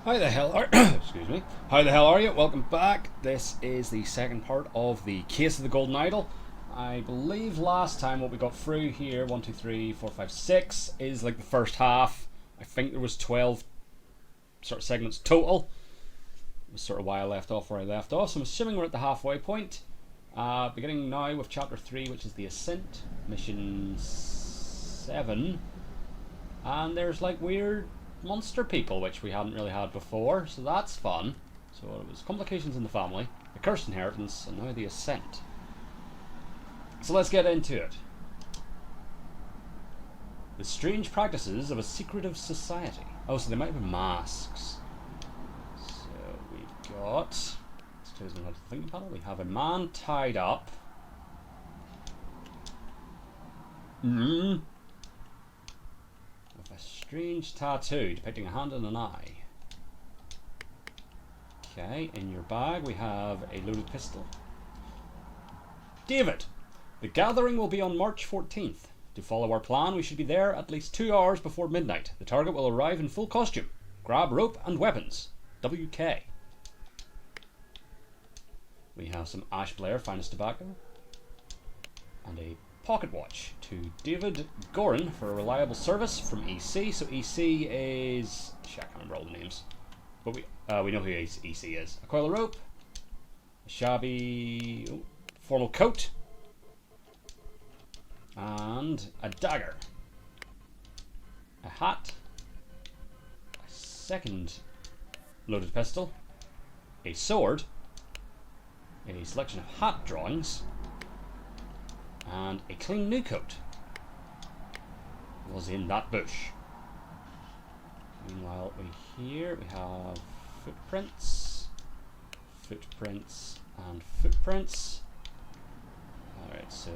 How the hell are excuse me? How the hell are you? Welcome back. This is the second part of the Case of the Golden Idol. I believe last time what we got through here, 1, 2, 3, 4, 5, 6, is like the first half. I think there was 12 sort of segments total. It was sort of why I left off where I left off. So I'm assuming we're at the halfway point. Beginning now with chapter 3, which is the Ascent, mission 7. And there's like weird monster people which we hadn't really had before, so that's fun. So it was complications in the family, the cursed inheritance, and now the Ascent. So let's get into it. The strange practices of a secretive society. Oh, so they might have masks. So we've got, let's choose another thinking panel. We have a man tied up. With a strange tattoo depicting a hand and an eye. Okay, in your bag we have a loaded pistol. David, the gathering will be on March 14th. To follow our plan, we should be there at least 2 hours before midnight. The target will arrive in full costume. Grab rope and weapons. WK. We have some Ash Blair Finest Tobacco. And a pocket watch to David Gorin for a reliable service from EC. So EC is... shit, I can't remember all the names. But we know who EC is. A coil of rope. A shabby... formal coat. And a dagger. A hat. A second loaded pistol. A sword. A selection of hat drawings. And a clean new coat was in that bush. Meanwhile, we have footprints, and footprints. Alright, so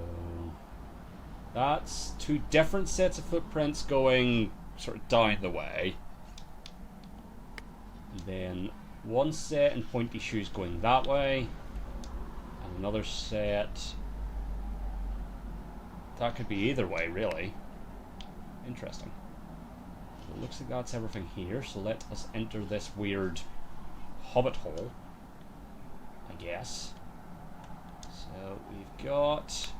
that's two different sets of footprints going sort of down the way. And then one set in pointy shoes going that way, and another set. That could be either way, really. Interesting. So it looks like that's everything here, so let us enter this weird hobbit hole, I guess. So we've got...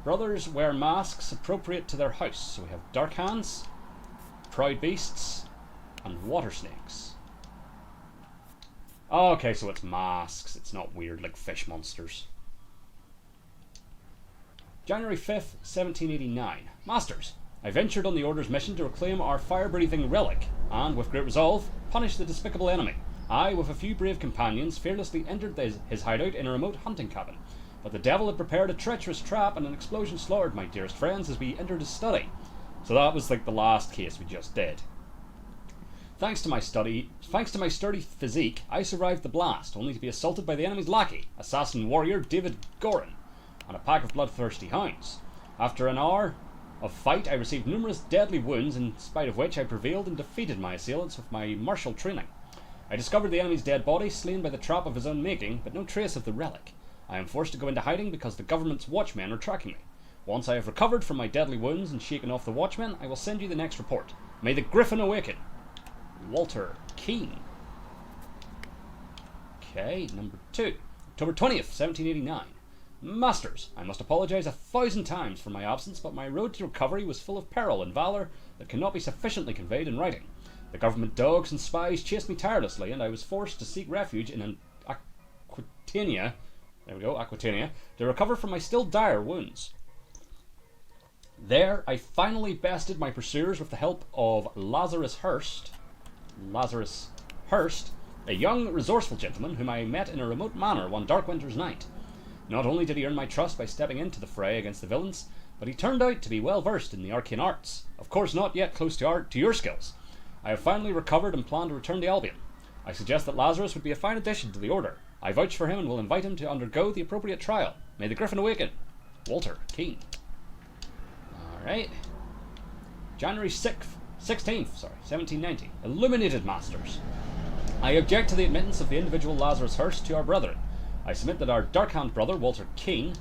brothers wear masks appropriate to their house. So we have Dark Hands, Proud Beasts, and Water Snakes. Oh, okay, so it's masks. It's not weird like fish monsters. January 5th, 1789. Masters, I ventured on the Order's mission to reclaim our fire-breathing relic, and, with great resolve, punish the despicable enemy. I, with a few brave companions, fearlessly entered his hideout in a remote hunting cabin. But the devil had prepared a treacherous trap, and an explosion slaughtered my dearest friends as we entered his study. So that was like the last case we just did. Thanks to my sturdy physique, I survived the blast, only to be assaulted by the enemy's lackey, assassin warrior David Gorin, and a pack of bloodthirsty hounds. After an hour of fight, I received numerous deadly wounds, in spite of which I prevailed and defeated my assailants with my martial training. I discovered the enemy's dead body, slain by the trap of his own making, but no trace of the relic. I am forced to go into hiding because the government's watchmen are tracking me. Once I have recovered from my deadly wounds and shaken off the watchmen, I will send you the next report. May the Griffin awaken. Walter Keane. Okay, number 2. October 20th, 1789. Masters, I must apologise 1,000 times for my absence, but my road to recovery was full of peril and valour that cannot be sufficiently conveyed in writing. The government dogs and spies chased me tirelessly, and I was forced to seek refuge in Aquitania, to recover from my still dire wounds. There, I finally bested my pursuers with the help of Lazarus Hurst, a young, resourceful gentleman whom I met in a remote manor one dark winter's night. Not only did he earn my trust by stepping into the fray against the villains, but he turned out to be well versed in the arcane arts. Of course, not yet close to your skills. I have finally recovered and plan to return to Albion. I suggest that Lazarus would be a fine addition to the Order. I vouch for him and will invite him to undergo the appropriate trial. May the Griffin awaken. Walter Keane. Alright. January 16th, 1790. Illuminated Masters. I object to the admittance of the individual Lazarus Hurst to our brethren. I submit that our dark-hand brother, Walter Keane,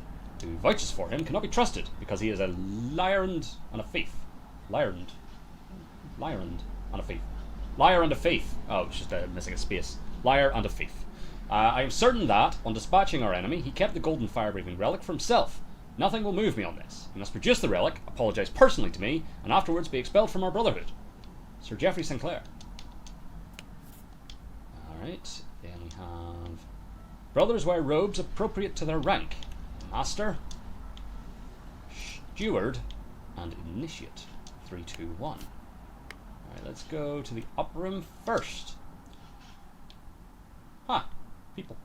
who vouches for him, cannot be trusted, because he is a liar and a thief. Liar and a thief. Liar and a thief. Oh, it's just missing a space. Liar and a thief. I am certain that, on dispatching our enemy, he kept the golden fire-breathing relic for himself. Nothing will move me on this. He must produce the relic, apologise personally to me, and afterwards be expelled from our brotherhood. Sir Geoffrey Sinclair. Alright, then we have... Brothers wear robes appropriate to their rank. Master, Steward, and Initiate. 3, 2, 1. Alright, let's go to the upper room first. People.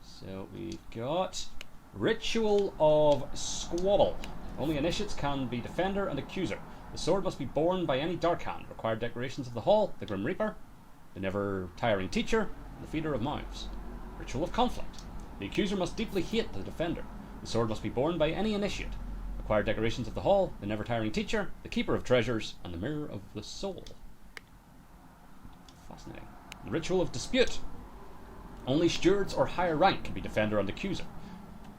So we've got Ritual of Squabble. Only initiates can be defender and accuser. The sword must be borne by any dark hand. Required decorations of the hall, the Grim Reaper, the never tiring teacher, and the feeder of mouths. Ritual of Conflict. The accuser must deeply hate the defender. The sword must be borne by any initiate. Required decorations of the hall, the never tiring teacher, the keeper of treasures, and the mirror of the soul. Fascinating. The Ritual of Dispute. Only stewards or higher rank can be defender and accuser.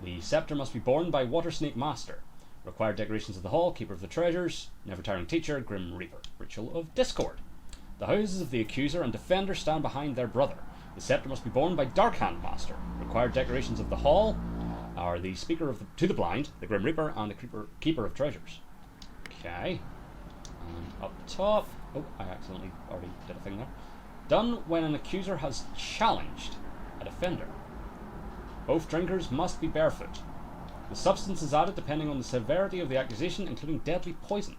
The scepter must be borne by Water Snake Master. Required decorations of the hall, keeper of the treasures, never tiring teacher, Grim Reaper. Ritual of Discord. The houses of the accuser and defender stand behind their brother. The scepter must be borne by Darkhand Master. Required decorations of the hall are the speaker of to the blind, the Grim Reaper, and the keeper of treasures. Okay. And up top... Oh, I accidentally already did a thing there. Done when an accuser has challenged a defender. Both drinkers must be barefoot. The substance is added depending on the severity of the accusation, including deadly poison.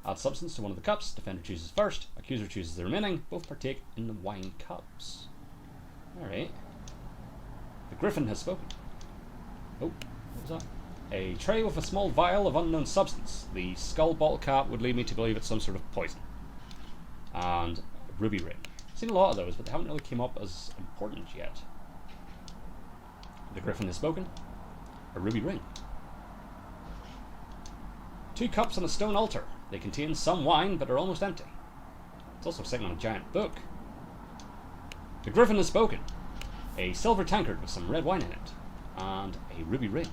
Add substance to one of the cups. Defender chooses first. Accuser chooses the remaining. Both partake in the wine cups. Alright. The Griffin has spoken. Oh, what was that? A tray with a small vial of unknown substance. The skull bottle cap would lead me to believe it's some sort of poison. And a ruby ring. I've seen a lot of those, but they haven't really come up as important yet. The Griffin has spoken. A ruby ring. 2 cups on a stone altar. They contain some wine, but are almost empty. It's also sitting on a giant book. The Griffin has spoken. A silver tankard with some red wine in it. And a ruby ring.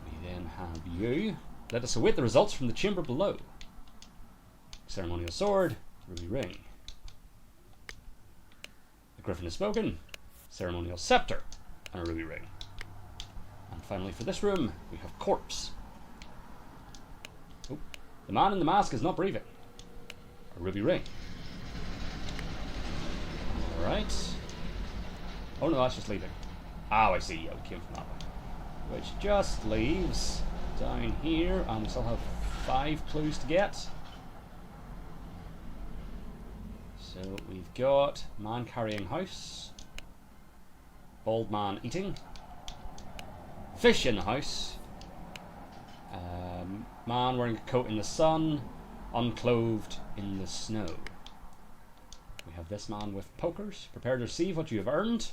We then have you. Let us await the results from the chamber below. Ceremonial sword. Ruby ring. The Griffin has spoken. Ceremonial scepter. And a ruby ring. And finally for this room, we have corpse. Oh, the man in the mask is not breathing. A ruby ring. Alright. Oh no, that's just leaving. Oh, I see. Yeah, we came from that way. Which just leaves down here, and we still have 5 clues to get. So we've got man carrying house, bald man eating, fish in the house, man wearing a coat in the sun, unclothed in the snow. We have this man with pokers. Prepare to receive what you have earned.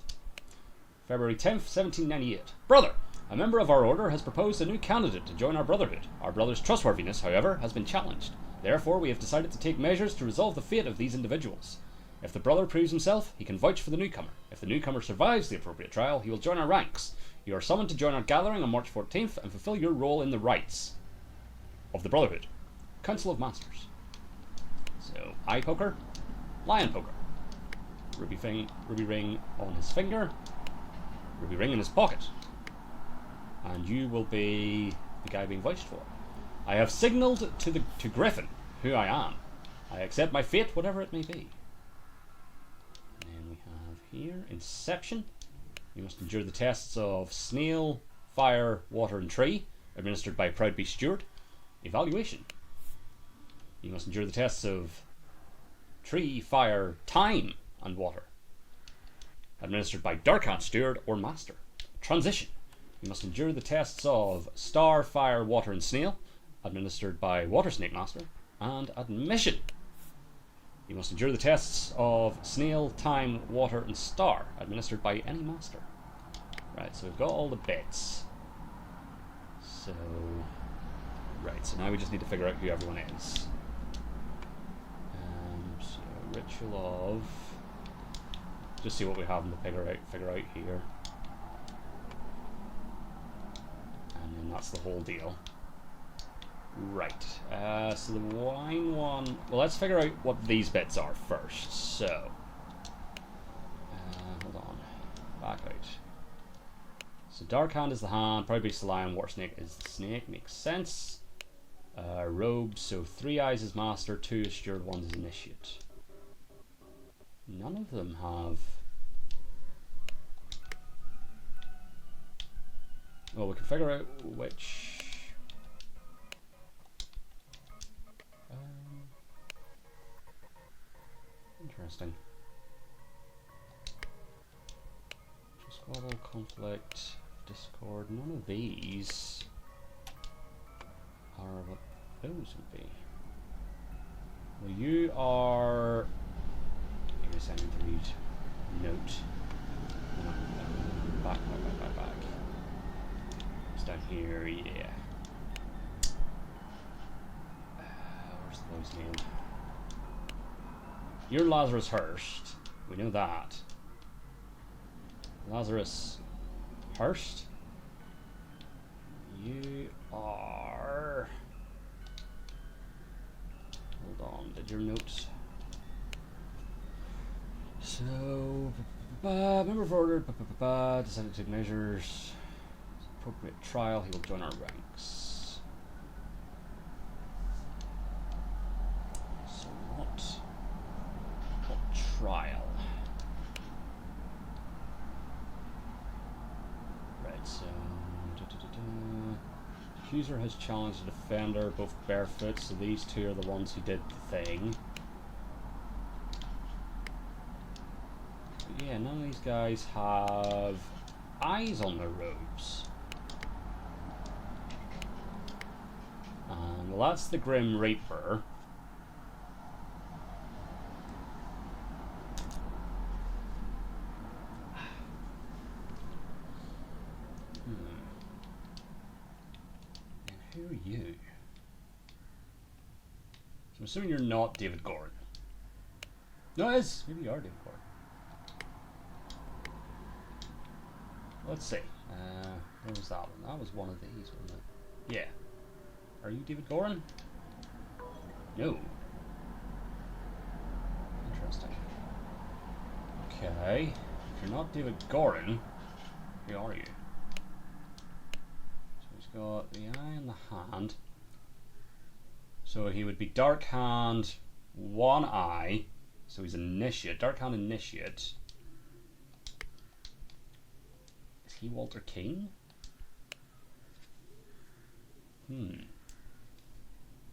February 10th, 1798. Brother, a member of our order has proposed a new candidate to join our brotherhood. Our brother's trustworthiness, however, has been challenged. Therefore, we have decided to take measures to resolve the fate of these individuals. If the brother proves himself, he can vouch for the newcomer. If the newcomer survives the appropriate trial, he will join our ranks. You are summoned to join our gathering on March 14th and fulfill your role in the rites of the Brotherhood. Council of Masters. So, eye poker, lion poker. Ruby ring on his finger, ruby ring in his pocket. And you will be the guy being vouched for. I have signalled to Griffin who I am. I accept my fate, whatever it may be. And then we have here Inception. You must endure the tests of snail, fire, water, and tree, administered by Proudbeast Steward. Evaluation. You must endure the tests of tree, fire, time, and water, administered by Darkhand Steward or Master. Transition. You must endure the tests of star, fire, water, and snail, administered by Water Snake Master. And admission. You must endure the tests of snail, time, water, and star, administered by any master. Right, so we've got all the bits. So, right, so now we just need to figure out who everyone is. So, ritual of... Just see what we have to figure out here. And then that's the whole deal. Right. So the wine one. Well, let's figure out what these bits are first. So, hold on. Back out. So Dark Hand is the hand. Proud Beast is the lion. Water Snake is the snake. Makes sense. Robes. So 3 eyes is master. 2 is steward. 1 is initiate. None of them have. Well, we can figure out which. Interesting. Squabble, conflict, discord. None of these are what those would be. Well, you are. Give me a second to read. Note. Back. It's down here, yeah. Where's the boy's name? You're Lazarus Hurst. We know that. Lazarus Hurst? You are. Hold on, did your notes? So, member of order, decided to take measures. Appropriate trial, he will join our ranks. So, what trial? Right, so. Accuser has challenged the defender, both barefoot, so these two are the ones who did the thing. But yeah, none of these guys have eyes on their robes. Well, that's the Grim Reaper. And who are you? So I'm assuming you're not David Gordon. No, it is. Maybe you are David Gordon. Let's see. Where was that one? That was one of these, wasn't it? Yeah. Are you David Gordon? No. Interesting. Okay. If you're not David Gordon, who are you? So he's got the eye and the hand. So he would be Dark Hand, 1 eye. So he's an initiate. Dark Hand initiate. Is he Walter King?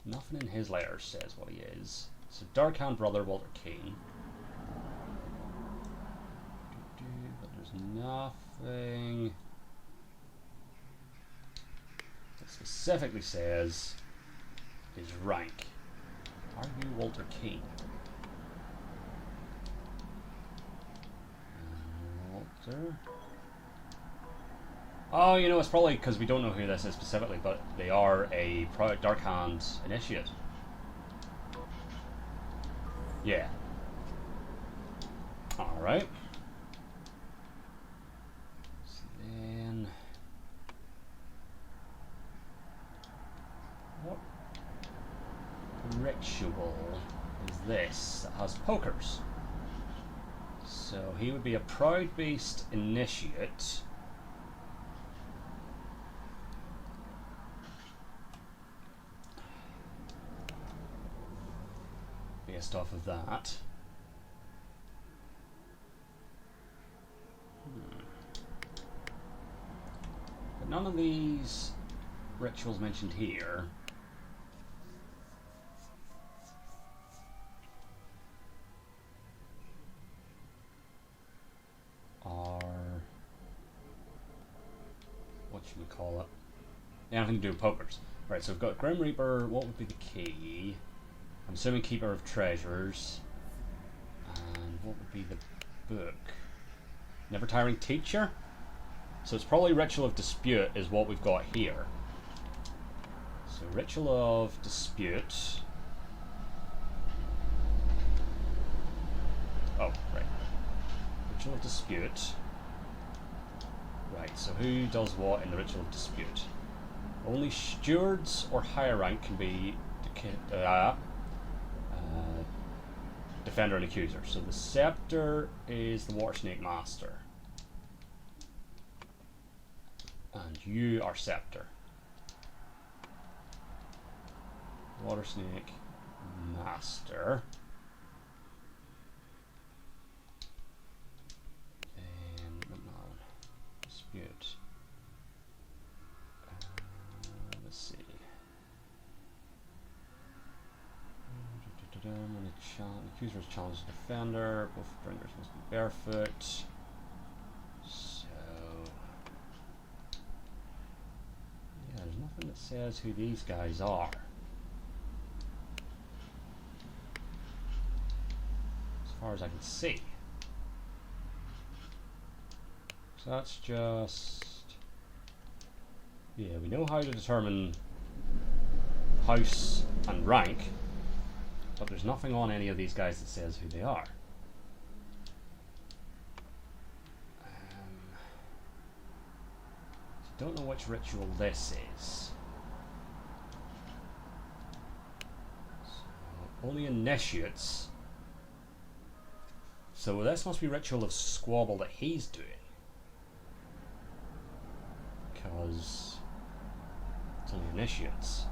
Nothing in his letter says what he is. So Dark Hand brother Walter King. But there's nothing that specifically says his rank. Are you Walter King? Walter. Oh, you know, it's probably because we don't know who this is specifically, but they are a Dark Hand initiate. Yeah. Alright. So then. What ritual is this that has pokers? So he would be a Proud Beast initiate. Based off of that. But none of these rituals mentioned here are, what should we call it? Anything to do with pokers. Right, so we've got Grim Reaper. What would be the key? I'm assuming Keeper of Treasures. And what would be the book? Never Tiring Teacher? So it's probably Ritual of Dispute is what we've got here. So Ritual of Dispute. Oh, right. Ritual of Dispute. Right, so who does what in the Ritual of Dispute? Only stewards or higher rank can be defender and accuser. So the scepter is the water snake master. And you are scepter. Water snake master. Then dispute. Let's see. When the accuser is challenged the defender, both bringers must be barefoot. So yeah, there's nothing that says who these guys are. As far as I can see. So that's just, yeah, we know how to determine house and rank, but there's nothing on any of these guys that says who they are. Don't know which ritual this is. So, only initiates. So this must be ritual of squabble that he's doing. Because it's only initiates.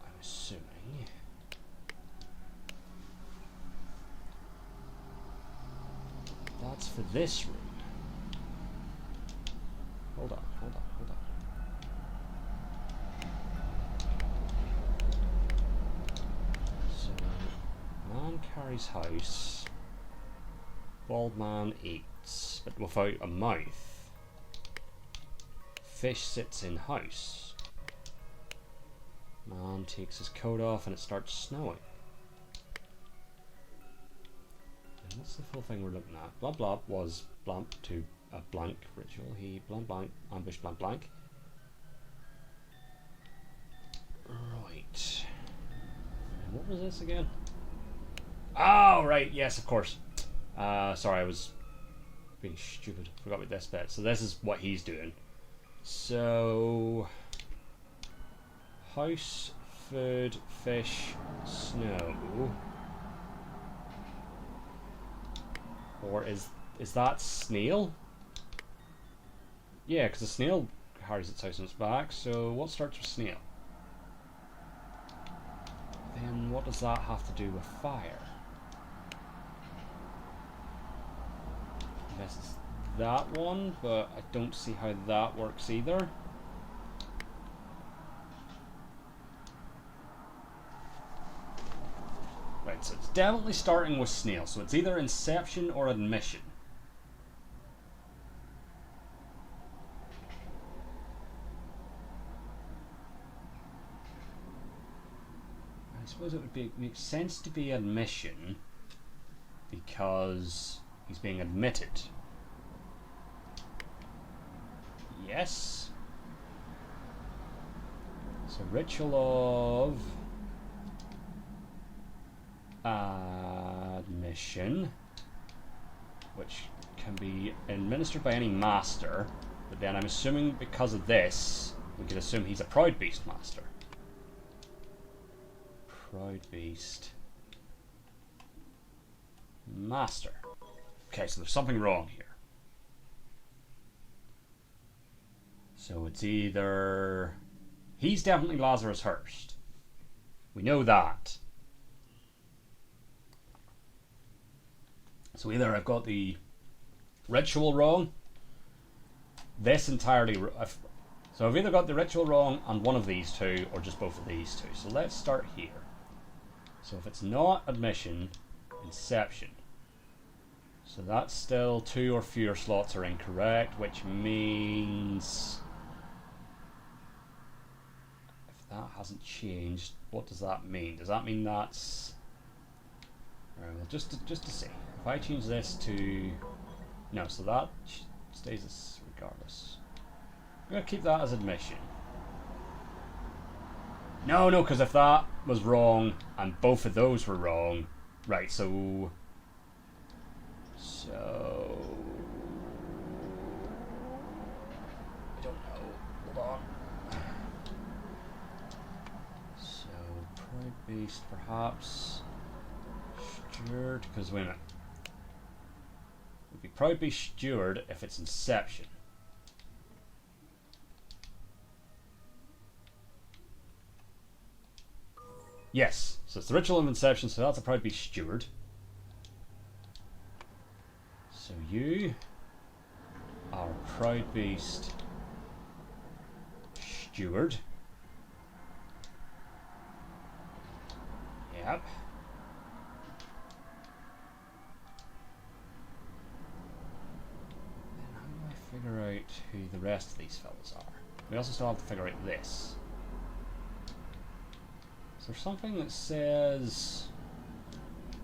I'm assuming. That's for this room. Hold on. So, man carries house. Bald man eats, but without a mouth. Fish sits in house. Man takes his coat off and it starts snowing. And what's the full thing we're looking at? Blah blah was blank to a blank ritual. He blank blank ambush blank blank. Right. And what was this again? Oh right, yes, of course. Sorry, I was being stupid. Forgot about this bit. So this is what he's doing. So house, food, fish, snow. Or is that snail? Yeah, because the snail carries its house on its back. So what starts with snail? Then what does that have to do with fire? This is that one, but I don't see how that works either. Right, so it's definitely starting with snail, so it's either inception or admission. I suppose it would make sense to be admission because he's being admitted. Yes. So ritual of admission, which can be administered by any master, but then I'm assuming because of this, we could assume he's a Proud Beast master. Proud Beast master. Okay, so there's something wrong here. So it's either... He's definitely Lazarus Hurst. We know that. So either I've got the ritual wrong, this entirely... So I've either got the ritual wrong and one of these two, or just both of these two. So let's start here. So if it's not admission, inception. So that's still 2 or fewer slots are incorrect, which means... If that hasn't changed, what does that mean? Does that mean that's... Alright, well, just to see. If I change this to... No, so that stays as regardless. I'm going to keep that as admission. No, because if that was wrong and both of those were wrong... Right, so... Proud Beast, perhaps. Steward, because wait a minute. It would be Proud Beast Steward if it's Inception. Yes, so it's the Ritual of Inception, so that's a Proud Beast Steward. So you are Proud Beast Steward. Yep. Then how do I figure out who the rest of these fellas are? We also still have to figure out this. Is there something that says...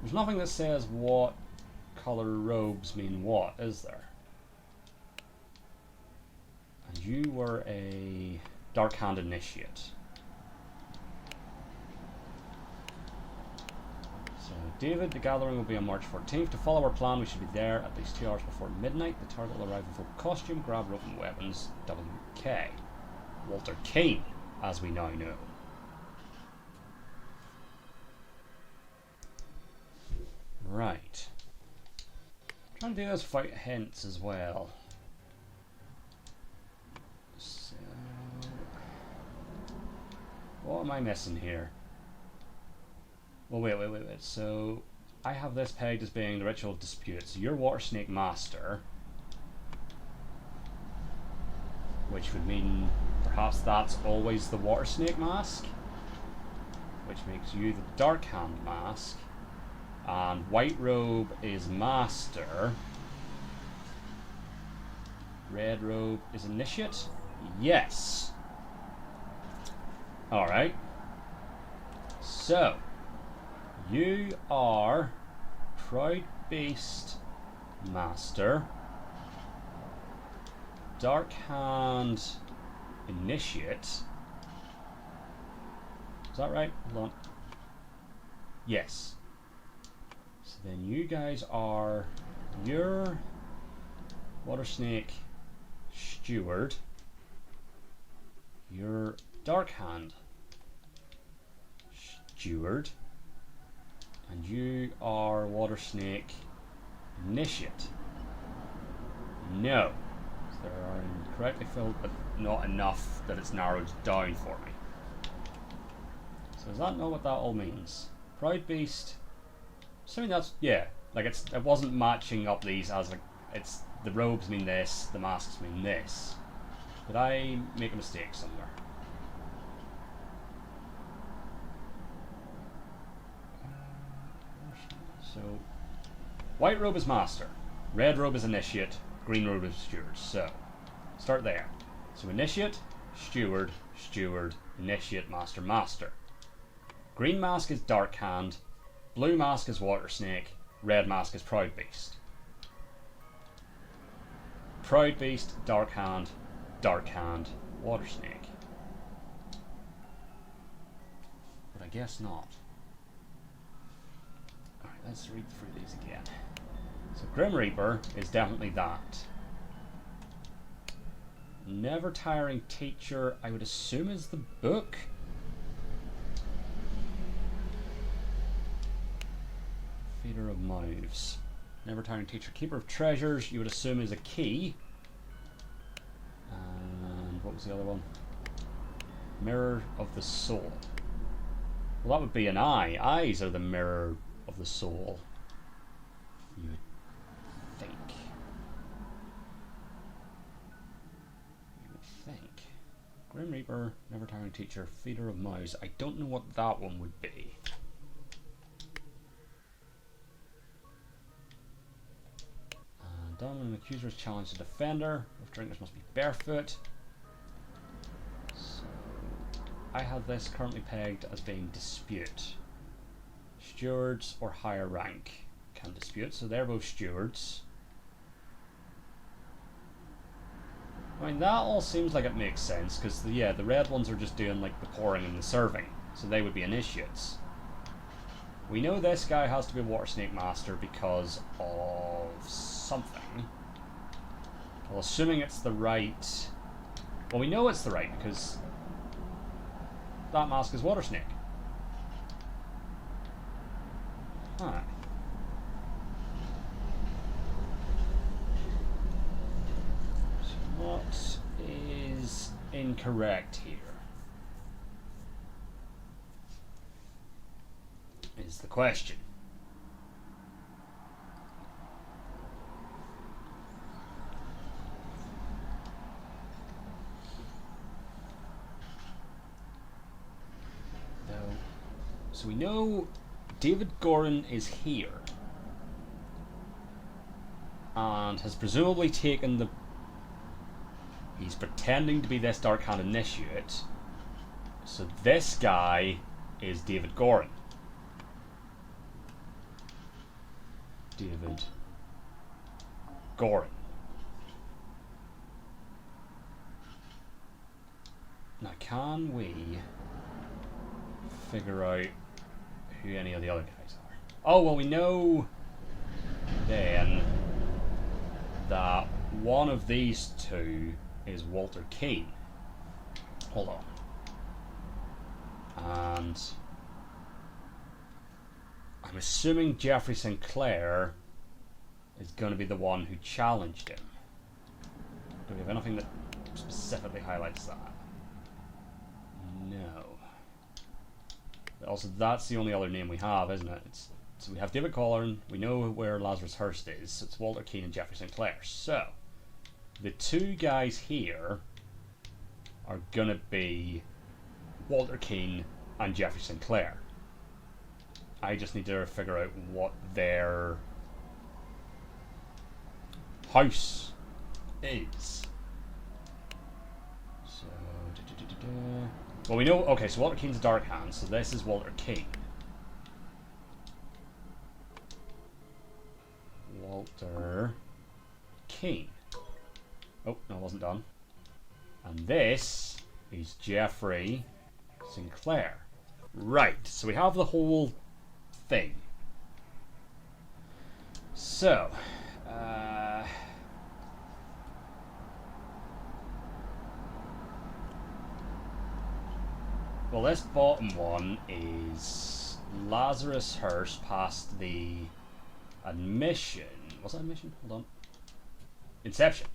There's nothing that says what colour robes mean what, is there? And you were a Dark Hand Initiate. So David, the gathering will be on March 14th. To follow our plan, we should be there at least 2 hours before midnight. The target will arrive in full costume, grab rope and weapons. WK. Walter Kane, as we now know. Right. I'm trying to do those fight hints as well. So, what am I missing here? Well, wait. So, I have this pegged as being the Ritual of Dispute. So, you're Water Snake Master. Which would mean perhaps that's always the Water Snake Mask. Which makes you the Dark Hand Mask. And White Robe is Master. Red Robe is Initiate? Yes. Alright. So, you are Proud Beast Master. Dark Hand Initiate. Is that right? Hold on. Yes. So then you guys are your Water Snake Steward, your Dark Hand Steward, and you are Water Snake Initiate. No. So there are incorrectly filled, but not enough that it's narrowed down for me. So does that know what that all means? Proud Beast. Assuming that's, yeah, like it wasn't matching up these as like, it's, the robes mean this, the masks mean this. Did I make a mistake somewhere? So, White Robe is Master, Red Robe is Initiate, Green Robe is Steward. So, start there. So Initiate, Steward, Steward, Initiate, Master, Master. Green Mask is Dark Hand. Blue Mask is Water Snake, Red Mask is Proud Beast. Proud Beast, Dark Hand, Water Snake. But I guess not. Alright, let's read through these again. So Grim Reaper is definitely that. Never Tiring Teacher, I would assume is the book. Feeder of Mouths. Never Tiring Teacher. Keeper of Treasures, you would assume is a key. And what was the other one? Mirror of the Soul. Well, that would be an eye. Eyes are the mirror of the soul. You would think. Grim Reaper, Never Tiring Teacher, Feeder of Mouths. I don't know what that one would be. Dominant Accuser's challenge the defender. If drinkers must be barefoot. So I have this currently pegged as being dispute. Stewards or higher rank can dispute, so they're both stewards. I mean, that all seems like it makes sense, because yeah, the red ones are just doing like the pouring and the serving, so they would be initiates. We know this guy has to be a Water Snake Master because of something. Well, assuming it's the right... Well, we know it's the right because that mask is Water Snake. Huh. So what is incorrect here? Is the question. So we know David Goren is here and has presumably taken the... He's pretending to be this Dark Hand Initiate. So this guy is David Goren. David Goren. Now can we figure out who any of the other guys are? Oh, well, we know then that one of these two is Walter Keane. Hold on. And I'm assuming Jeffrey Sinclair is going to be the one who challenged him. Do we have anything that specifically highlights that? No. Also, that's the only other name we have, isn't it? So we have David Goren, we know where Lazarus Hurst is, so it's Walter Keane and Jeffrey Sinclair. So, the two guys here are going to be Walter Keane and Jeffrey Sinclair. I just need to figure out what their house is. So, well, we know. Okay, so Walter Keane's a Dark Hand, so this is Walter Keane. Walter Keane. Oh, no, it wasn't done. And this is Jeffrey Sinclair. Right, so we have the whole thing. So, well, this bottom one is Lazarus Hurst past the admission. Was that admission? Hold on. Inception.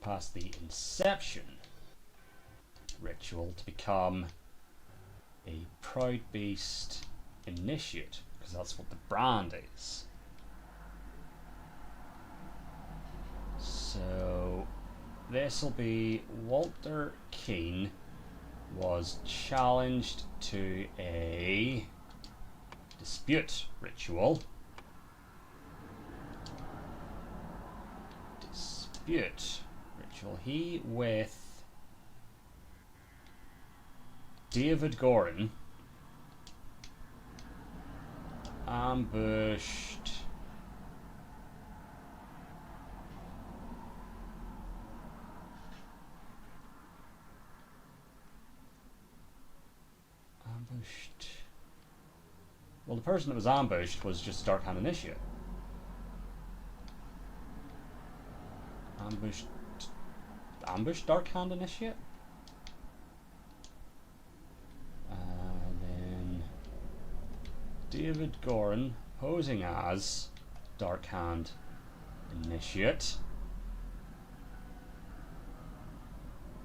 Past the Inception ritual to become a Proud Beast Initiate, because that's what the brand is. So this will be Walter Keane was challenged to a dispute ritual. Dispute ritual. He with David Goren ambushed well, the person that was ambushed was just Dark Hand Initiate. Ambushed Dark Hand Initiate? Then David Goren posing as Dark Hand Initiate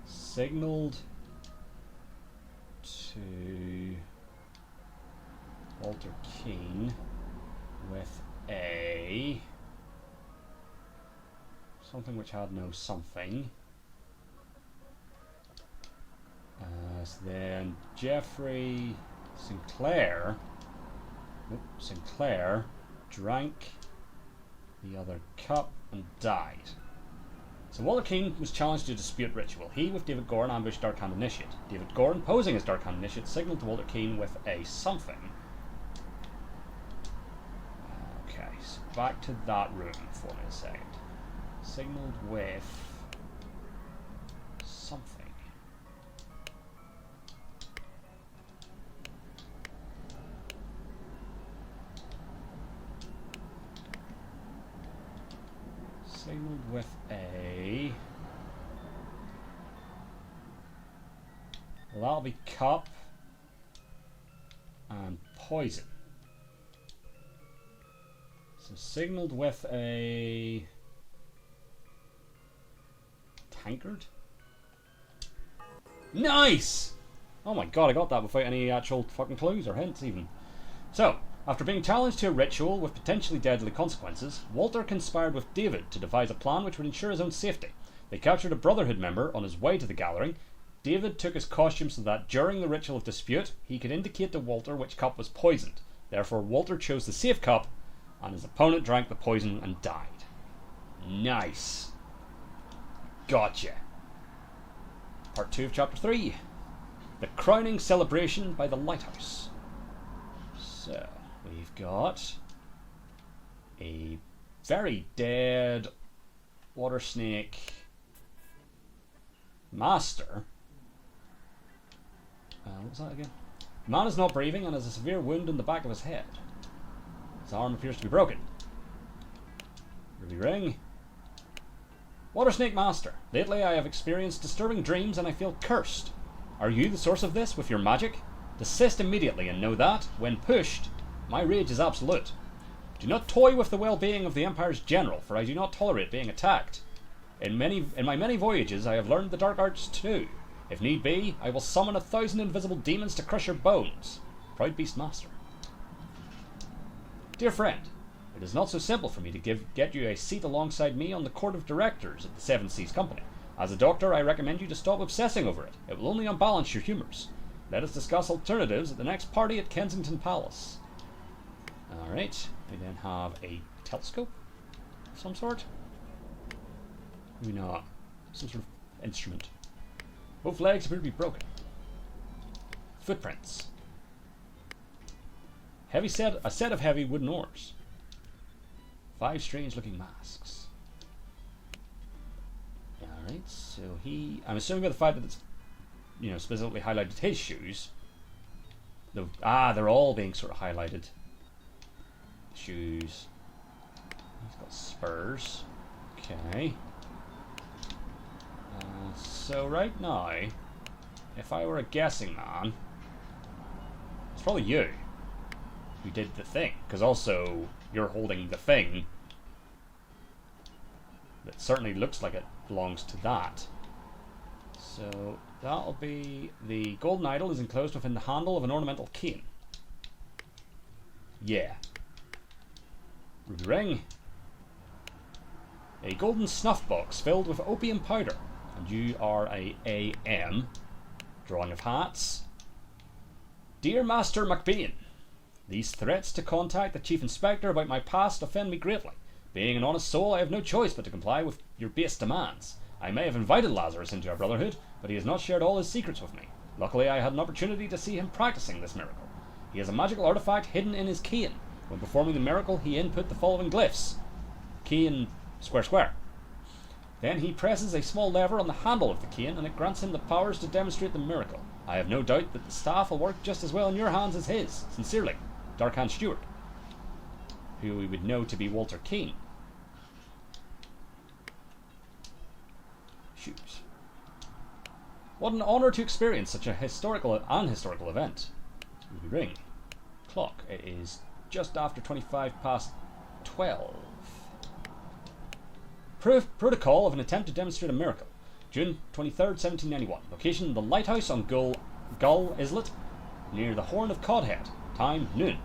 signaled to Walter Keane with a something which had no something. So then Jeffrey Sinclair drank the other cup and died. So Walter Keane was challenged to dispute ritual. He with David Goren ambushed Dark Hand Initiate. David Goren, posing as Dark Hand Initiate, signaled to Walter Keane with a something. Okay, so back to that room for me a second. Signaled with something. Signaled with a... well, that'll be cup and poison. So signalled with a tankard. Nice! Oh my god, I got that without any actual fucking clues or hints even. So, after being challenged to a ritual with potentially deadly consequences, Walter conspired with David to devise a plan which would ensure his own safety. They captured a Brotherhood member on his way to the gathering. David took his costume so that during the ritual of dispute, he could indicate to Walter which cup was poisoned. Therefore, Walter chose the safe cup, and his opponent drank the poison and died. Nice. Gotcha. Part 2 of Chapter 3. The crowning celebration by the lighthouse. So, we've got a very dead water snake master. What was that again? The man is not breathing and has a severe wound in the back of his head. His arm appears to be broken. Ruby ring. Water snake master. Lately I have experienced disturbing dreams and I feel cursed. Are you the source of this with your magic? Desist immediately and know that, when pushed, my rage is absolute. Do not toy with the well-being of the Empire's general, for I do not tolerate being attacked. In my many voyages I have learned the dark arts too. If need be, I will summon 1,000 invisible demons to crush your bones. Proud Beast Master. Dear friend, it is not so simple for me to get you a seat alongside me on the court of directors of the Seven Seas Company. As a doctor, I recommend you to stop obsessing over it. It will only unbalance your humours. Let us discuss alternatives at the next party at Kensington Palace. Alright, we then have a telescope of some sort. Maybe not. Some sort of instrument. Both legs appear to be broken. Footprints. A set of heavy wooden oars. 5 strange looking masks. Alright, so I'm assuming by the fact that it's, specifically highlighted his shoes. They're all being sort of highlighted. Shoes. He's got spurs. Okay. So right now, if I were a guessing man, it's probably you who did the thing, because also you're holding the thing that certainly looks like it belongs to that. So that'll be the golden idol is enclosed within the handle of an ornamental cane. Yeah. Ruby ring. A golden snuff box filled with opium powder. And you are a AM. Drawing of hats. Dear Master McBean, these threats to contact the Chief Inspector about my past offend me greatly. Being an honest soul, I have no choice but to comply with your base demands. I may have invited Lazarus into our brotherhood, but he has not shared all his secrets with me. Luckily, I had an opportunity to see him practicing this miracle. He has a magical artifact hidden in his cane. When performing the miracle, he input the following glyphs. Cane, square, square. Then he presses a small lever on the handle of the cane and it grants him the powers to demonstrate the miracle. I have no doubt that the staff will work just as well in your hands as his. Sincerely, Darkhand Stewart, who we would know to be Walter Keane. Shoes. What an honour to experience such a historical event. Ruby ring. Clock. It is just after 25 past 12. Protocol of an attempt to demonstrate a miracle. June 23rd, 1791. Location, the lighthouse on Gull Islet, near the Horn of Codhead. Time, noon.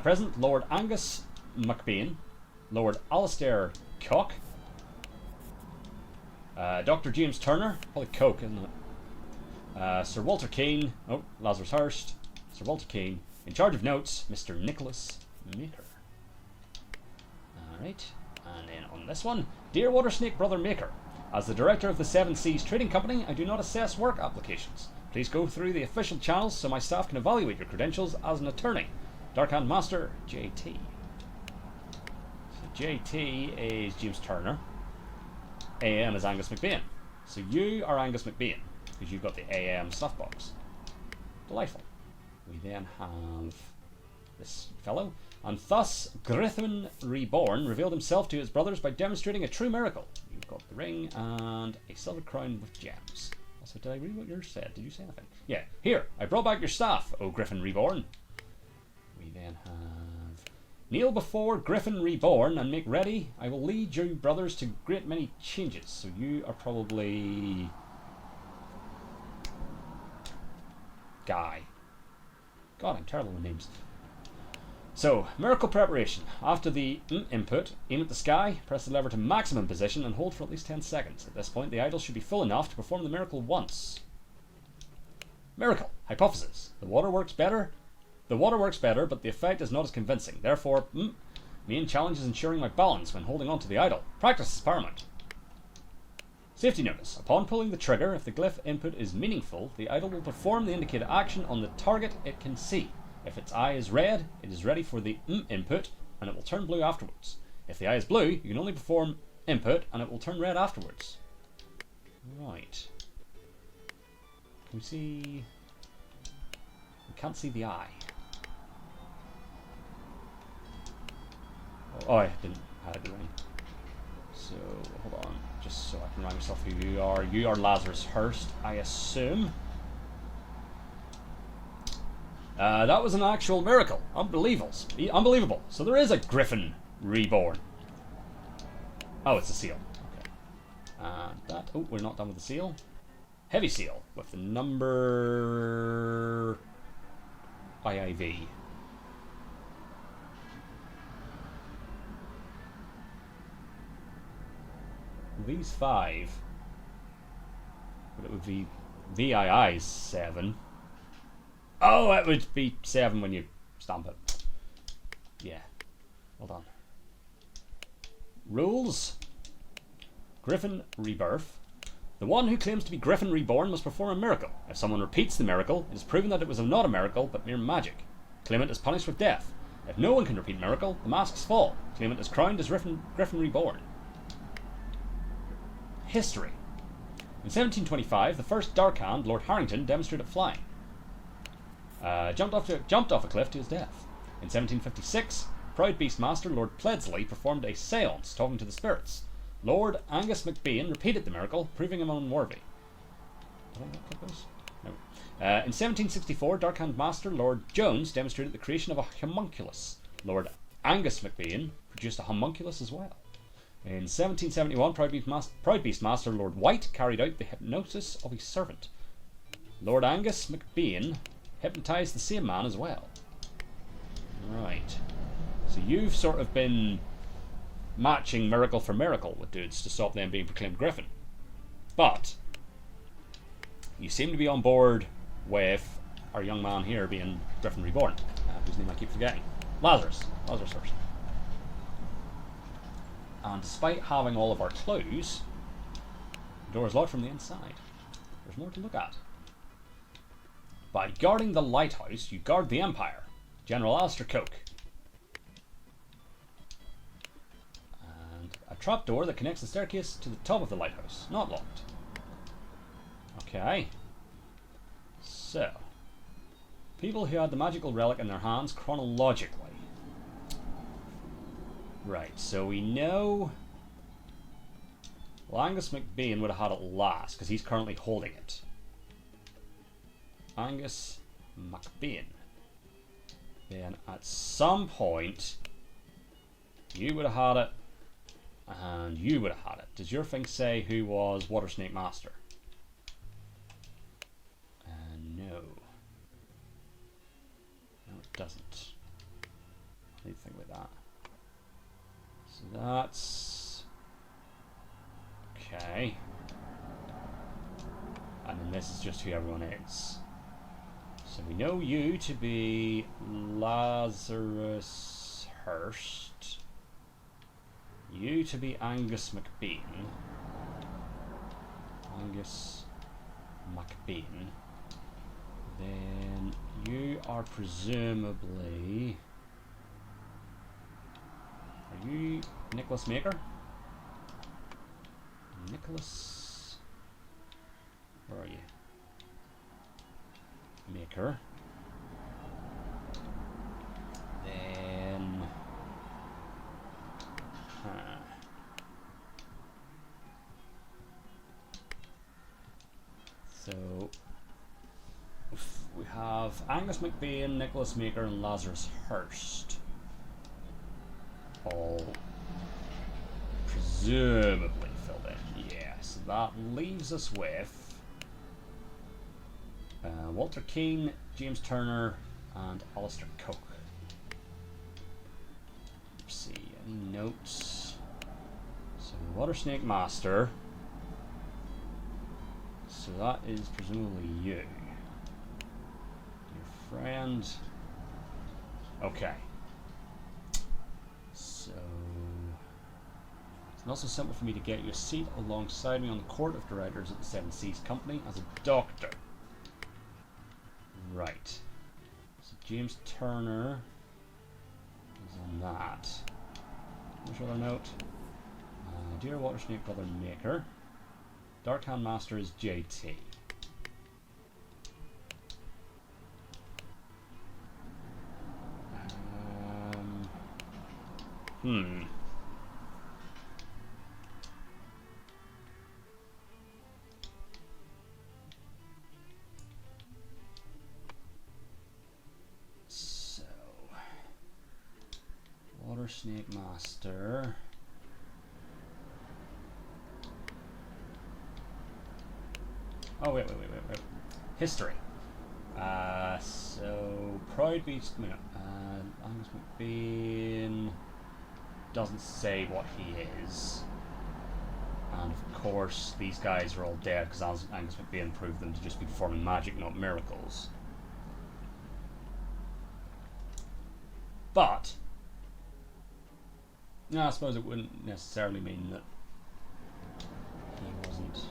Present, Lord Angus McBean, Lord Alistair Cock, Dr. James Turner, probably Coke, isn't it? Sir Walter Keane, Lazarus Hurst, Sir Walter Keane. In charge of notes, Mr. Nicholas Maker. Alright. And then on this one, Dear Watersnake Brother Maker, as the director of the Seven Seas Trading Company, I do not assess work applications. Please go through the official channels so my staff can evaluate your credentials as an attorney. Darkhand Master, JT. So JT is James Turner. AM is Angus McBean. So you are Angus McBean, because you've got the AM snuff box. Delightful. We then have this fellow. And thus, Grithman Reborn revealed himself to his brothers by demonstrating a true miracle. You've got the ring and a silver crown with gems. Also, did I read what yours said? Did you say anything? Yeah. Here, I brought back your staff, O Griffin Reborn. We then have Kneel before Griffin Reborn and make ready. I will lead you brothers to great many changes. So you are probably... Guy. God, I'm terrible with names. So, miracle preparation. After the input, aim at the sky, press the lever to maximum position and hold for at least 10 seconds. At this point, the idol should be full enough to perform the miracle once. Miracle. Hypothesis. The water works better, but the effect is not as convincing. Therefore, main challenge is ensuring my balance when holding on to the idol. Practice is paramount. Safety notice. Upon pulling the trigger, if the glyph input is meaningful, the idol will perform the indicated action on the target it can see. If its eye is red, it is ready for the input, and it will turn blue afterwards. If the eye is blue, you can only perform input, and it will turn red afterwards. Right. Can we see... We can't see the eye. Oh, I didn't have it right. So, hold on. Just so I can remind myself who you are. You are Lazarus Hurst, I assume. That was an actual miracle. Unbelievable. So there is a Griffin Reborn. Oh, it's a seal. Okay. Oh, we're not done with the seal. Heavy seal with the number IIV. These 5. But it would be VII 7. Oh, it would be 7 when you stamp it. Yeah. Hold on. Rules. Griffin Rebirth. The one who claims to be Griffin Reborn must perform a miracle. If someone repeats the miracle, it is proven that it was not a miracle, but mere magic. Claimant is punished with death. If no one can repeat a miracle, the masks fall. Claimant is crowned as Griffin Reborn. History. In 1725, the first Dark Hand, Lord Harrington, demonstrated flying. Jumped off a cliff to his death. In 1756, Proud Beastmaster Lord Pledsley performed a seance talking to the spirits. Lord Angus MacBean repeated the miracle, proving him unworthy. Did I not click those? No. In 1764, Dark Hand Master Lord Jones demonstrated the creation of a homunculus. Lord Angus MacBean produced a homunculus as well. In 1771, Proud Beastmaster Lord White carried out the hypnosis of his servant. Lord Angus MacBean hypnotised the same man as well. Right. So you've sort of been matching miracle for miracle with dudes to stop them being proclaimed Griffin. But you seem to be on board with our young man here being Griffin Reborn, whose name I keep forgetting. Lazarus Hurst. And despite having all of our clues, the door is locked from the inside. There's more to look at. By guarding the lighthouse, you guard the Empire. General Alistair Coke. And a trapdoor that connects the staircase to the top of the lighthouse. Not locked. Okay. So, people who had the magical relic in their hands chronologically. Right, so we know... Well, Angus MacBean would have had it last, because he's currently holding it. Angus MacBean. Then at some point, you would have had it, and you would have had it. Does your thing say who was Watersnake Master? No. No, it doesn't. I need to think about that. So that's... Okay. And then this is just who everyone is. So we know you to be Lazarus Hurst. You to be Angus MacBean. Angus MacBean. Then you are presumably... Are you Nicholas Maker? Nicholas... Where are you? Maker. Then... So... we have Angus MacBean, Nicholas Maker, and Lazarus Hurst. all presumably filled in. Yeah, so that leaves us with Walter Keane, James Turner, and Alistair Cook. Let's see, any notes? So, Water Snake Master. So that is presumably you. Your friend. Okay. So it's not so simple for me to get you a seat alongside me on the court of directors at the Seven Seas Company as a doctor. Right. So James Turner is on that. What's other note? Dear Water Snake Brother Maker. Darkhand Master is JT. So, Water Snake Master. Oh, wait. History. So, Proud Beast, Angus McBain doesn't say what he is. And of course, these guys are all dead because Angus McBain proved them to just be performing magic, not miracles. But, no, I suppose it wouldn't necessarily mean that he wasn't.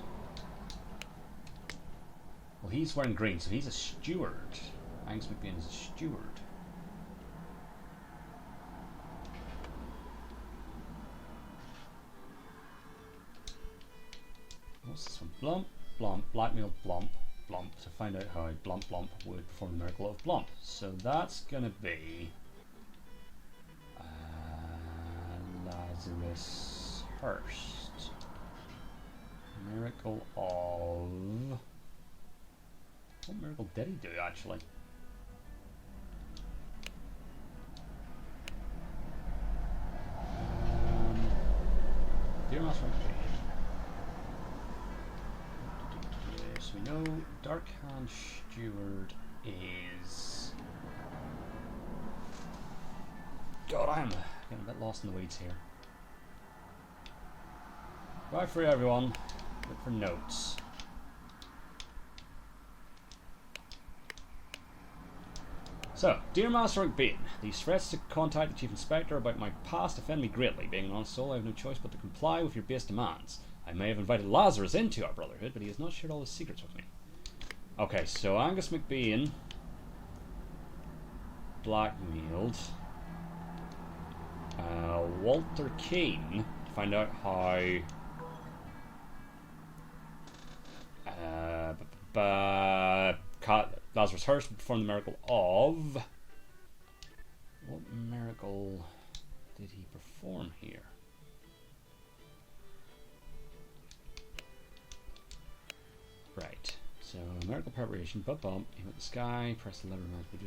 Well, he's wearing green, so he's a steward. Angus McBain is a steward. What's this one? Blump, Blump, blackmail Blump, Blump to find out how Blump would perform the miracle of Blump. So that's gonna be Lazarus Hurst. Miracle of... What miracle did he do, actually? Dear Master McBain. So we know Darkhand Steward is... God, I am getting a bit lost in the weeds here. Right for everyone. Look for notes. So, Dear Master McBain, these threats to contact the Chief Inspector about my past offend me greatly. Being an honest soul, I have no choice but to comply with your base demands. I may have invited Lazarus into our brotherhood, but he has not shared all his secrets with me. Okay, so Angus McBain blackmailed Walter Keane to find out how Lazarus Hurst would perform the miracle of... What miracle did he perform here? Right, so miracle preparation, but bump, aim at the sky, press the lever, at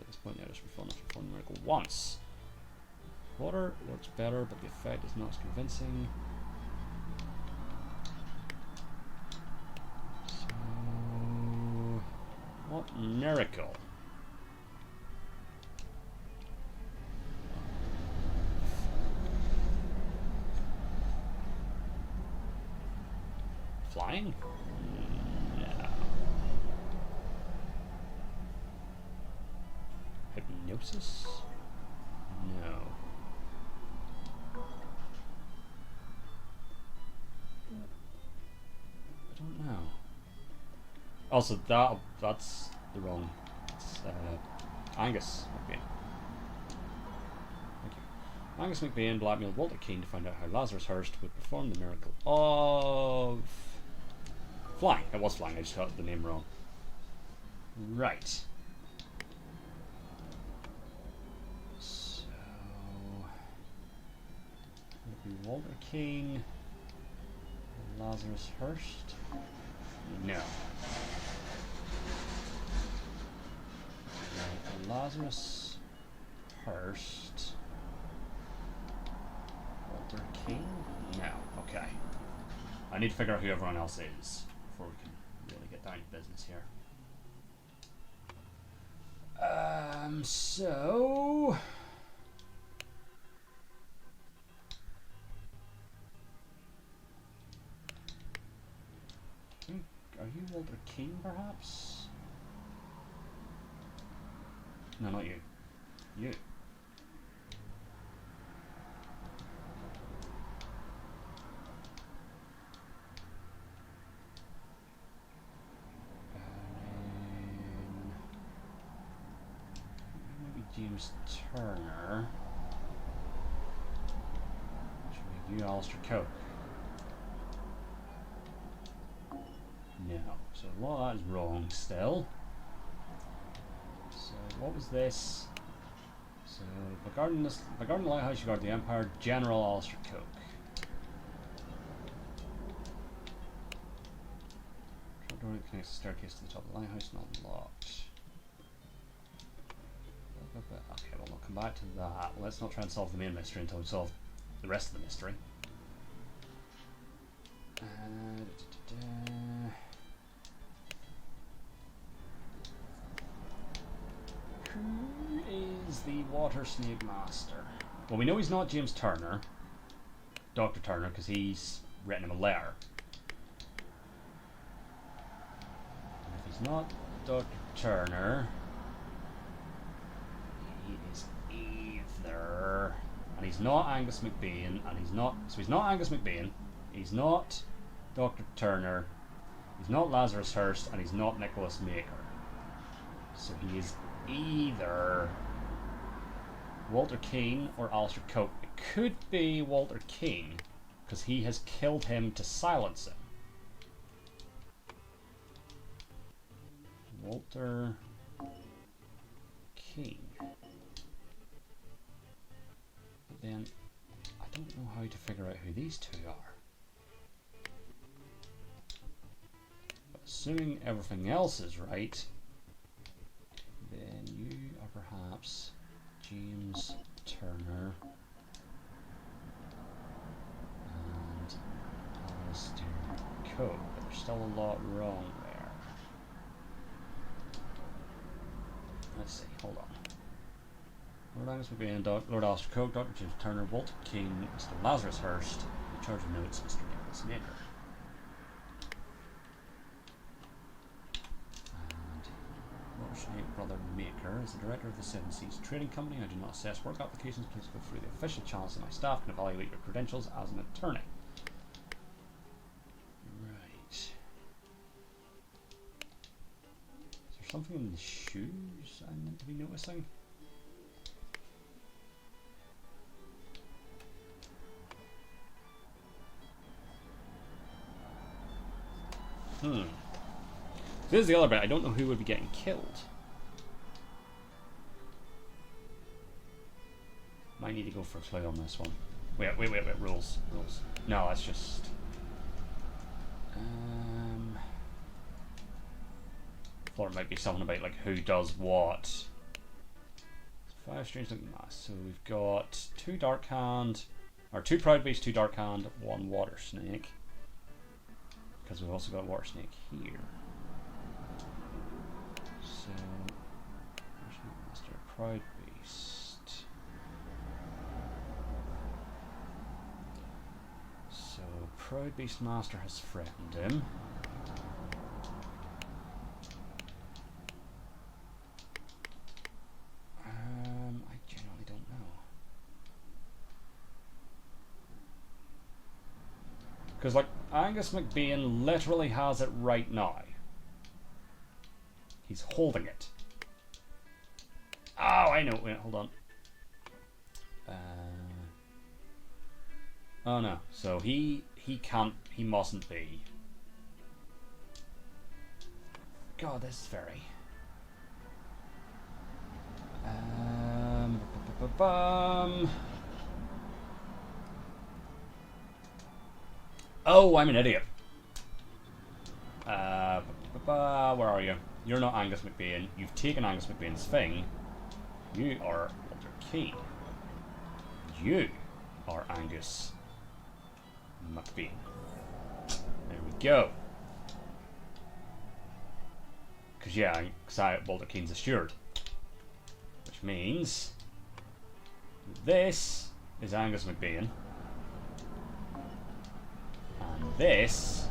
this point, notice perform the miracle once. Water works better, but the effect is not as convincing. So, what miracle? Flying? No. Hypnosis? No. I don't know. Also, that's the wrong. It's Angus McBain. Thank you. Angus McBain blackmailed Walter Keane to find out how Lazarus Hurst would perform the miracle of flying. It was flying. I just got the name wrong. Right. So it'll be Walter Keane, Lazarus Hurst. No. Lazarus Hurst Walter King? No. Okay. I need to figure out who everyone else is before we can really get down to business here. So... Are you Walter King, perhaps? No, not you. You. Maybe James Turner. Which would be you, Alistair Coke. No. So a lot of that is wrong still. So what was this? So the Garden Lighthouse, you guard the Empire, General Alistair Coke. Trapdoor that connects the staircase to the top of the lighthouse, not locked. Okay, well we'll come back to that. Let's not try and solve the main mystery until we solve the rest of the mystery. Who is the Water Snake Master? Well, we know he's not James Turner, Dr. Turner, because he's written him a letter. And if he's not Dr. Turner, he is either... And he's not Angus MacBain, and he's not... So he's not Angus MacBain, he's not Dr. Turner, he's not Lazarus Hearst, and he's not Nicholas Maker. So he is either Walter King or Alistair Coke. It could be Walter King, because he has killed him to silence him. Walter King. But then, I don't know how to figure out who these two are. But assuming everything else is right, then you are perhaps James Turner and Alistair Coke, but there's still a lot wrong there. Let's see, hold on. Lord Angus MacBain, Lord Alistair Coke, Dr. James Turner, Walter King, Mr. Lazarus Hearst, in charge of notes, Mr. Nicholas Maker. Brother Maker is the director of the Seven Seas Trading Company. I do not assess work applications. Please go through the official channels and my staff can evaluate your credentials as an attorney. Right. Is there something in the shoes I'm meant to be noticing? This is the other bit. I don't know who would be getting killed. Might need to go for a clue on this one. Wait, rules. No, that's just... thought it might be something about like who does what. 5 strange looking masks. So we've got 2 Dark Hand, or 2 Proud Beast, 2 Dark Hand, 1 Water Snake. Because we've also got Water Snake here. So, Master, Proud Beast. So, Proud Beast Master has threatened him. I genuinely don't know. Because, like, Angus MacBain literally has it right now. He's holding it. Oh, I know. Wait, hold on. Oh no. So he can't. He mustn't be. God, this is very. Oh, I'm an idiot. Where are you? You're not Angus MacBain. You've taken Angus MacBain's thing. You are Walter King. You are Angus McBean. There we go. Because, yeah, Walter Keane's a steward. Which means this is Angus McBean. And this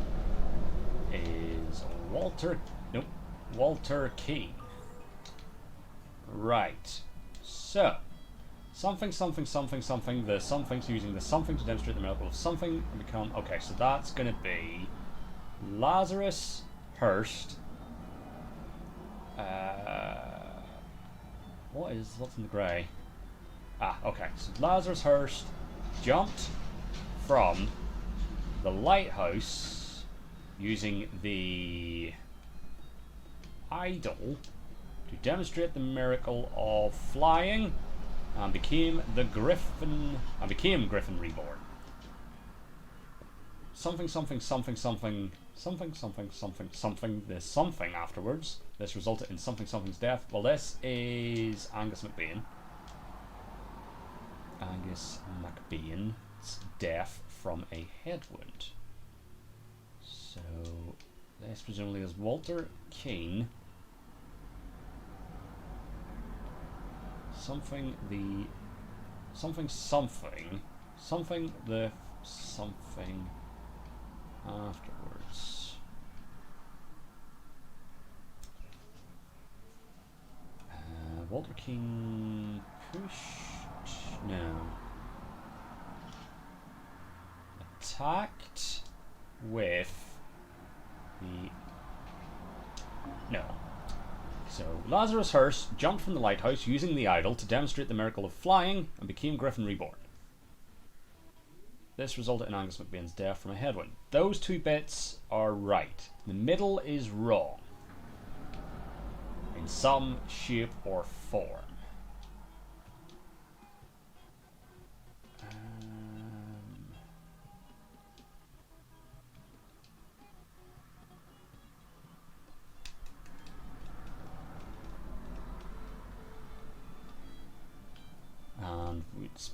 is Walter Keane. Right. So, something, something, something, something. The something's using the something to demonstrate the miracle of something and become. Okay, so that's going to be Lazarus Hurst. What's in the grey? Ah, okay. So Lazarus Hurst jumped from the lighthouse using the idol to demonstrate the miracle of flying and became Griffin Reborn. Something, something, something, something, something, something, something, something. There's something afterwards. This resulted in something, something's death. Well, this is Angus McBean. Angus McBean's death from a head wound. So, this presumably is Walter Keane. Something the something something something the something afterwards. Walter Keane pushed, no, attacked with the, no. So Lazarus Hurst jumped from the lighthouse using the idol to demonstrate the miracle of flying and became Griffin Reborn. This resulted in Angus McBean's death from a head wound. Those two bits are right. The middle is wrong. In some shape or form. And it's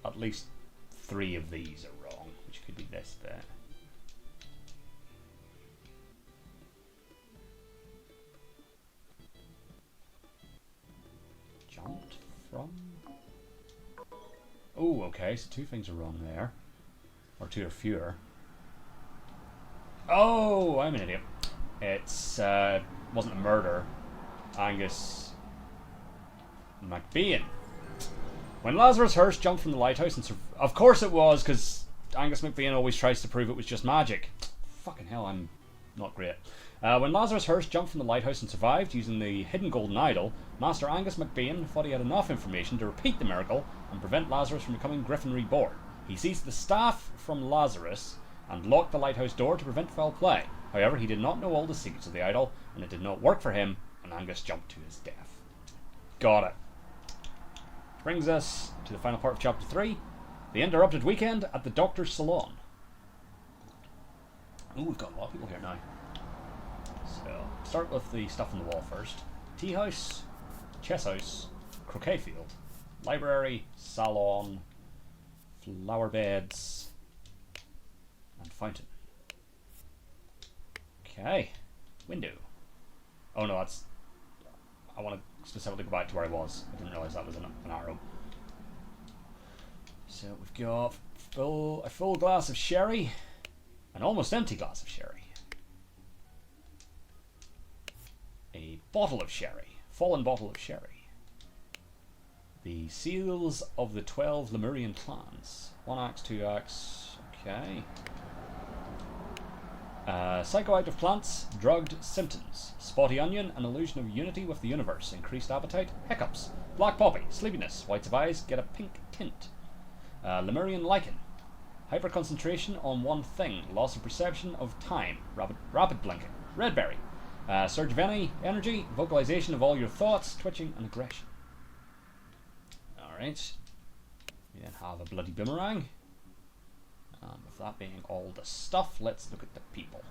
at least 3 of these are wrong, which could be this bit. Jumped from? Oh, okay, so 2 things are wrong there. Or 2 or fewer. Oh, I'm an idiot. It's, wasn't a murder. Angus McBean. When Lazarus Hurst jumped from the lighthouse and of course it was, because Angus McBean always tries to prove it was just magic. Fucking hell, I'm not great. When Lazarus Hurst jumped from the lighthouse and survived using the hidden golden idol, Master Angus McBean thought he had enough information to repeat the miracle and prevent Lazarus from becoming Griffin Reborn. He seized the staff from Lazarus and locked the lighthouse door to prevent foul play. However, he did not know all the secrets of the idol, and it did not work for him, and Angus jumped to his death. Got it. Brings us to the final part of Chapter 3, the interrupted weekend at the Doctor's Salon. Ooh, we've got a lot of people here now. So, start with the stuff on the wall first. Tea house, chess house, croquet field, library, salon, flower beds, and fountain. Okay, window. Oh no, that's... I want to specifically go back to where I was. I didn't realise that was an arrow. So we've got a full glass of sherry, an almost empty glass of sherry, a bottle of sherry, fallen bottle of sherry, the seals of the 12 Lemurian clans, 1 axe, 2 axe, okay. Psychoactive plants, drugged symptoms, spotty onion, an illusion of unity with the universe, increased appetite, hiccups, black poppy, sleepiness, whites of eyes, get a pink tint. Lemurian lichen, hyperconcentration on one thing, loss of perception of time, rapid blinking. Red berry, surge of energy, vocalization of all your thoughts, twitching and aggression. Alright, we then have a bloody boomerang. With that being all the stuff, let's look at the people.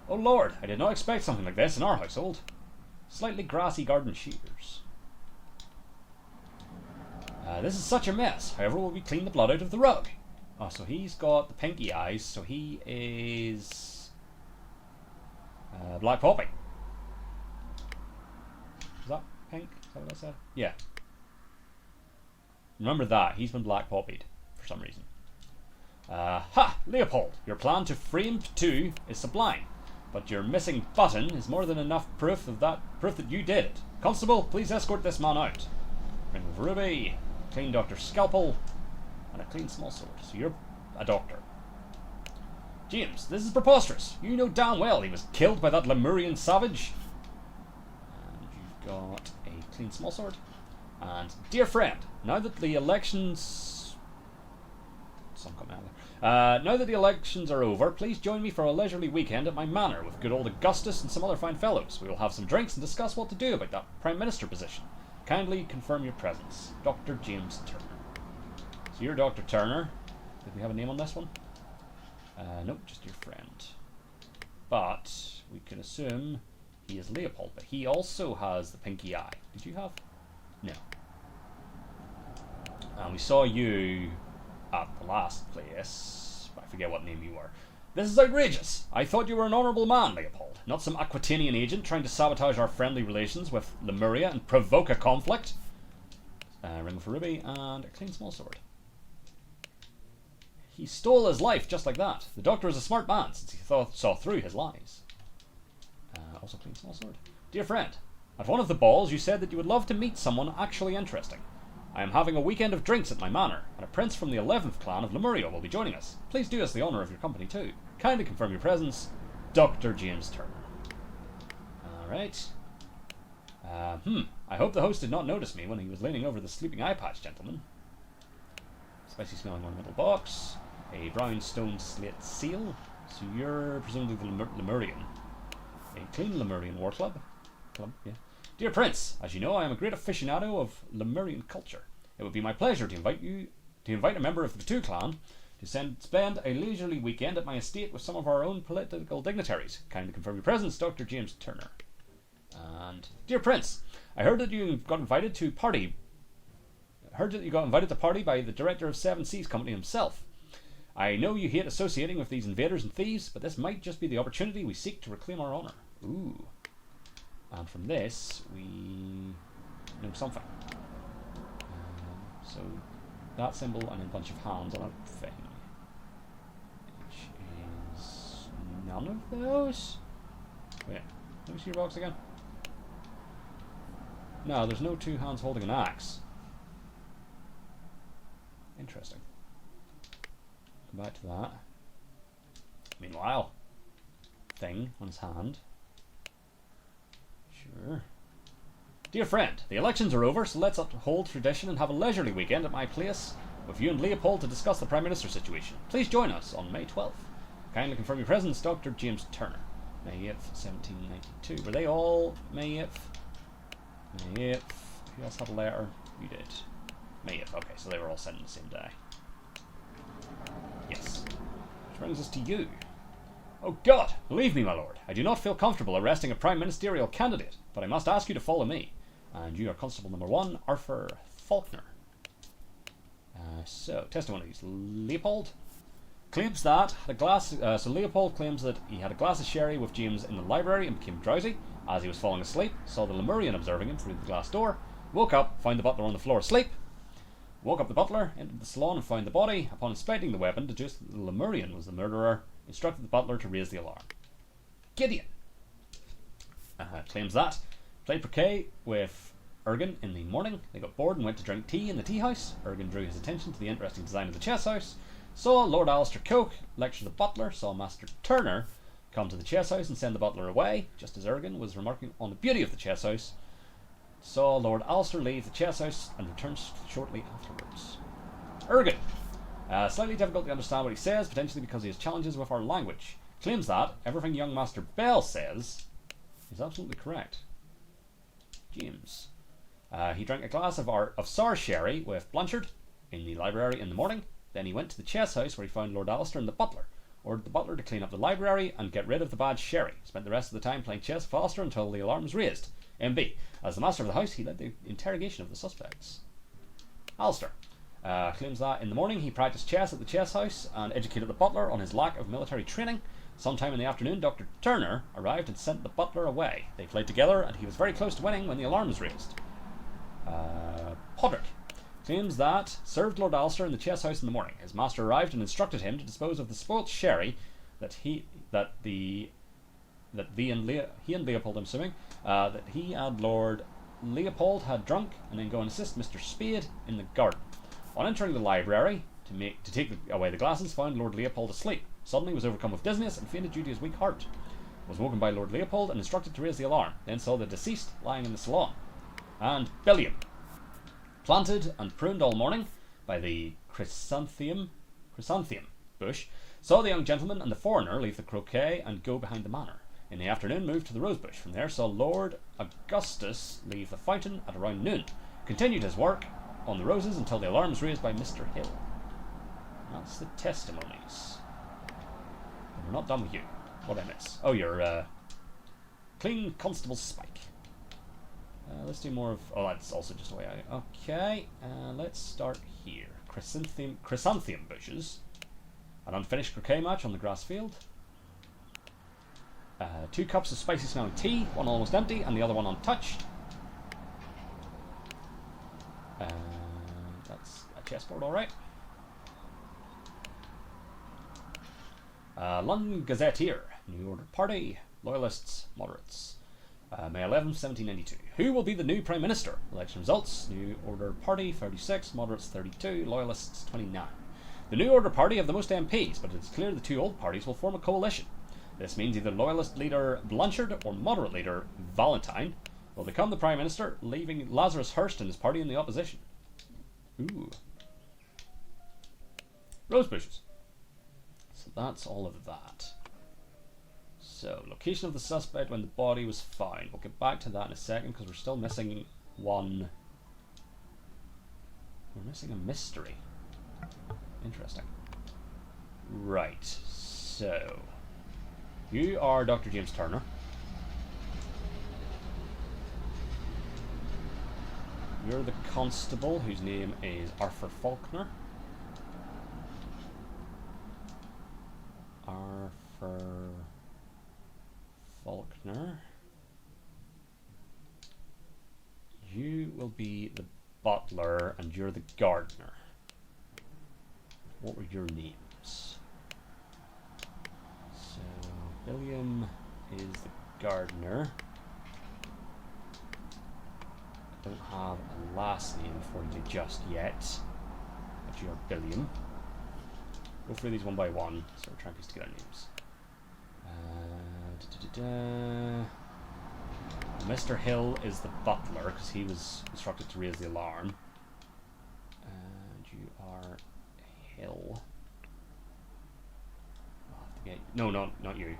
Oh lord, I did not expect something like this in our household. Slightly grassy garden shears. This is such a mess, however will we clean the blood out of the rug? Oh, so he's got the pinky eyes, so he is Black Poppy. Is that pink? Is that what I said? Yeah. Remember that. He's been Black Poppied for some reason. Ha! Leopold, your plan to frame 2 is sublime, but your missing button is more than enough proof that you did it. Constable, please escort this man out. Ring of ruby, clean doctor's scalpel, and a clean small sword. So you're a doctor. James, this is preposterous. You know damn well he was killed by that Lemurian savage. And you've got a clean small sword. And dear friend, now that the elections now that the elections are over, please join me for a leisurely weekend at my manor with good old Augustus and some other fine fellows. We will have some drinks and discuss what to do about that Prime Minister position. Kindly confirm your presence. Dr. James Turner. So you're Dr. Turner. Did we have a name on this one? Nope, just your friend. But we can assume he is Leopold, but he also has the pinky eye. Did you have? No. And we saw you at the last place, but I forget what name you were. This is outrageous. I thought you were an honourable man, Leopold, not some Aquitanian agent trying to sabotage our friendly relations with Lemuria and provoke a conflict. Ring of ruby and a clean small sword. He stole his life just like that. The doctor is a smart man since he saw through his lies. Also clean small sword. Dear friend, at one of the balls you said that you would love to meet someone actually interesting. I am having a weekend of drinks at my manor, and a prince from the 11th clan of Lemuria will be joining us. Please do us the honour of your company too. Kindly confirm your presence. Dr. James Turner. Alright. I hope the host did not notice me when he was leaning over the sleeping eye patch gentleman. Spicy smelling ornamental box. A brown stone slate seal. So you're presumably the Lemurian. A clean Lemurian war club. Yeah. Dear Prince, as you know, I am a great aficionado of Lemurian culture. It would be my pleasure to invite a member of the Two clan to spend a leisurely weekend at my estate with some of our own political dignitaries. Kindly confirm your presence, Dr. James Turner. And dear Prince, I heard that you got invited to party. Heard that you got invited to party by the director of Seven Seas Company himself. I know you hate associating with these invaders and thieves, but this might just be the opportunity we seek to reclaim our honour. Ooh. And from this, we know something. So, that symbol and a bunch of hands on a thing. Which is none of those? Wait, let me see your box again. No, there's no two hands holding an axe. Interesting. Come back to that. Meanwhile, thing on his hand. Sure. Dear friend, the elections are over, so let's uphold tradition and have a leisurely weekend at my place with you and Leopold to discuss the Prime Minister situation. Please join us on May 12th. Kindly confirm your presence, Dr. James Turner. May 8th, 1792. Were they all May 8th? May 8th. Who else had a letter? You did. May 8th. Okay, so they were all sent on the same day. Yes. Which brings us to you. Oh God, believe me, my lord, I do not feel comfortable arresting a prime ministerial candidate, but I must ask you to follow me. And you are Constable number 1, Arthur Faulkner. So, testimonies. Leopold claims that Leopold claims that he had a glass of sherry with James in the library and became drowsy as he was falling asleep, saw the Lemurian observing him through the glass door, woke up, found the butler on the floor asleep, woke up the butler, entered the salon and found the body. Upon inspecting the weapon, deduced that the Lemurian was the murderer, instructed the butler to raise the alarm. Gideon claims that played croquet with Ergen in the morning. They got bored and went to drink tea in the tea house. Ergen drew his attention to the interesting design of the chess house, saw Lord Alistair Coke lecture the butler, saw Master Turner come to the chess house and send the butler away, just as Ergen was remarking on the beauty of the chess house, saw Lord Alistair leave the chess house and return shortly afterwards. Ergen, slightly difficult to understand what he says, potentially because he has challenges with our language. Claims that everything young Master Bell says is absolutely correct. James. He drank a glass of sour sherry with Blanchard in the library in the morning. Then he went to the chess house where he found Lord Alistair and the butler. Ordered the butler to clean up the library and get rid of the bad sherry. Spent the rest of the time playing chess with Alistair until the alarm was raised. MB. As the master of the house, he led the interrogation of the suspects. Alistair. Claims that in the morning he practiced chess at the chess house and educated the butler on his lack of military training. Sometime in the afternoon, Dr. Turner arrived and sent the butler away. They played together and he was very close to winning when the alarm was raised. Podrick claims that served Lord Alistair in the chess house in the morning. His master arrived and instructed him to dispose of the spoilt sherry that he and Leopold, I'm assuming, that he and Lord Leopold had drunk, and then go and assist Mr. Spade in the garden. On entering the library to take away the glasses, found Lord Leopold asleep. Suddenly was overcome with dizziness and fainted due to his weak heart. Was woken by Lord Leopold and instructed to raise the alarm. Then saw the deceased lying in the salon. And Billiam, planted and pruned all morning by the chrysanthemum bush, saw the young gentleman and the foreigner leave the croquet and go behind the manor. In the afternoon moved to the rosebush. From there saw Lord Augustus leave the fountain at around noon. Continued his work on the roses until the alarm was raised by Mr. Hill. That's the testimonies. And we're not done with you. What did I miss? Oh, you're clean Constable Spike. Let's do more of... Oh, that's also just the way I... Okay, let's start here. Chrysanthemum bushes. An unfinished croquet match on the grass field. 2 cups of spicy smelling tea, one almost empty and the other one untouched. That's a chessboard, alright. London Gazetteer, New Order Party, Loyalists, Moderates. May 11th, 1792. Who will be the new Prime Minister? Election results, New Order Party 36, Moderates 32, Loyalists 29. The New Order Party have the most MPs, but it is clear the 2 old parties will form a coalition. This means either Loyalist leader Blanchard or Moderate leader Valentine will become the Prime Minister, leaving Lazarus Hurst and his party in the opposition. Ooh. Rosebushes. So that's all of that. So, location of the suspect when the body was found. We'll get back to that in a second because we're still missing one. We're missing a mystery. Interesting. Right, so... You are Dr. James Turner. You're the constable whose name is Arthur Faulkner. Arthur Faulkner. You will be the butler and you're the gardener. What were your names? So, William is the gardener. I don't have a last name for you just yet, but you are Billiam. Go through these one by one, so we're trying to piece together names. Mr. Hill is the butler because he was instructed to raise the alarm. And you are Hill. I'll have to get... No, not you.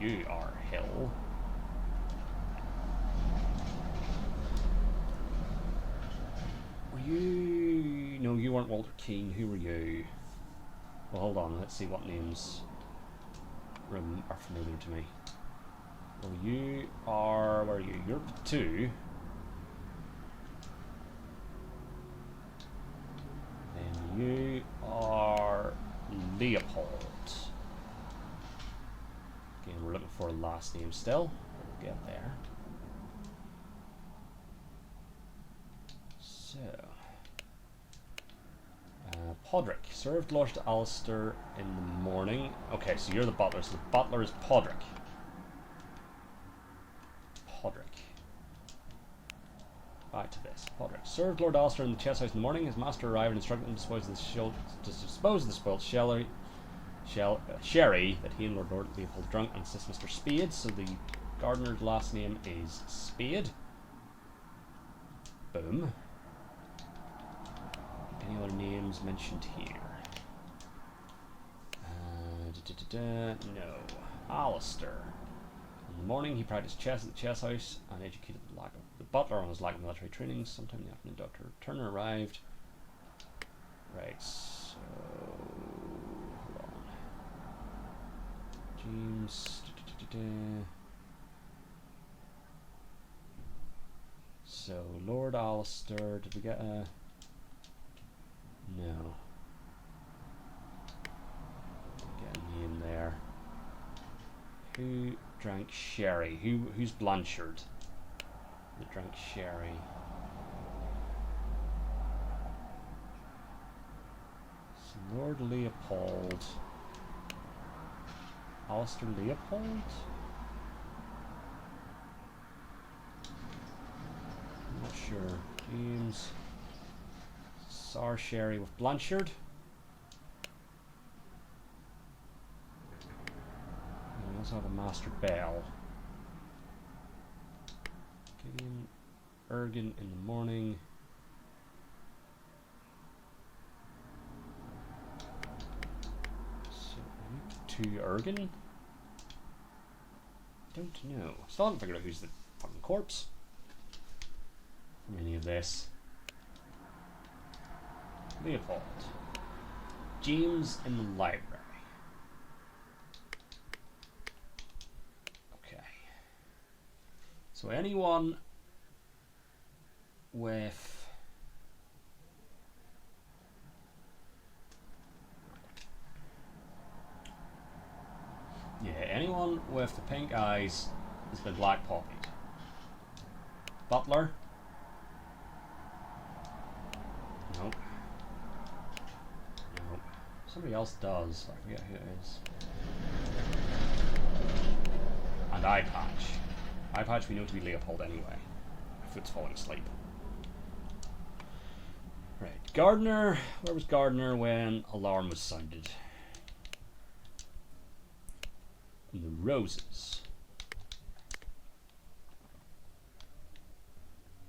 You are Hill. Were you... No, you weren't Walter Keane. Who were you? Well, hold on. Let's see what names are familiar to me. Well, you are... Where are you? You're 2. Then you are Leopold. Again, we're looking for a last name still. We'll get there. So... Podrick. Served Lord Alistair in the morning. Okay, so you're the butler. So the butler is Podrick. Back to this. Podrick. Served Lord Alistair in the chess house in the morning. His master arrived and instructed him to dispose of the spoiled sherry that he and Lord Leopold drunk and assist Mr. Spade. So the gardener's last name is Spade. Boom. Any other names mentioned here? No. Alistair. In the morning, he practiced chess at the chess house and educated the butler on his lack of military training. Sometime in the afternoon, Dr. Turner arrived. Right, so... Hold on. James... So, Lord Alistair, did we get a... No. Get a name there. Who drank sherry? Who's Blanchard that drank sherry? It's Lord Leopold. Alistair Leopold? I'm not sure. James. Sour sherry with Blanchard. And we also have a Master Bell. Gideon Ergen in the morning. So, to Ergen? Don't know. Still haven't figured out who's the fucking corpse from any of this. Leopold. James in the library. Okay. So anyone with anyone with the pink eyes has been black poppied. Butler? Nope. Nope. Somebody else does. I forget who it is. And Eye Patch. Eye Patch we know to be Leopold anyway. My foot's falling asleep. Right. Gardner. Where was Gardner when alarm was sounded? In the roses.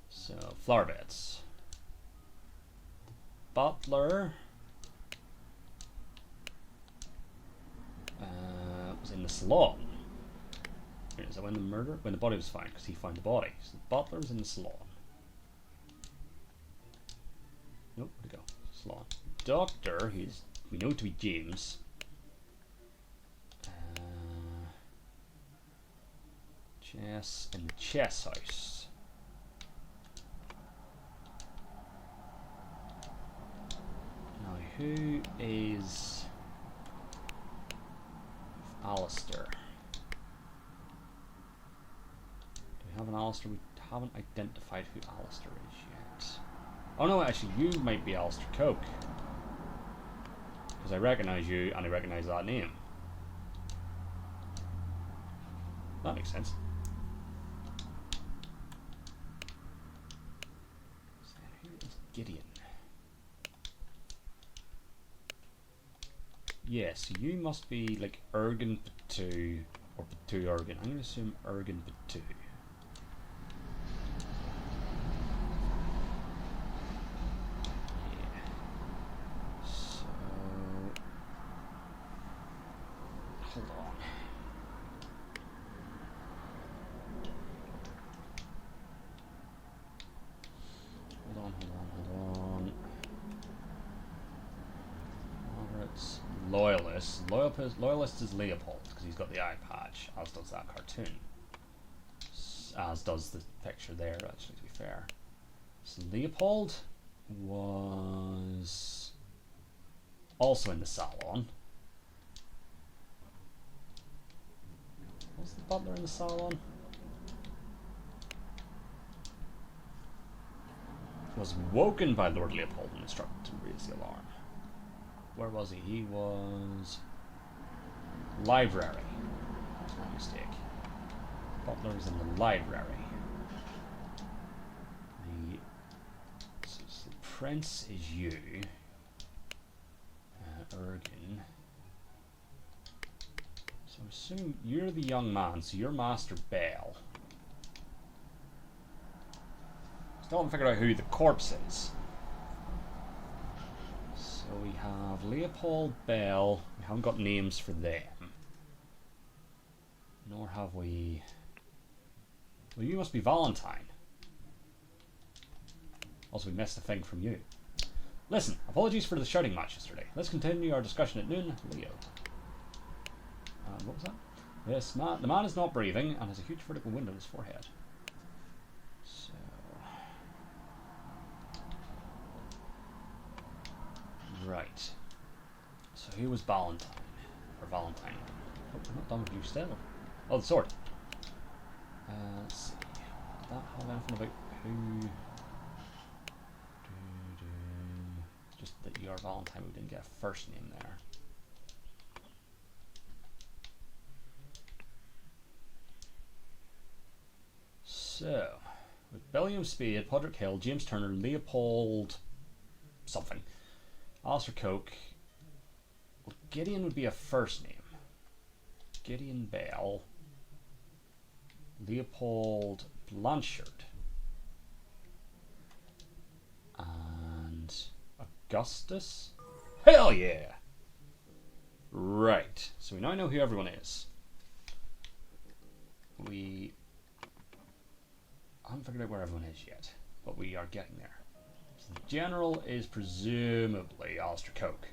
So, flower beds. Butler was in the salon. Is that when the body was found? Because he found the body. So the butler was in the salon. Nope, where'd it go? Salon. Doctor, we know to be James. Chess in the chess house. Now, who is Alistair? Do we have an Alistair? We haven't identified who Alistair is yet. Oh no, actually, you might be Alistair Coke. Because I recognise you and I recognise that name. That makes sense. So who is Gideon? Yes, yeah, so you must be like Ergen Batu or Batu Ergen. I'm going to assume Ergen Batu. Yeah. So hold on. Hold on. Robert's Loyalist is Leopold because he's got the eye patch, as does that cartoon. As does the picture there, actually, to be fair. So Leopold was also in the salon. Was the butler in the salon? Was woken by Lord Leopold and instructed to raise the alarm. Where was he? He was library. That's my mistake. Butler was in the library. So the prince is you. Ergen. So I assume you're the young man, so you're Master Bell. Still haven't figured out who the corpse is. So we have Leopold, Bell. We haven't got names for them. Nor have we... Well, you must be Valentine. Also, we missed a thing from you. Listen, apologies for the shouting match yesterday. Let's continue our discussion at noon. Leo. What was that? Yes, the man is not breathing and has a huge vertical wound on his forehead. So... Right. So who was Valentine? Or Valentine? Oh, we're not done with you still. Oh, the sword. Let's see. Did that have anything about who? Just that you are Valentine, we didn't get a first name there. So, with William Spade, Podrick Hill, James Turner, Leopold something, Alistair Coke. Well, Gideon would be a first name. Gideon Bell. Leopold Blanchard. And Augustus? Hell yeah! Right, so we now know who everyone is. We haven't figured out where everyone is yet, but we are getting there. So the general is presumably Alistair Coke.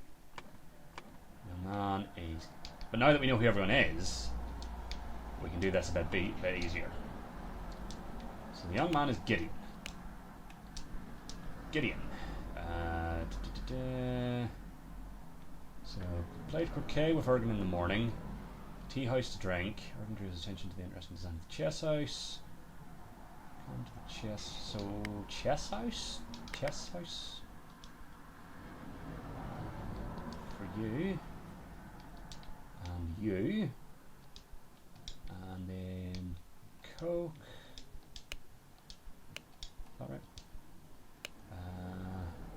The man is... But now that we know who everyone is, we can do this a bit easier. So the young man is Gideon. Gideon. So, played croquet with Ergen in the morning. Tea house to drink. Ergen drew his attention to the interesting design of the chess house. Come to the chess. So, chess house? Chess house? For you. And you. And then Coke. Is that right?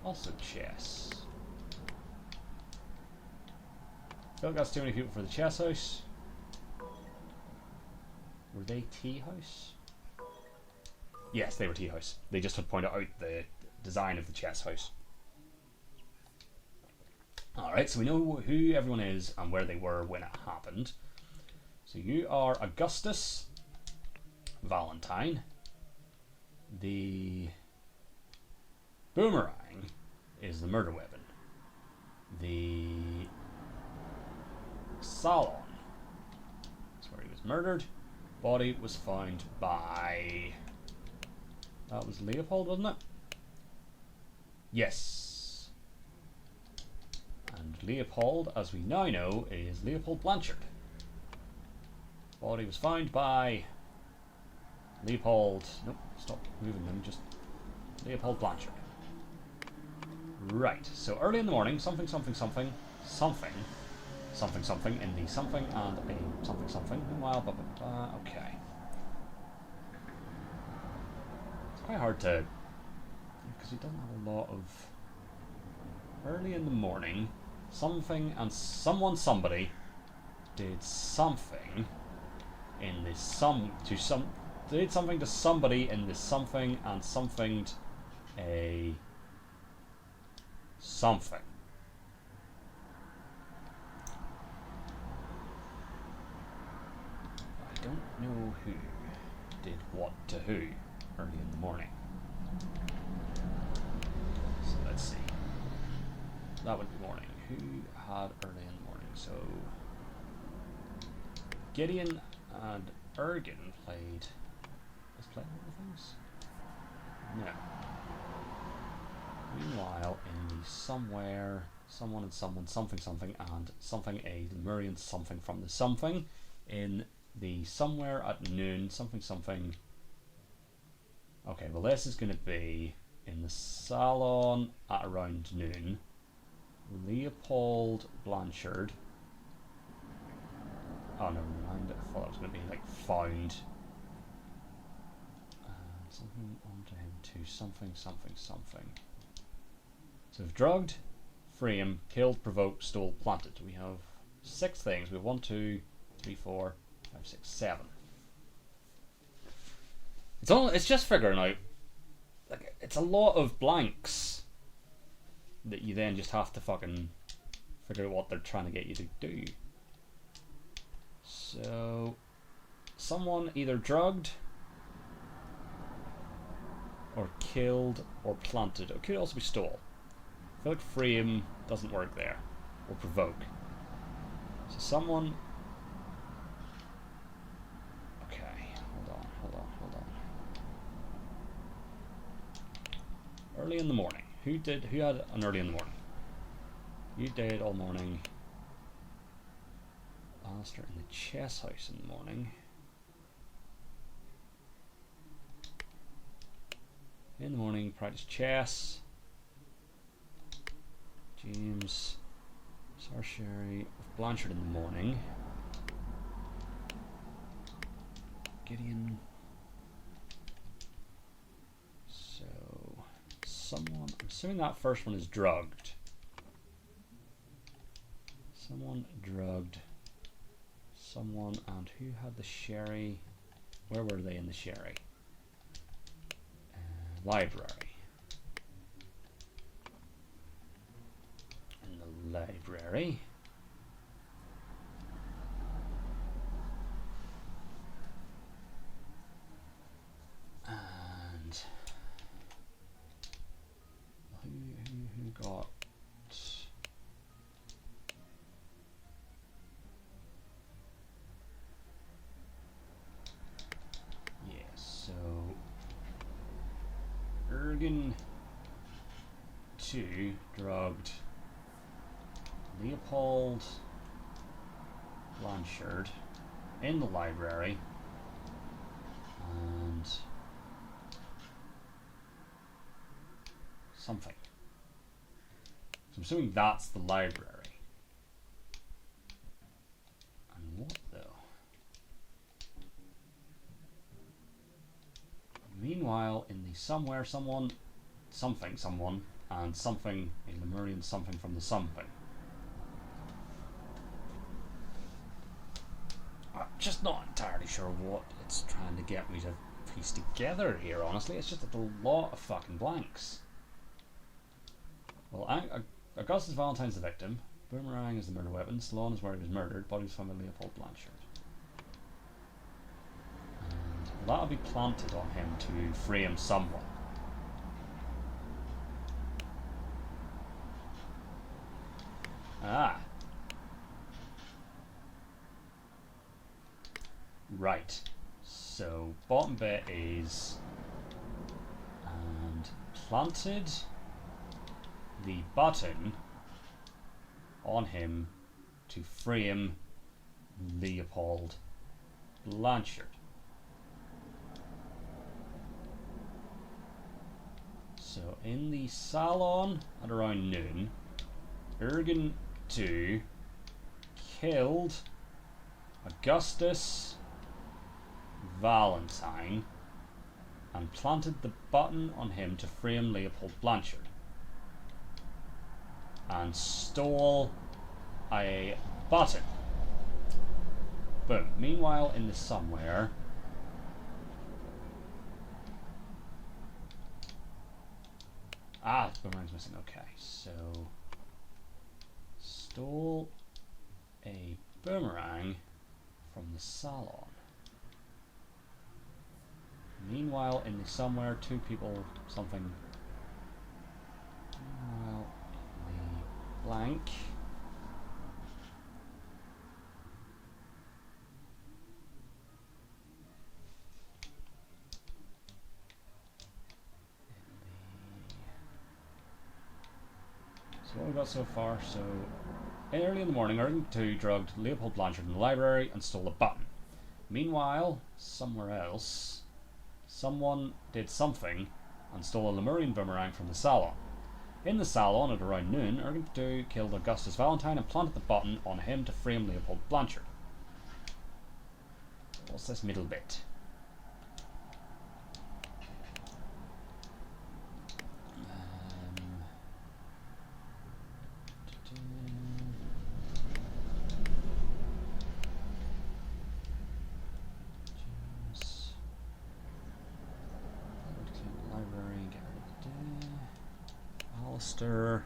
Also chess. Feel like that's too many people for the chess house. Were they tea house? Yes, they were tea house. They just had pointed out the design of the chess house. Alright, so we know who everyone is and where they were when it happened. So you are Augustus Valentine. The boomerang is the murder weapon. The salon is where he was murdered. Body was found by... That was Leopold, wasn't it? Yes. And Leopold, as we now know, is Leopold Blanchard. Body was found by Leopold... Nope, stop moving them, just Leopold Blanchard. Right, so early in the morning, something, something, something, something, something, something, in the something and a something, something. Meanwhile, blah, blah, blah, okay. It's quite hard to... because we don't have a lot of... Early in the morning, something and someone, somebody did something in this did something to somebody in this something and something a something. I don't know who did what to who early in the morning. So let's see. That would be morning. Who had early in the morning? So Gideon and Ergen played. Let's play other things. No. Meanwhile, in the somewhere, someone and someone, something, something, and something, a Lemurian something from the something, in the somewhere at noon, something, something. Okay, well, this is going to be in the salon at around noon. Leopold Blanchard. Oh, never mind. I thought it was going to be like found. Something onto him to something, something, something. So we've drugged, frame, killed, provoked, stole, planted. We have 6 things. We have 1, 2, 3, 4, 5, 6, 7. It's just figuring out. Like, it's a lot of blanks that you then just have to fucking figure out what they're trying to get you to do. So someone either drugged or killed or planted. It could also be stole. I feel like frame doesn't work there. Or provoke. So someone... Okay, hold on. Early in the morning. Who had an early in the morning? You did all morning. Alistair in the chess house in the morning. In the morning, practice chess. James Sarsheri with Blanchard in the morning. Gideon. So, someone, I'm assuming that first one is drugged. Someone drugged someone, and who had the sherry? Where were they in the sherry? Library. In the library. And who got? Yes, so Ergen 2 drugged Leopold Blanchard in the library, and something. So I'm assuming that's the library. And what though? Meanwhile, in the somewhere, someone, something, someone, and something, a Lemurian something from the something. I'm just not entirely sure what it's trying to get me to piece together here, honestly. It's just a lot of fucking blanks. Well, Augustus Valentine's the victim. Boomerang is the murder weapon. Sloan is where he was murdered. Body was found by Leopold Blanchard. And that'll be planted on him to frame someone. Ah. Right. So, bottom bit is... and planted the button on him to frame Leopold Blanchard. So in the salon at around noon, Ergen 2 killed Augustus Valentine and planted the button on him to frame Leopold Blanchard, and stole a button. Boom. Meanwhile, in the somewhere, Boomerang's missing. Okay, so stole a boomerang from the salon. Meanwhile, in the somewhere, two people, something. Meanwhile, in the blank. So what we've got so far, so early in the morning, Ergen 2 drugged Leopold Blanchard in the library and stole a button. Meanwhile, somewhere else, someone did something and stole a Lemurian boomerang from the salon. In the salon at around noon, Ergen 2 killed Augustus Valentine and planted the button on him to frame Leopold Blanchard. What's this middle bit? Alistair.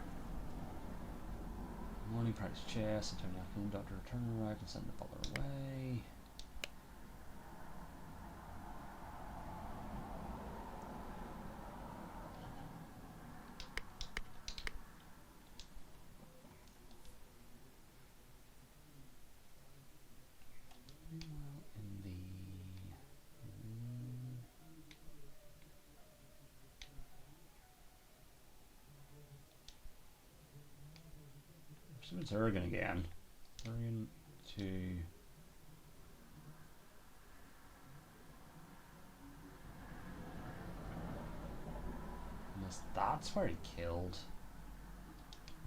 Morning practice chess. Sometime in the afternoon, Dr. Turner arrived and sent the butler away. So it's Urgan again. Urgan to... Unless that's where he killed.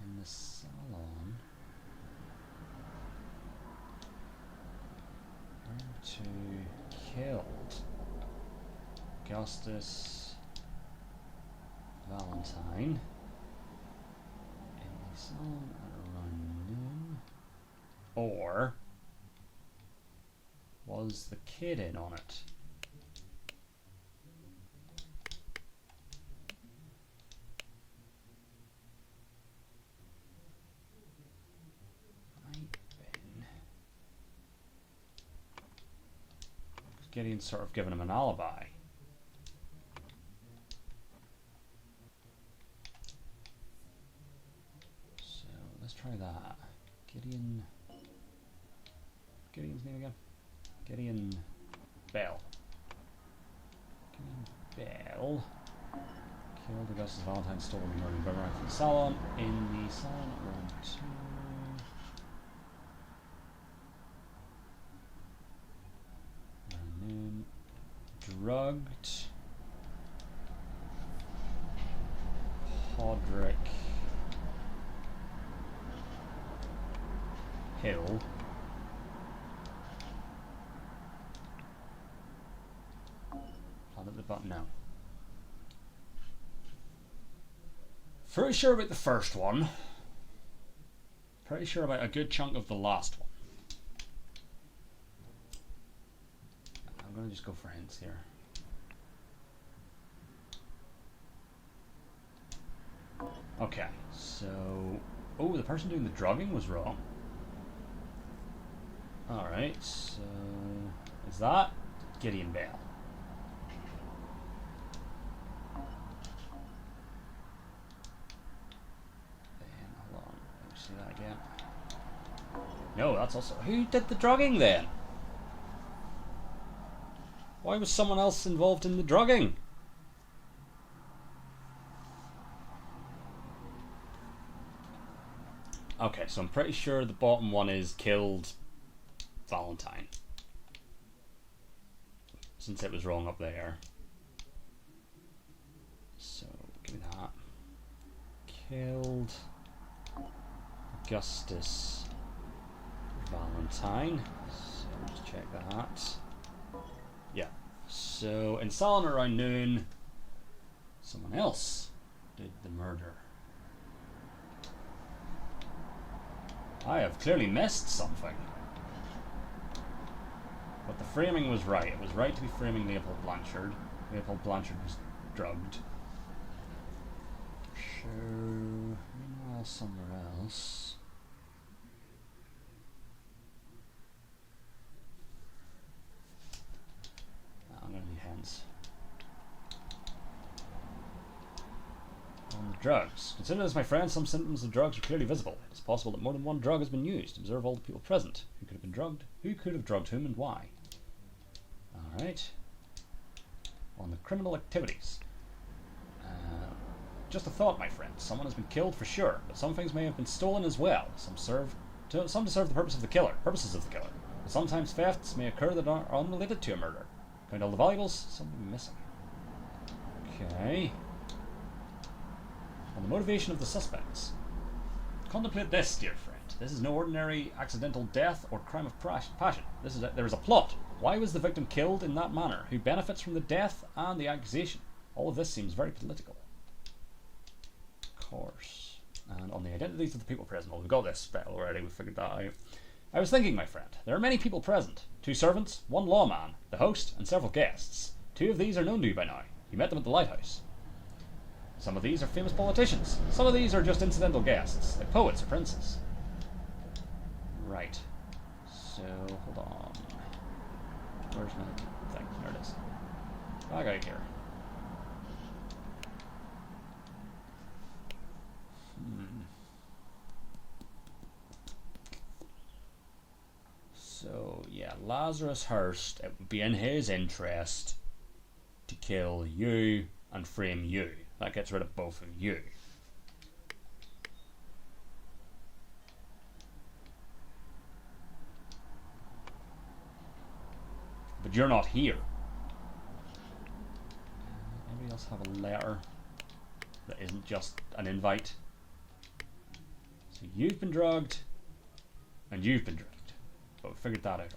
In the salon. Urgan to killed. Augustus Valentine. In the salon at around noon. Or was the kid in on it? Gideon's sort of given him an alibi. So let's try that. Gideon's name again? Gideon Bell. Gideon Bell killed Augustus Valentine, stolen and murdered Boomerang from the salon. In the salon room 2. Drugged Podrick Hill. Planted the button now. Pretty sure about the first one. Pretty sure about a good chunk of the last one. I'm going to just go for hints here. Okay, so... Oh, the person doing the drugging was wrong. Alright, so... Is that Gideon Bell? Then, hold on. Let me see that again. No, that's also... Who did the drugging then? Why was someone else involved in the drugging? Okay, so I'm pretty sure the bottom one is killed Valentine. Since it was wrong up there. So, give me that. Killed Augustus Valentine. So, just check that. Yeah. So, in salon around noon, someone else did the murder. I have clearly missed something. But the framing was right. It was right to be framing Leopold Blanchard. Leopold Blanchard was drugged. So, meanwhile, somewhere else. I'm going to need hands. On the drugs. Consider this, my friend, some symptoms of drugs are clearly visible. It's possible that more than one drug has been used. Observe all the people present. Who could have been drugged? Who could have drugged whom and why? Alright. On the criminal activities. Just a thought, my friend. Someone has been killed for sure, but some things may have been stolen as well. Some to serve the purposes of the killer. But sometimes thefts may occur that are unrelated to a murder. Count all the valuables, some will be missing. Okay. On the motivation of the suspects. Contemplate this, dear friend. This is no ordinary accidental death or crime of passion. There is a plot. Why was the victim killed in that manner? Who benefits from the death and the accusation? All of this seems very political. Of course. And on the identities of the people present. Well, we've got this spell already. We've figured that out. I was thinking, my friend. There are many people present. 2 servants, 1 lawman, the host, and several guests. 2 of these are known to you by now. You met them at the lighthouse. Some of these are famous politicians. Some of these are just incidental guests, like poets or princes. Right. So, hold on. Where's my thing? There it is. Back out here. So, yeah, Lazarus Hearst, it would be in his interest to kill you and frame you. That gets rid of both of you. But you're not here. Anybody else have a letter that isn't just an invite? So you've been drugged, and you've been drugged. But we figured that out already.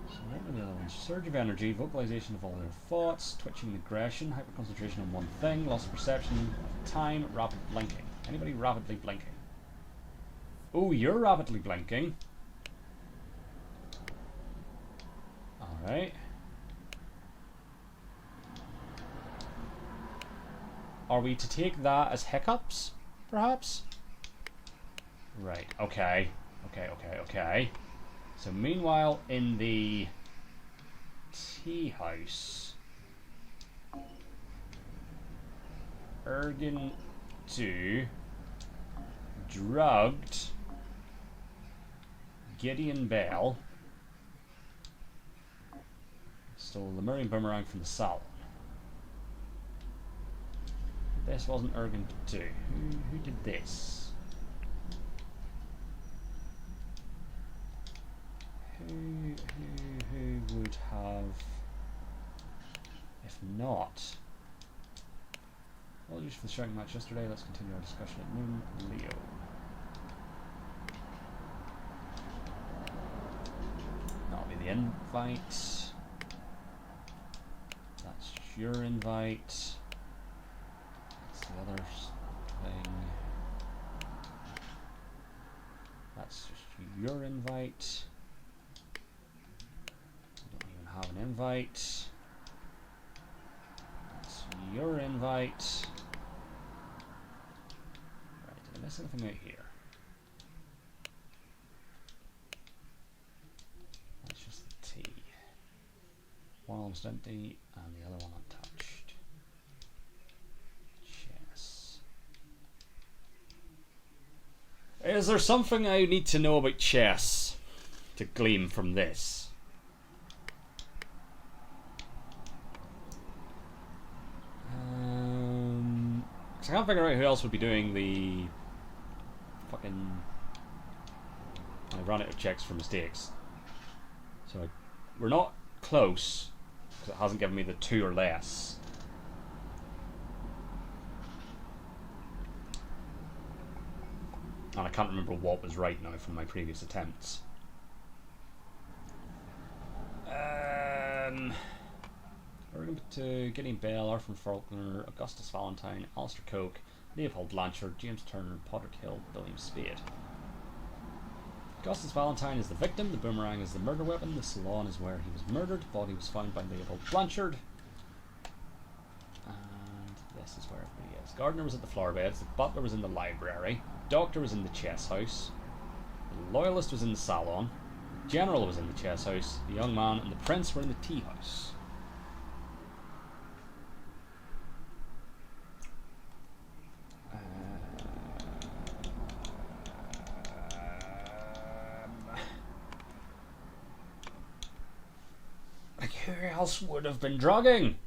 So what are the other ones? Surge of energy, vocalization of all their thoughts, twitching and aggression, hyper-concentration on one thing, loss of perception of time, rapid blinking. Anybody rapidly blinking? Oh, you're rapidly blinking. Alright. Are we to take that as hiccups, perhaps? Right, okay. Okay. So meanwhile, in the tea house, Ergen 2 drugged Gideon Bell, stole the Lemurian boomerang from the salon. This wasn't Ergen 2. Who did this? Who would have? If not, apologies for the shouting match yesterday. Let's continue our discussion at noon. Leo. That'll be the invite. That's your invite. That's the other thing. That's just your invite. Have an invite. That's your invite. Right, did I miss anything out here? That's just the tea. One almost empty and the other one untouched. Chess. Is there something I need to know about chess to glean from this? I can't figure out who else would be doing the fucking... I ran out of checks for mistakes. So we're not close, because it hasn't given me the 2 or less. And I can't remember what was right now from my previous attempts. We're going to Gideon Bell, Arthur Faulkner, Augustus Valentine, Alistair Coke, Leopold Blanchard, James Turner, Potter Hill, William Spade. Augustus Valentine is the victim, the boomerang is the murder weapon, the salon is where he was murdered, the body was found by Leopold Blanchard. And this is where everybody is. Gardner was at the flower beds, the butler was in the library, the doctor was in the chess house, the loyalist was in the salon, the general was in the chess house, the young man and the prince were in the tea house. Who else would have been drugging?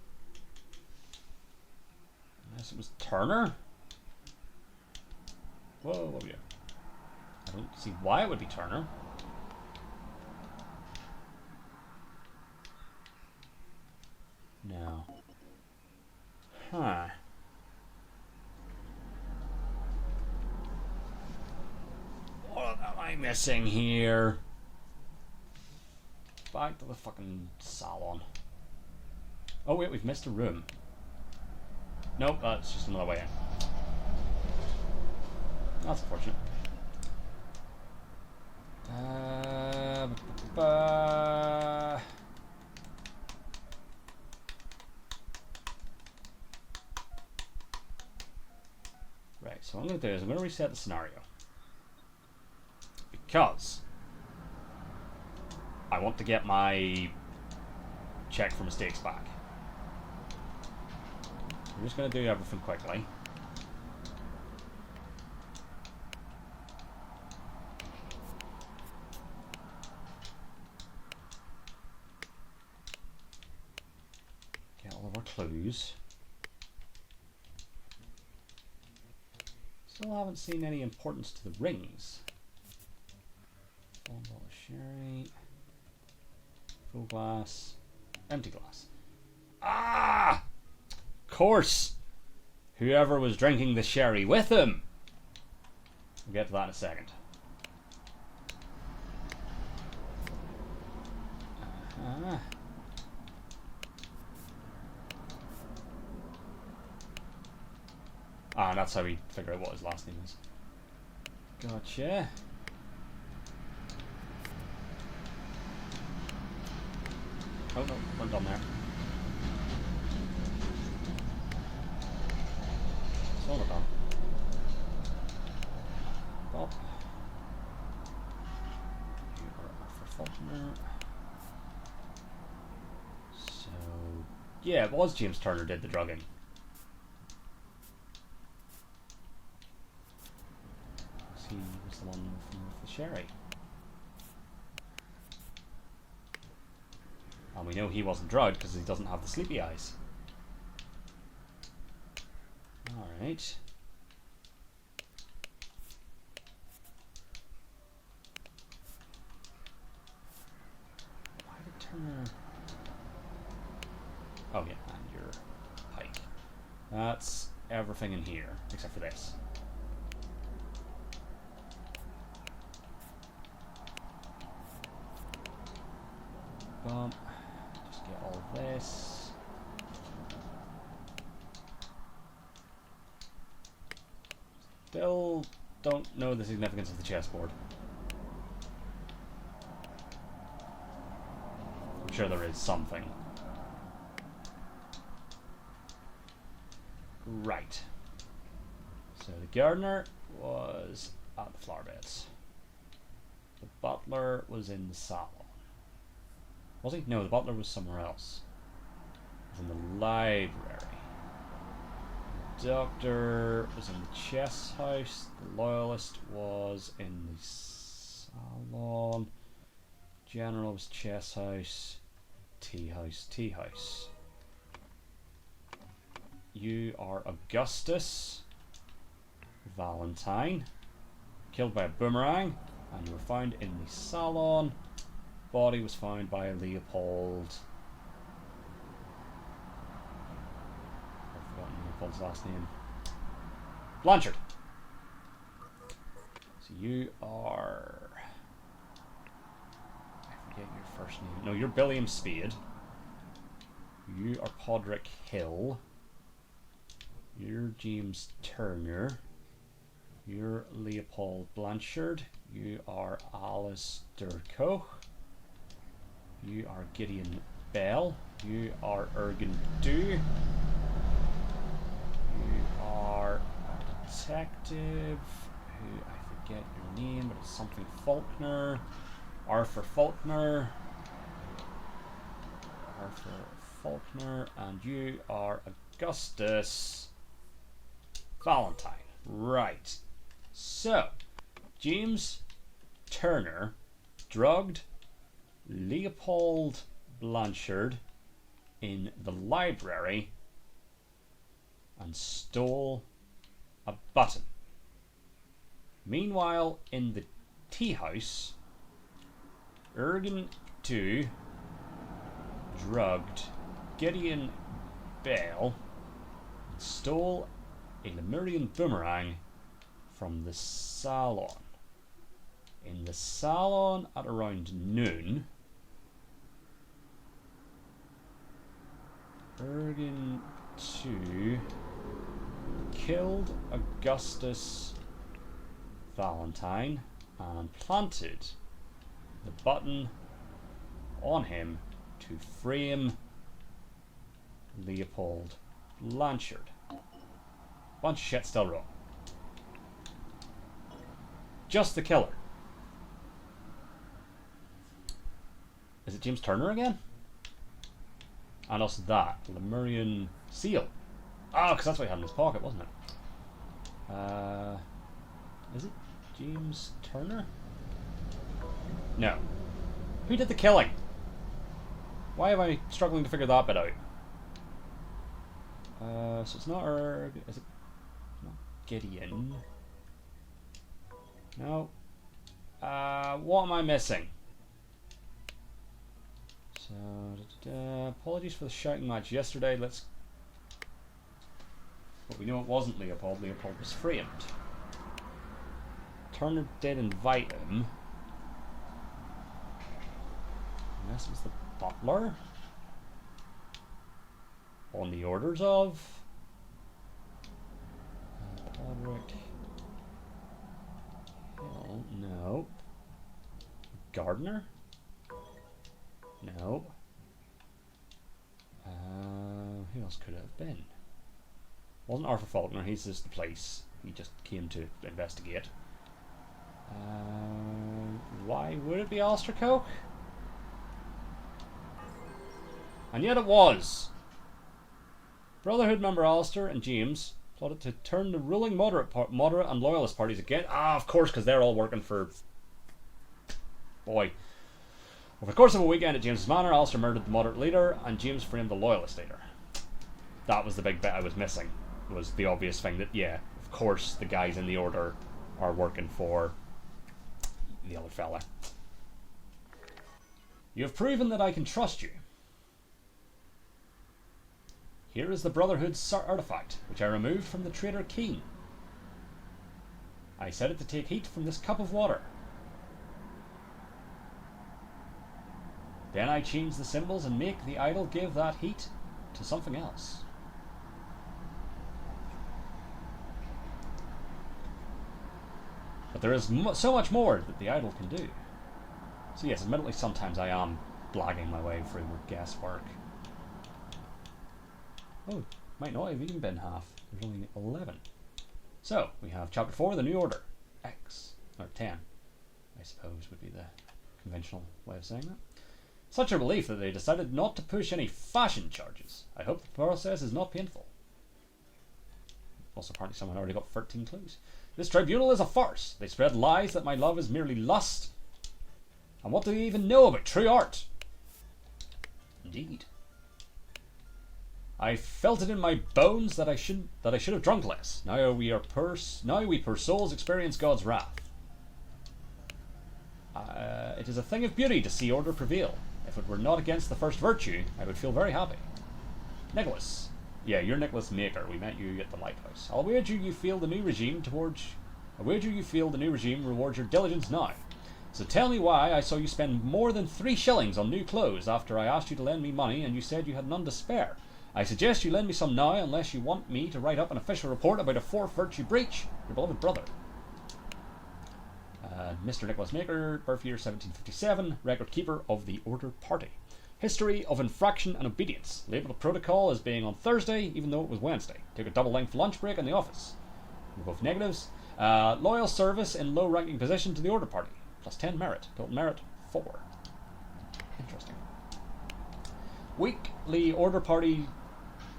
Unless it was Turner? Whoa, yeah. I don't see why it would be Turner. No. Huh. What am I missing here? Back to the fucking salon. Oh wait, we've missed a room. Nope, that's just another way in. That's unfortunate. Right, so what I'm going to do is I'm going to reset the scenario. Because I want to get my check for mistakes back. I'm just going to do everything quickly. Get all of our clues. Still haven't seen any importance to the rings. One bottle of sherry. Full glass. Empty glass. Ah! Of course! Whoever was drinking the sherry with him. We'll get to that in a second. Ah, that's how we figure out what his last name is. Gotcha. Oh no, we're done there. Still not done. Bob. You are for Faulkner. So, yeah, it was James Turner did the drugging. He was the one from the sherry. And we know he wasn't drugged because he doesn't have the sleepy eyes. Alright. Why did Turner... Oh yeah, and your pike. That's everything in here, except for this. Bump. Just get all this. Still don't know the significance of the chessboard. I'm sure there is something. Right. So the gardener was at the flower beds. The butler was in the salon. Was he? No, the butler was somewhere else. He was in the library. The doctor was in the chess house. The loyalist was in the salon. General was chess house. Tea house, tea house. You are Augustus Valentine, killed by a boomerang, and you were found in the salon. Body was found by Leopold. I've forgotten Leopold's last name. Blanchard. So you are... I forget your first name. No, you're Billiam Spade. You are Podrick Hill. You're James Turner. You're Leopold Blanchard. You are Alistair Koch. You are Gideon Bell. You are Ergen Du. You are a detective who I forget your name, but it's something Faulkner. Arthur Faulkner. Arthur Faulkner. And you are Augustus Valentine. Right. So, James Turner drugged Leopold Blanchard in the library and stole a button. Meanwhile, in the tea house, Ergen II drugged Gideon Bell and stole a Lemurian boomerang from the salon. In the salon at around noon, Ergen II killed Augustus Valentine and planted the button on him to frame Leopold Blanchard. Bunch of shit still wrong. Just the killer. Is it James Turner again? And also that Lemurian seal. Ah, because that's what he had in his pocket, wasn't it? Is it James Turner? No. Who did the killing? Why am I struggling to figure that bit out? So it's not is it not Gideon? No. What am I missing? So, apologies for the shouting match yesterday. But we know it wasn't Leopold. Leopold was framed. Turner did invite him. Unless it was the butler. On the orders of Podrick. Hill, no. Gardner? No. Who else could it have been? Wasn't Arthur Faulkner, he's just the place. He just came to investigate. Why would it be Alistair Coke? And yet it was. Brotherhood member Alistair and James plotted to turn the ruling moderate and loyalist parties again. Of course, because they're all working for... Boy. Over the course of a weekend at James's Manor, Alistair murdered the moderate leader and James framed the loyalist leader. That was the big bit I was missing. It was the obvious thing that, yeah, of course the guys in the order are working for the other fella. You have proven that I can trust you. Here is the Brotherhood's artifact, which I removed from the traitor Keen. I set it to take heat from this cup of water. Then I change the symbols and make the idol give that heat to something else. But there is so much more that the idol can do. So yes, admittedly sometimes I am blagging my way through with guesswork. Oh, might not have even been half. There's only 11. So, we have Chapter 4, The New Order. X. Or 10, I suppose would be the conventional way of saying that. Such a relief that they decided not to push any fashion charges. I hope the process is not painful. Also, apparently someone already got 13 clues. This tribunal is a farce. They spread lies that my love is merely lust. And what do they even know about true art? Indeed. I felt it in my bones that I should have drunk less. Now we poor souls experience God's wrath. It is a thing of beauty to see order prevail. If it were not against the first virtue, I would feel very happy. Nicholas. Yeah, you're Nicholas Maker. We met you at the lighthouse. I wager you feel the new regime rewards your diligence now. So tell me why I saw you spend more than 3 shillings on new clothes after I asked you to lend me money and you said you had none to spare. I suggest you lend me some now unless you want me to write up an official report about a 4th virtue breach. Your beloved brother. Mr. Nicholas Maker, birth year 1757, record keeper of the Order Party. History of infraction and obedience. Labelled a protocol as being on Thursday, even though it was Wednesday. Took a double-length lunch break in the office. Both negatives. Loyal service in low-ranking position to the Order Party. Plus 10 merit. Total merit, 4. Interesting. Weekly Order Party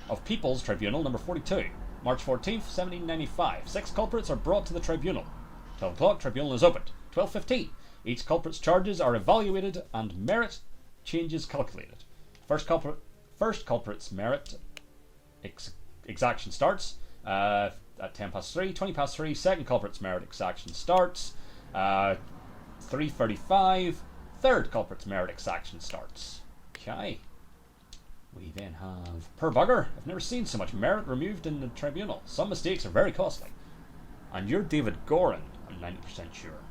of People's Tribunal, number 42. March 14th, 1795. 6 culprits are brought to the tribunal. 12 o'clock, tribunal is opened. 12:15. Each culprit's charges are evaluated and merit changes calculated. First culprit's merit exaction starts at 10 past 3, 20 past 3. Second culprit's merit exaction starts 3:35. Third culprit's merit exaction starts. Okay. We then have per bugger. I've never seen so much merit removed in the tribunal. Some mistakes are very costly. And you're David Gorin, I'm 90% sure.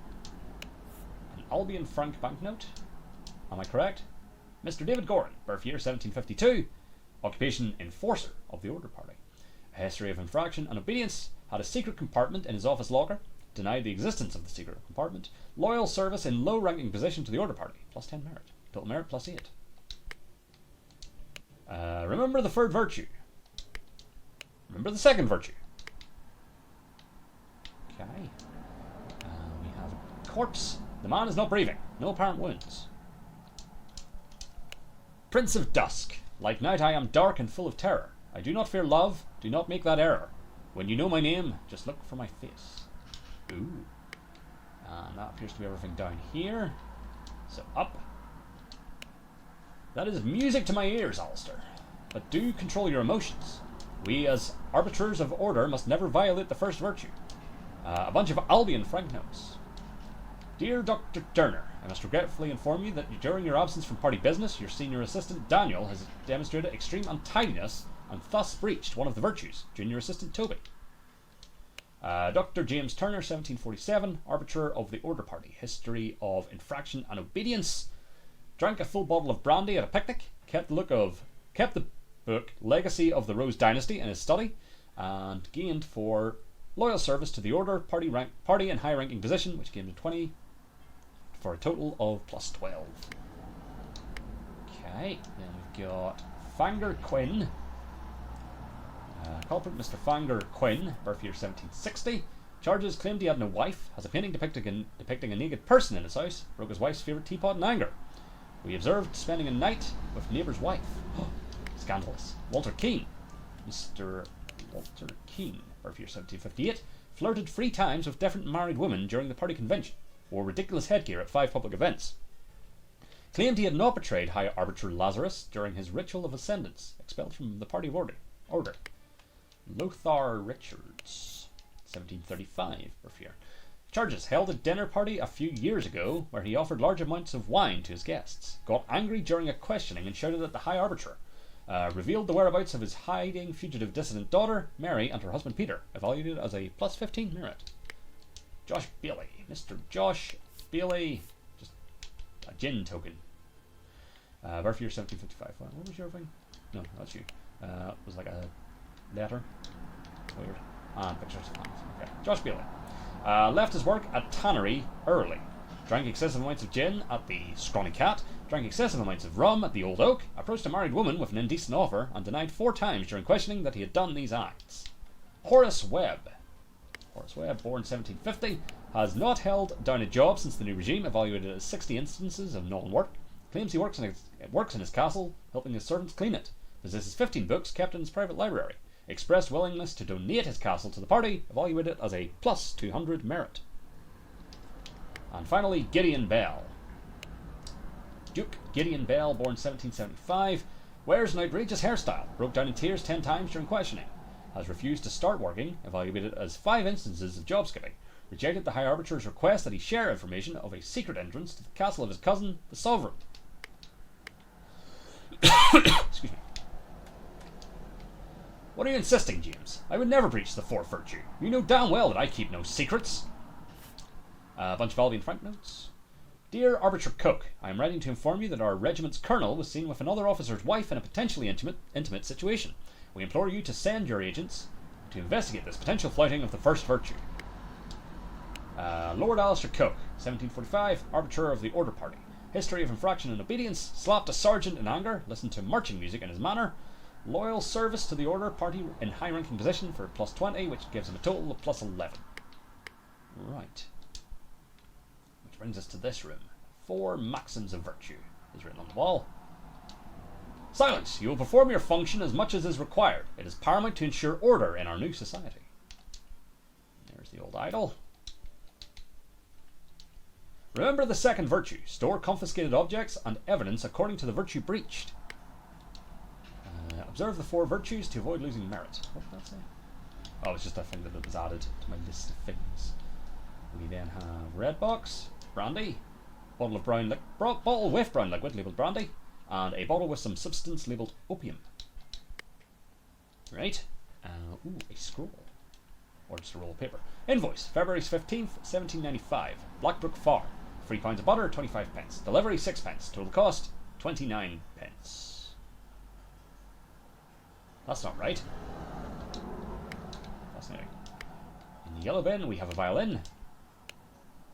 An Albion franc banknote? Am I correct? Mr. David Gorin, birth year 1752, occupation enforcer of the Order Party. A history of infraction and obedience, had a secret compartment in his office locker, denied the existence of the secret compartment, loyal service in low-ranking position to the Order Party, plus 10 merit. Total merit plus 8. Remember the third virtue. Remember the second virtue. Okay. We have a corpse. The man is not breathing. No apparent wounds. Prince of Dusk. Like night I am dark and full of terror. I do not fear love. Do not make that error. When you know my name, just look for my face. Ooh. And that appears to be everything down here. So up. That is music to my ears, Alistair. But do control your emotions. We, as arbiters of order, must never violate the first virtue. A bunch of Albion franc notes. Dear Dr. Turner, I must regretfully inform you that during your absence from party business, your senior assistant Daniel has demonstrated extreme untidiness and thus breached one of the virtues. Junior assistant Toby. Dr. James Turner, 1747, arbiter of the Order Party. History of infraction and obedience. Drank a full bottle of brandy at a picnic. Kept the book Legacy of the Rose Dynasty in his study, and gained for loyal service to the Order party in high ranking position, which gained him 20 for a total of plus 12. Okay, then we've got Fanger Quinn. Culprit Mr. Fanger Quinn, birth year 1760. Charges claimed he had no wife, has a painting depicting a naked person in his house, broke his wife's favourite teapot in anger. We observed spending a night with neighbour's wife. Scandalous. Walter Keane. Mr. Walter Keane, birth year 1758, flirted 3 times with different married women during the party convention, wore ridiculous headgear at 5 public events. Claimed he had not betrayed High Arbiter Lazarus during his ritual of ascendance, expelled from the party of order. Lothar Richards, 1735, birth year. Charges: held a dinner party a few years ago where he offered large amounts of wine to his guests, got angry during a questioning and shouted at the High Arbiter, revealed the whereabouts of his hiding fugitive dissident daughter, Mary, and her husband Peter, evaluated as a plus 15 merit. Josh Bailey. Mr. Josh Bailey, just a gin token. Birth year 1755. What was your thing? No, that's you. It was like a letter. Weird. And pictures. Okay. Josh Bailey. Left his work at Tannery early. Drank excessive amounts of gin at the Scrawny Cat. Drank excessive amounts of rum at the Old Oak. Approached a married woman with an indecent offer and denied 4 times during questioning that he had done these acts. Horace Webb. Horace Webb, born 1750, has not held down a job since the new regime, evaluated as 60 instances of non-work. Claims he works in his castle, helping his servants clean it. Possesses 15 books kept in his private library. Expressed willingness to donate his castle to the party, evaluated as a plus 200 merit. And finally, Gideon Bell. Duke Gideon Bell, born 1775, wears an outrageous hairstyle, broke down in tears 10 times during questioning, has refused to start working, evaluated as 5 instances of job skipping, rejected the High Arbiter's request that he share information of a secret entrance to the castle of his cousin, the Sovereign. Excuse me. What are you insisting, James? I would never breach the 4th virtue. You know damn well that I keep no secrets. A bunch of Albion Frank notes. Dear Arbiter Cook, I am writing to inform you that our regiment's colonel was seen with another officer's wife in a potentially intimate situation. We implore you to send your agents to investigate this potential flouting of the 1st virtue. Lord Alistair Cook, 1745, arbiter of the Order Party. History of infraction and obedience. Slapped a sergeant in anger. Listened to marching music in his manor. Loyal service to the Order Party in high-ranking position for plus 20, which gives him a total of plus 11. Right. Which brings us to this room. 4 maxims of virtue is written on the wall. Silence! You will perform your function as much as is required. It is paramount to ensure order in our new society. There's the old idol. Remember the 2nd virtue. Store confiscated objects and evidence according to the virtue breached. Observe the 4 virtues to avoid losing merit. What did that say? Oh, it's just a thing that was added to my list of things. We then have red box, brandy, bottle with brown liquid labelled brandy, and a bottle with some substance labelled opium. Right. Ooh, a scroll. Or just a roll of paper. Invoice, February 15th, 1795. Blackbrook Farm. 3 pounds of butter, 25 pence. Delivery, 6 pence. Total cost, 29 pence. That's not right. Fascinating. In the yellow bin, we have a violin,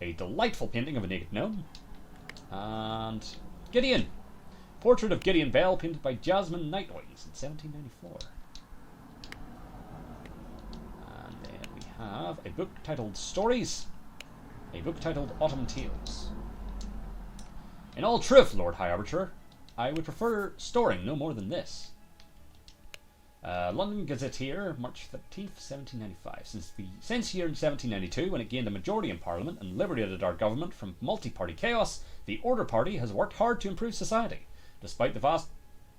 a delightful painting of a naked gnome, and Gideon. Portrait of Gideon Bell, painted by Jasmine Nightwings in 1794. And then we have a book titled Stories, a book titled Autumn Tales. In all truth, Lord High Arbiter, I would prefer storing no more than this. London Gazetteer, March 13th, 1795. Since year 1792, when it gained a majority in Parliament and liberated our government from multi-party chaos, the Order Party has worked hard to improve society. Despite the vast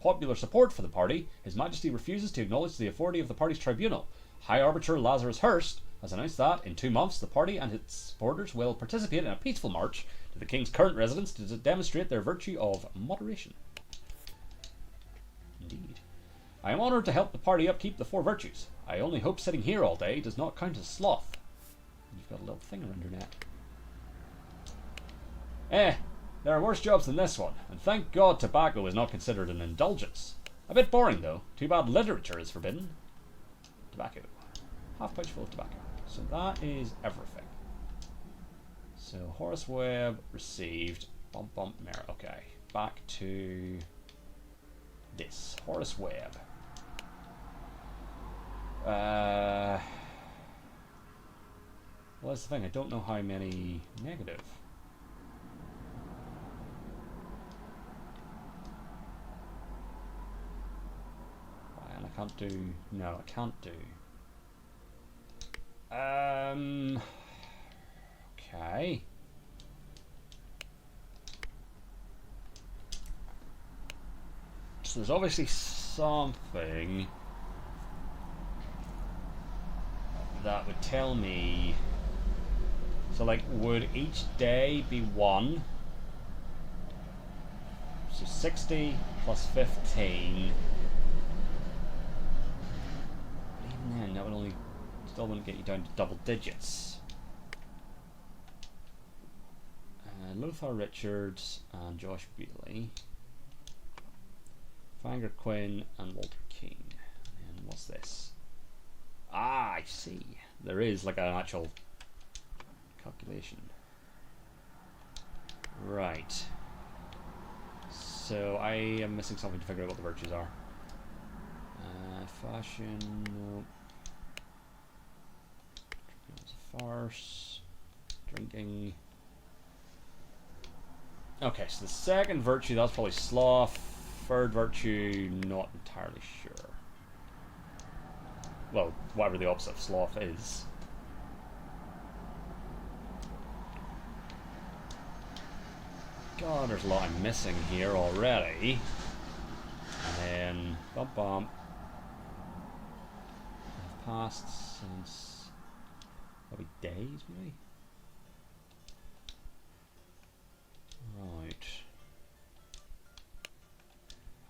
popular support for the party, His Majesty refuses to acknowledge the authority of the party's tribunal. High Arbiter Lazarus Hurst has announced that, in 2 months, the party and its supporters will participate in a peaceful march to the King's current residence to demonstrate their virtue of moderation. Indeed. I am honoured to help the party upkeep the 4 virtues. I only hope sitting here all day does not count as sloth. You've got a little thing around your neck. There are worse jobs than this one, and thank God tobacco is not considered an indulgence. A bit boring though. Too bad literature is forbidden. Tobacco. Half pouch full of tobacco. So that is everything. So Horace Webb received. Bump bump merit. Okay. Back to this. Horace Webb. Well, that's the thing. I don't know how many negative. And I can't do. No, I can't do. Okay. So there's obviously something that would tell me. So, like, would each day be 1? So 60 plus 15. Even then, that would only still wouldn't get you down to double digits. Lothar Richards and Josh Bealey. Fanger Quinn and Walter King. And what's this? Ah, I see. There is like an actual calculation. Right. So I am missing something to figure out what the virtues are. Fashion, no. Drinking was a farce. Drinking. Okay, so the second virtue, that's probably sloth. Third virtue, not entirely sure. Well, whatever the opposite of sloth is. God, there's a lot I'm missing here already. And then, bump bump. I've passed since probably days, maybe? Right.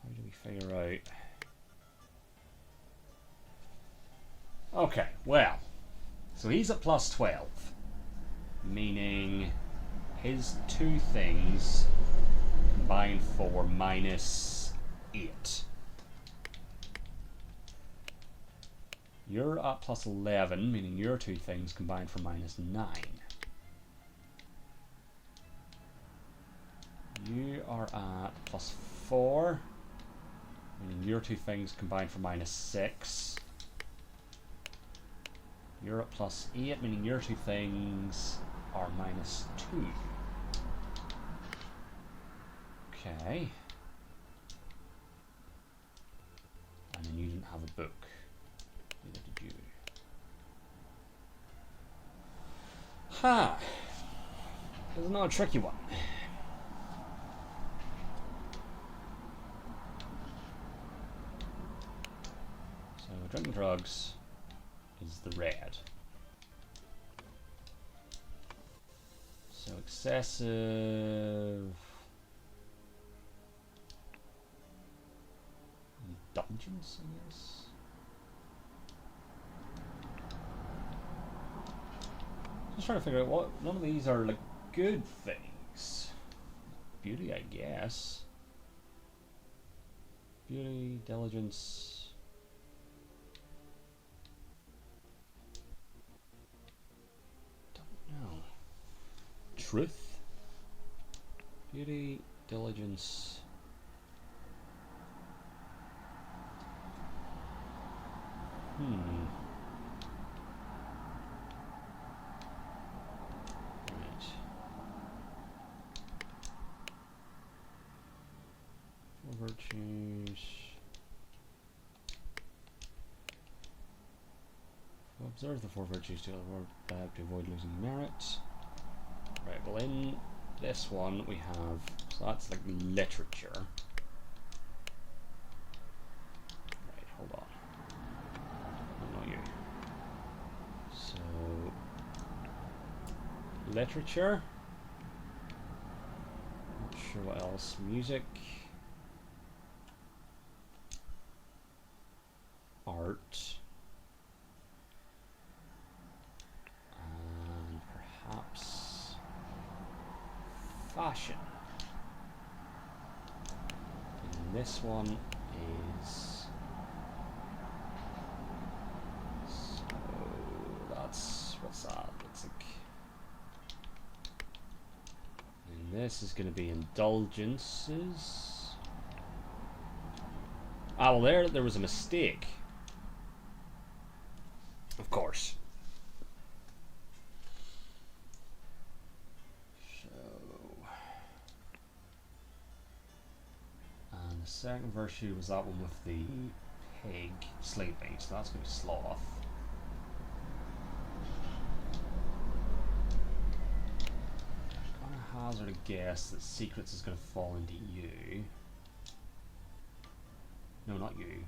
How do we figure out? Okay, well. So he's at plus 12. Meaning his 2 things combine for minus 8. You're at plus 11, meaning your 2 things combine for minus 9. You are at plus 4, meaning your 2 things combine for minus 6. You're at plus 8, meaning your 2 things are minus 2. Okay. And then you didn't have a book. Neither did you. Ha! This is not a tricky one. So drinking drugs is the red. So excessive indulgence, I guess. Just trying to figure out what. None of these are like good things. Beauty, I guess. Beauty, diligence. Don't know. Truth. Beauty, diligence. Right. 4 virtues. Observe the 4 virtues to avoid losing merit. Right, well in this one we have, so that's like literature. literature. Not sure what else. Music. Art. And perhaps fashion. And this one is... So that's... What's that? Looks like... And this is going to be indulgences. Ah, well there was a mistake. Of course. So... And the second virtue was that one with the pig sleeping, so that's going to be sloth. I'm going to hazard a guess that secrets is going to fall into you. No, not you.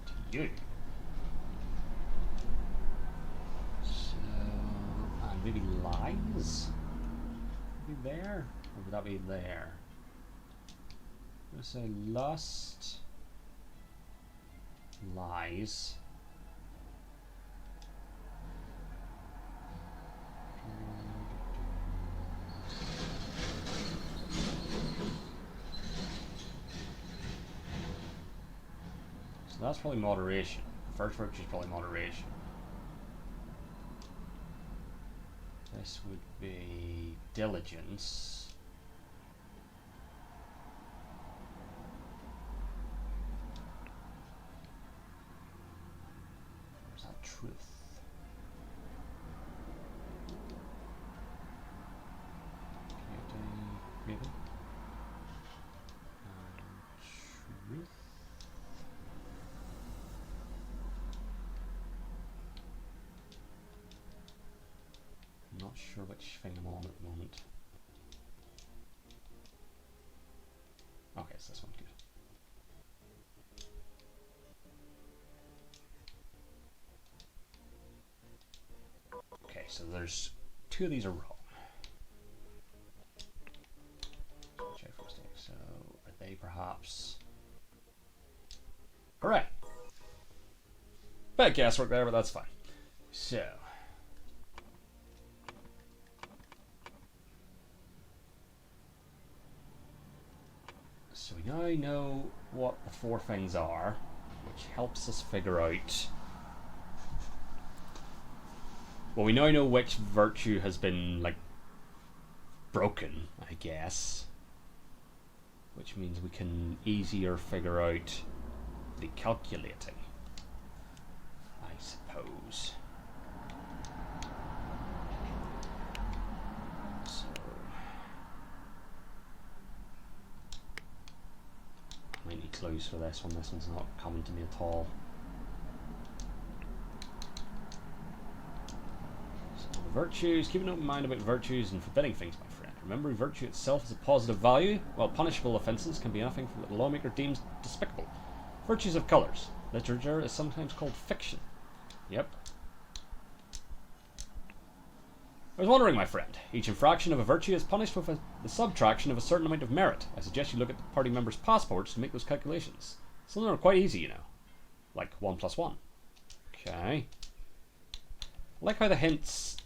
To you. So, and maybe lies? Maybe there? Or would that be there? I'm going to say lust, lies. So that's probably moderation. The first virtue is probably moderation. This would be diligence. Or is that truth? Maybe. Truth. I'm not sure which thing I'm on at the moment. Okay, so this one's good. Okay, so there's two of these are wrong. Check for mistake. So are they perhaps correct? Bad guesswork there, but that's fine. So we now know what the four things are, which helps us figure out. Well, we now know which virtue has been, like, broken, I guess. Which means we can easier figure out the calculating, I suppose. So... I might need clues for this one. This one's not coming to me at all. Virtues, keep an open mind about virtues and forbidding things, my friend. Remember, virtue itself is a positive value, while punishable offences can be anything that the lawmaker deems despicable. Virtues of colours. Literature is sometimes called fiction. Yep. I was wondering, my friend. Each infraction of a virtue is punished with the subtraction of a certain amount of merit. I suggest you look at the party members' passports to make those calculations. Some of them are quite easy, you know. Like 1 + 1. Okay. I like how the hints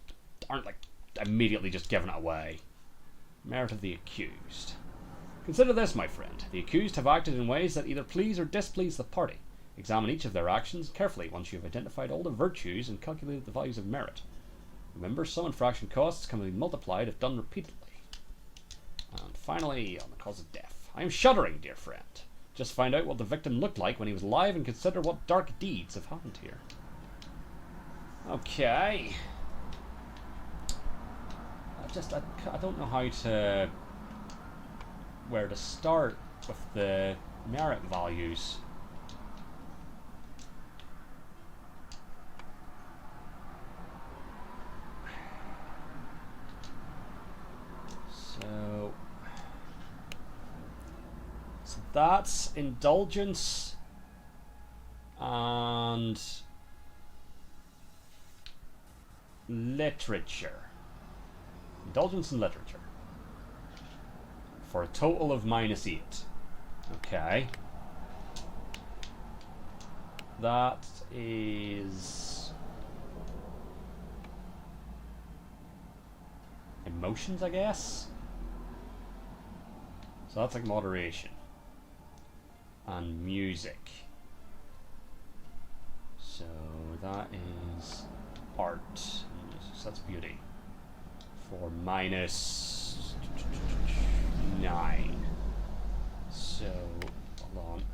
aren't like immediately just given it away. Merit of the accused. Consider this, my friend. The accused have acted in ways that either please or displease the party. Examine each of their actions carefully once you have identified all their virtues and calculated the values of merit. Remember, some infraction costs can be multiplied if done repeatedly. And finally, on the cause of death. I am shuddering, dear friend. Just find out what the victim looked like when he was alive and consider what dark deeds have happened here. Okay. I don't know how to... where to start with the merit values. So that's indulgence and literature. Indulgence in literature. For a total of -8. Okay. That is... emotions, I guess? So that's like moderation. And music. So that is art. So that's beauty. For -9. So, hold on.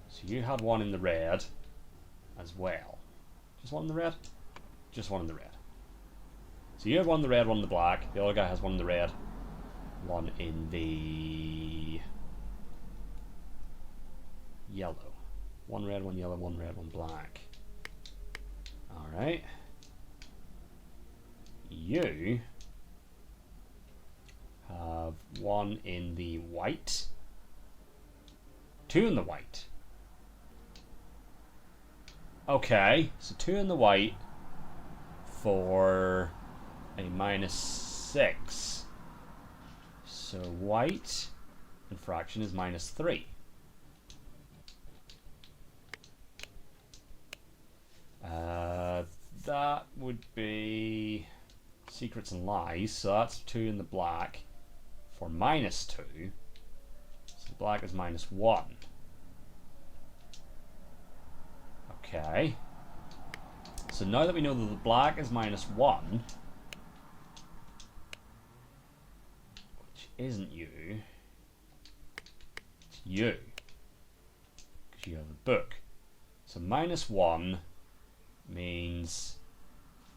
So you had one in the red as well. Just one in the red? Just one in the red. So you have one in the red, one in the black. The other guy has one in the red, one in the yellow. One red, one yellow, one red, one black. Alright. You have one in the white, two in the white. Okay, so two in the white for a -6. So white infraction is -3. That would be secrets and lies, so that's 2 in the black for -2. So the black is -1. Okay. So now that we know that the black is -1, which isn't you, it's you, because you have a book. So -1 means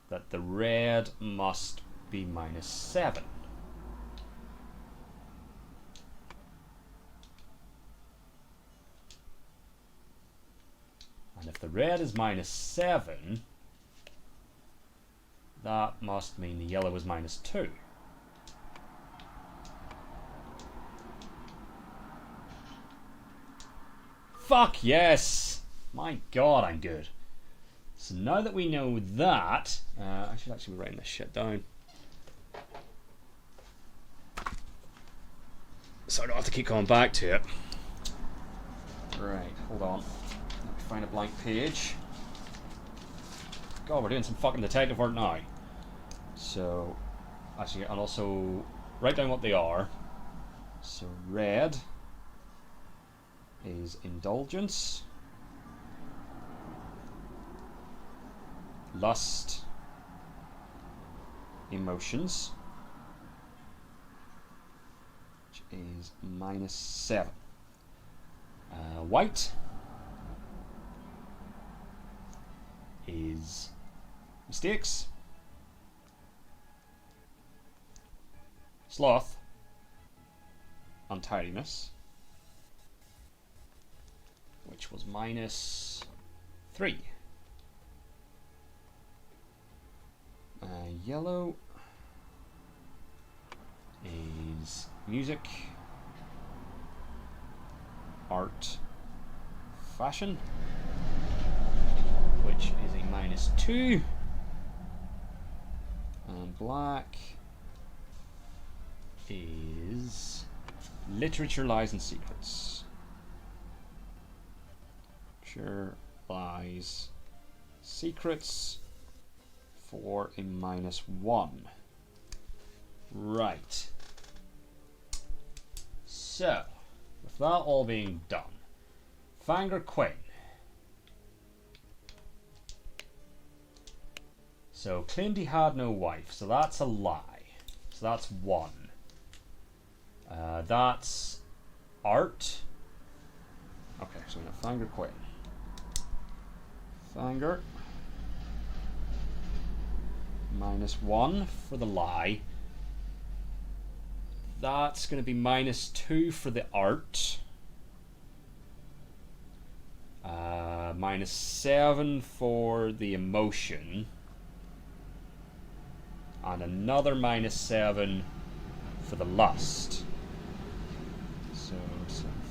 that the red must be -7. And if the red is -7, that must mean the yellow is -2. Fuck yes! My god, I'm good. So now that we know that, I should actually be writing this shit down, so I don't have to keep coming back to it. Right, hold on. Let me find a blank page. God, we're doing some fucking detective work now. So, actually, and also write down what they are. So red is indulgence, lust, emotions, which is -7. White is mistakes, sloth, untidiness, which was -3. Yellow is music, art, fashion, which is a -2. And black is literature, lies, and secrets. Literature, lies, secrets for a -1. Right. So, with that all being done, Fangor Quinn. So, claimed he had no wife, so that's a lie. So that's 1. That's art. Okay, so we have Fangor Quinn. Fangor. -1 for the lie. That's going to be -2 for the art. -7 for the emotion. And another -7 for the lust. So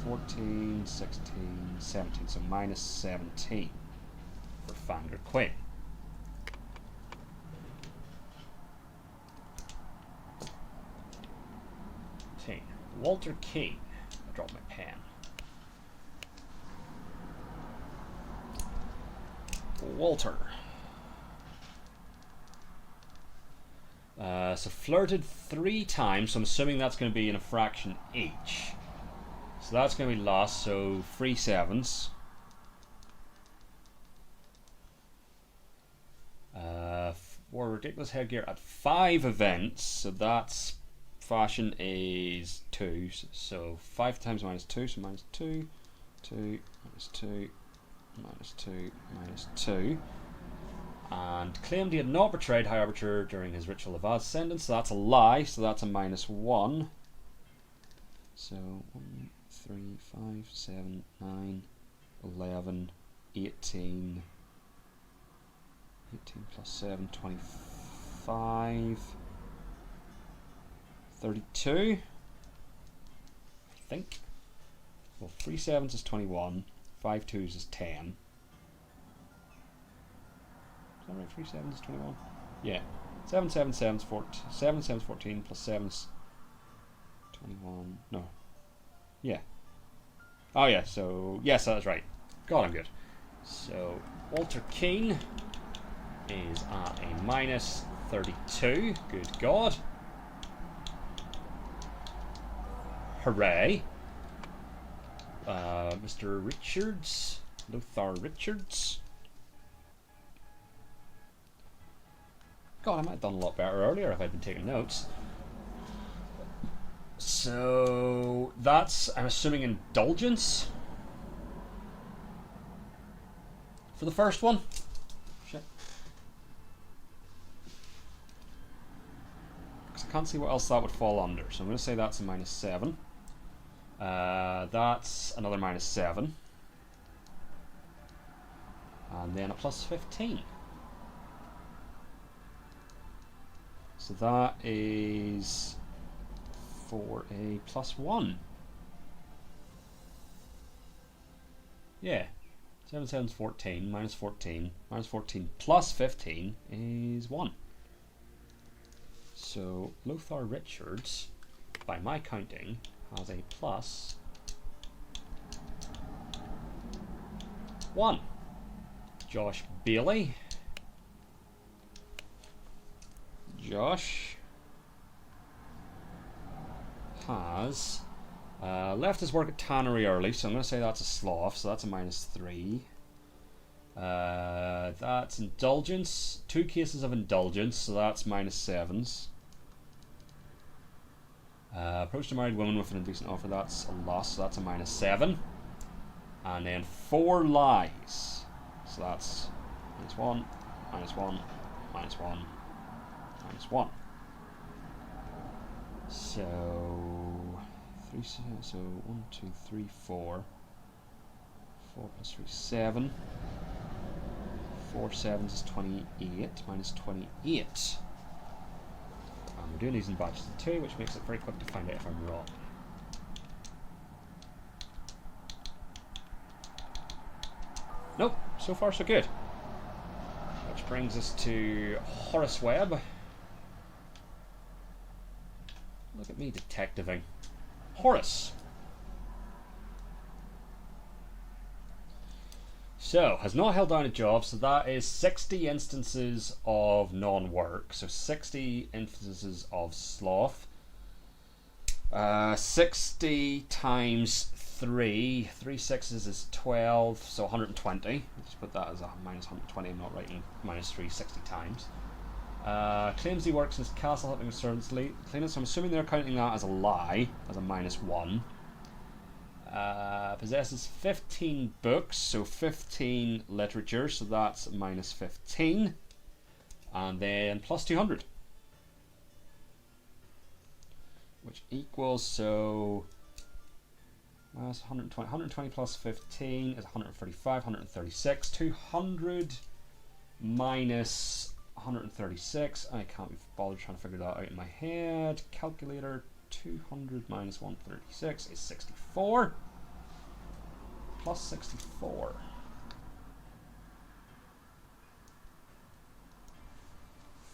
14, 16, 17. So -17 for Fangor Quinn. Walter Keane. I dropped my pen. Walter. So flirted 3 times, so I'm assuming that's going to be in a fraction each. So that's going to be lost, so 3 sevens. Wore ridiculous headgear at 5 events, so that's fashion is 2. So 5 times minus 2, so minus 2, 2, minus 2, minus 2, minus 2. And claimed he had not betrayed High Arbiter during his ritual of ascendance, so that's a lie, so that's a minus 1. So 1, 3, 5, 7, 9, 11, 18. 18 plus 7, 25, 32, I think. Well, 3 sevens is 21, 5 twos is 10. Is that right? 3 sevens is 21? Yeah. 7 7 7 7 7 14 plus 7 is 21. No. Yeah. Oh yeah, so yes, that's right. God, I'm good. So Walter Keane is at a minus 32. Good God. Hooray. Mr. Richards. Lothar Richards. God, I might have done a lot better earlier if I'd been taking notes. So that's, I'm assuming, indulgence for the first one. Shit. Because I can't see what else that would fall under. So I'm going to say that's a minus 7. That's another minus 7. And then a plus 15. So that is for a plus 1. Yeah. 7 7 is 14, minus 14. Minus 14 plus 15 is 1. So Lothar Richards, by my counting, has a plus 1. Josh Bailey. Josh has left his work at Tannery early, so I'm going to say that's a sloth, so that's a minus 3. That's indulgence, 2 cases of indulgence, so that's minus 7s. Approached a married woman with an indecent offer, that's a loss, so that's a minus 7. And then 4 lies, so that's minus 1, minus 1, minus 1, minus 1. So 3, so 1, 2, 3, 4. 4 plus 3, 7. 4 sevens is 28, minus 28. And we're doing these in batches of 2, which makes it very quick to find out if I'm wrong. Nope, so far so good. Which brings us to Horace Webb. Look at me detectiving. Horace. So, has not held down a job, so that is 60 instances of non-work. So 60 instances of sloth. 60 times 3. 3 sixes is 12, so 120. Let's put that as a minus 120. I'm not writing minus 3 60 times. Claims he works in his castle helping servants clean. So I'm assuming they're counting that as a lie, as a minus 1. Possesses 15 books, so 15 literature, so that's minus 15. And then plus 200. Which equals, so 120, 120 plus 15 is 135, 136. 200 minus 136. I can't be bothered trying to figure that out in my head. Calculator. 200 minus 136 is 64. Plus 64.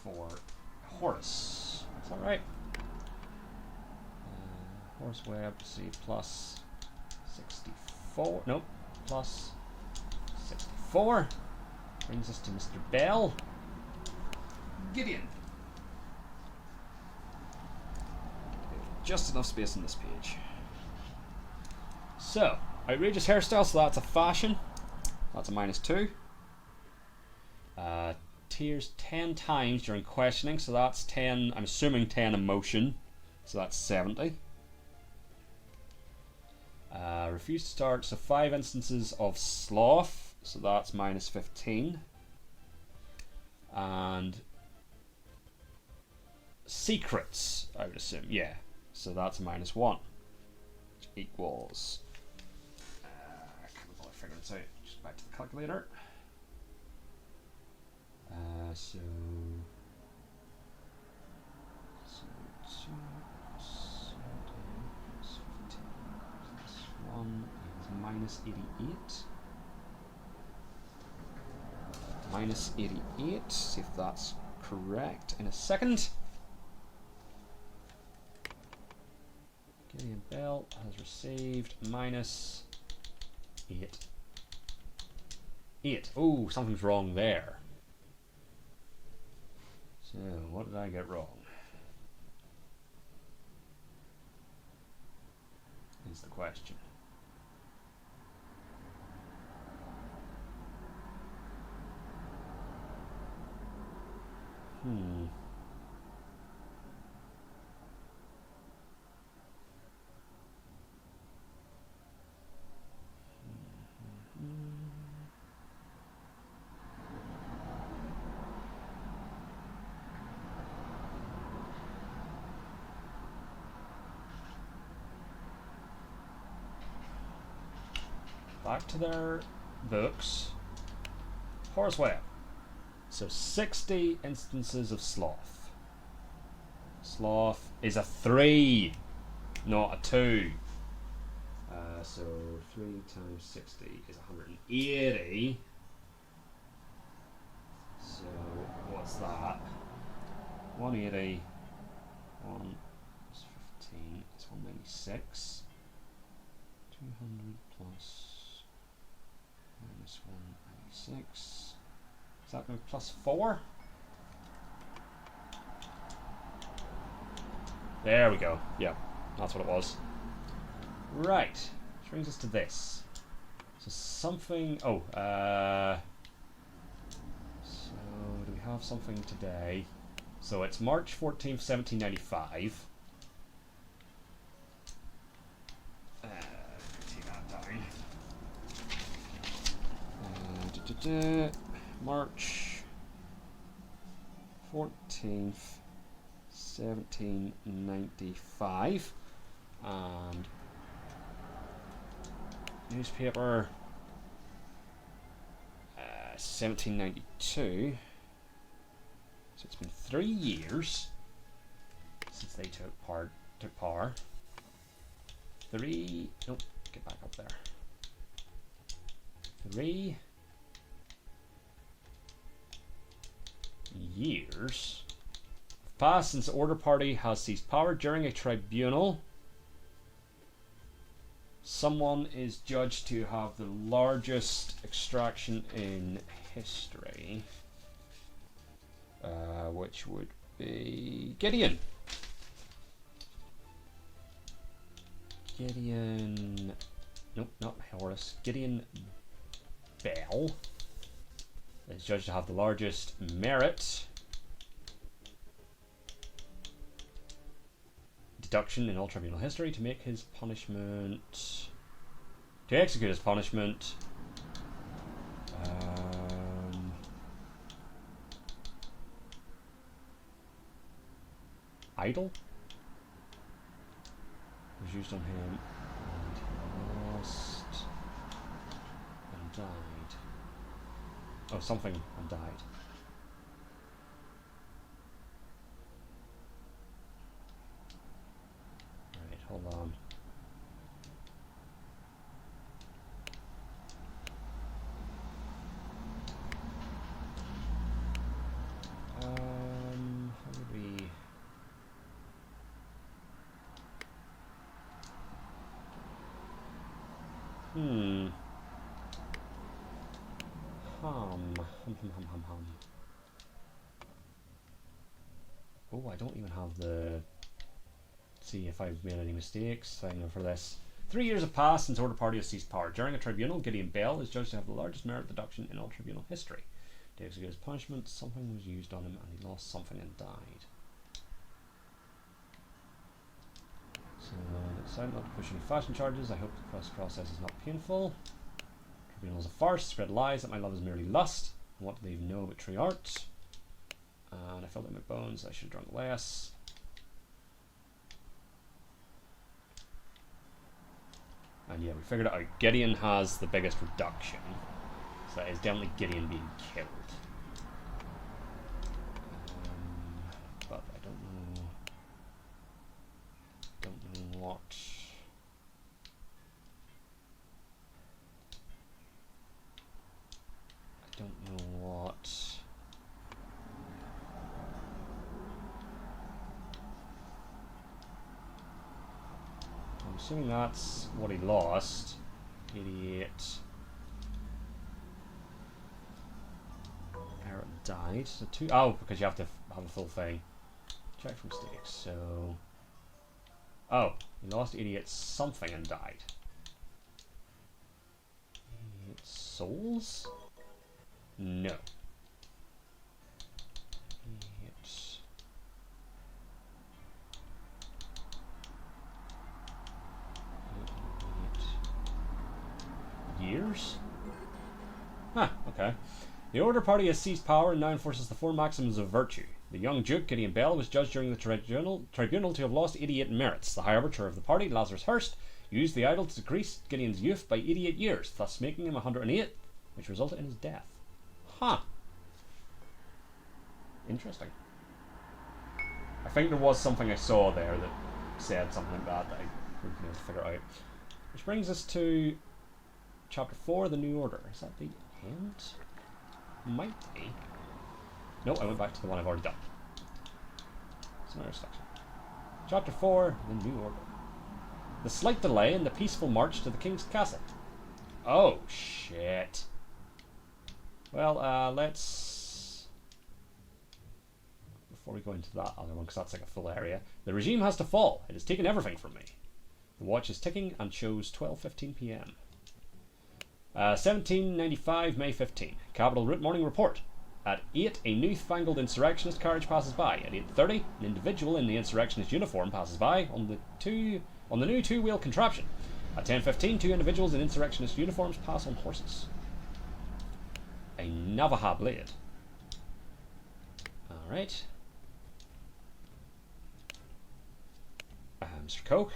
For Horace. Is that right? Horace Webb, see, plus 64. Nope, plus 64. Brings us to Mr. Bell. Gideon. Just enough space on this page. So, outrageous hairstyle, so that's a fashion. That's a -2. Tears 10 times during questioning, so that's 10, I'm assuming 10 emotion, so that's 70. Refused to start, so 5 instances of sloth, so that's -15. And secrets, I would assume, yeah, so that's a -1, which equals, I can't bother figuring this out, just back to the calculator. So 2 plus 15 plus 1 is -88. -88, see if that's correct in a second. Gideon Bell has received -8. 8. Oh, something's wrong there. So, what did I get wrong? Is the question. Back to their books. Horace Webb. So 60 instances of sloth. Sloth is a 3, not a 2. So 3 times 60 is 180. So what's that? 180. 1 plus 15 is 196. 200 plus -196. Is that going to be +4? There we go. Yeah, that's what it was. Right. Which brings us to this. So something. Oh, so do we have something today? So it's March 14th, 1795. March 14th, 1795, and newspaper 1792. So it's been 3 years since they took power. 3. Nope. Get back up there. 3 years passed since the Order Party has seized power. During a tribunal, someone is judged to have the largest extraction in history, which would be Gideon. Nope, not Horace. Gideon Bell is judged to have the largest merit deduction in all tribunal history to make his punishment, to execute his punishment. Idle was used on him, and he lost and died. Oh, something and died. Right, hold on. How would we? Oh, I don't even have the... See if I've made any mistakes. I know for this. 3 years have passed since Order Party has ceased power. During a tribunal, Gideon Bell is judged to have the largest merit deduction in all tribunal history. To execute his punishment, something was used on him and he lost something and died. So, decided not to push any fashion charges. I hope the process is not painful. Tribunal is a farce. Spread lies that my love is merely lust. And what do they even know about true art? And I filled in my bones. I should have drunk less. And yeah, we figured it out. Gideon has the biggest reduction. So that is definitely Gideon being killed. But I don't know what. I don't know what. I'm assuming that's what he lost. 88. Eric died. So two. Oh, because you have to have a full thing. Check for mistakes. So. Oh, he lost 88 something and died. 88 souls? No. 88 years? Huh, okay. The Order Party has seized power and now enforces the 4 maxims of virtue. The young Duke, Gideon Bell, was judged during the tribunal to have lost 88 merits. The High Arbiter of the party, Lazarus Hurst, used the idol to decrease Gideon's youth by 88 years, thus making him 108, which resulted in his death. Huh. Interesting. I think there was something I saw there that said something like that I wouldn't be able to figure out. Which brings us to Chapter 4, The New Order. Is that the end? Might be. No, I went back to the one I've already done. It's another section. Chapter 4, The New Order. The slight delay in the peaceful march to the King's Castle. Oh, shit. Well, let's... Before we go into that other one, because that's like a full area. The regime has to fall. It has taken everything from me. The watch is ticking and shows 12:15 p.m. 1795, May 15. Capital Route Morning Report. At 8, a newfangled insurrectionist carriage passes by. At 8:30, an individual in the insurrectionist uniform passes by on the new two-wheel contraption. At 10:15, 2 individuals in insurrectionist uniforms pass on horses. A Navaja blade. Alright. Mr. Coke.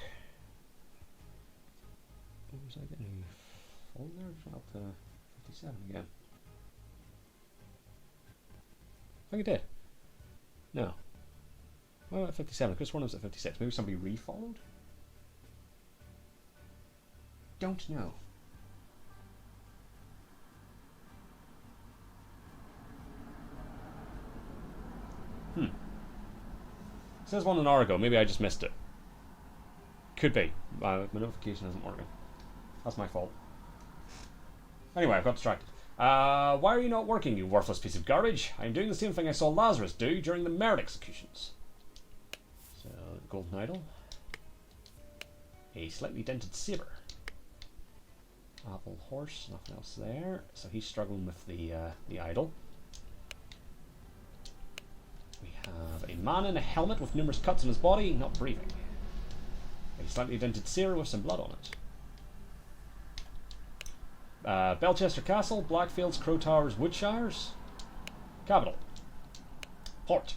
What was I getting? Folder? Up to 57 again. I think I did. No. Well, at 57. I could have sworn I was at 56. Maybe somebody refollowed? Don't know. It says one an hour ago. Maybe I just missed it. Could be. My notification isn't working. That's my fault. Anyway, I've got distracted. Why are you not working, you worthless piece of garbage? I'm doing the same thing I saw Lazarus do during the merit executions. So, golden idol. A slightly dented saber. Apple horse, nothing else there. So he's struggling with the idol. We have a man in a helmet with numerous cuts on his body, not breathing. A slightly dented saber with some blood on it. Belchester Castle, Blackfields, Crow Towers, Woodshires. Capital. Port.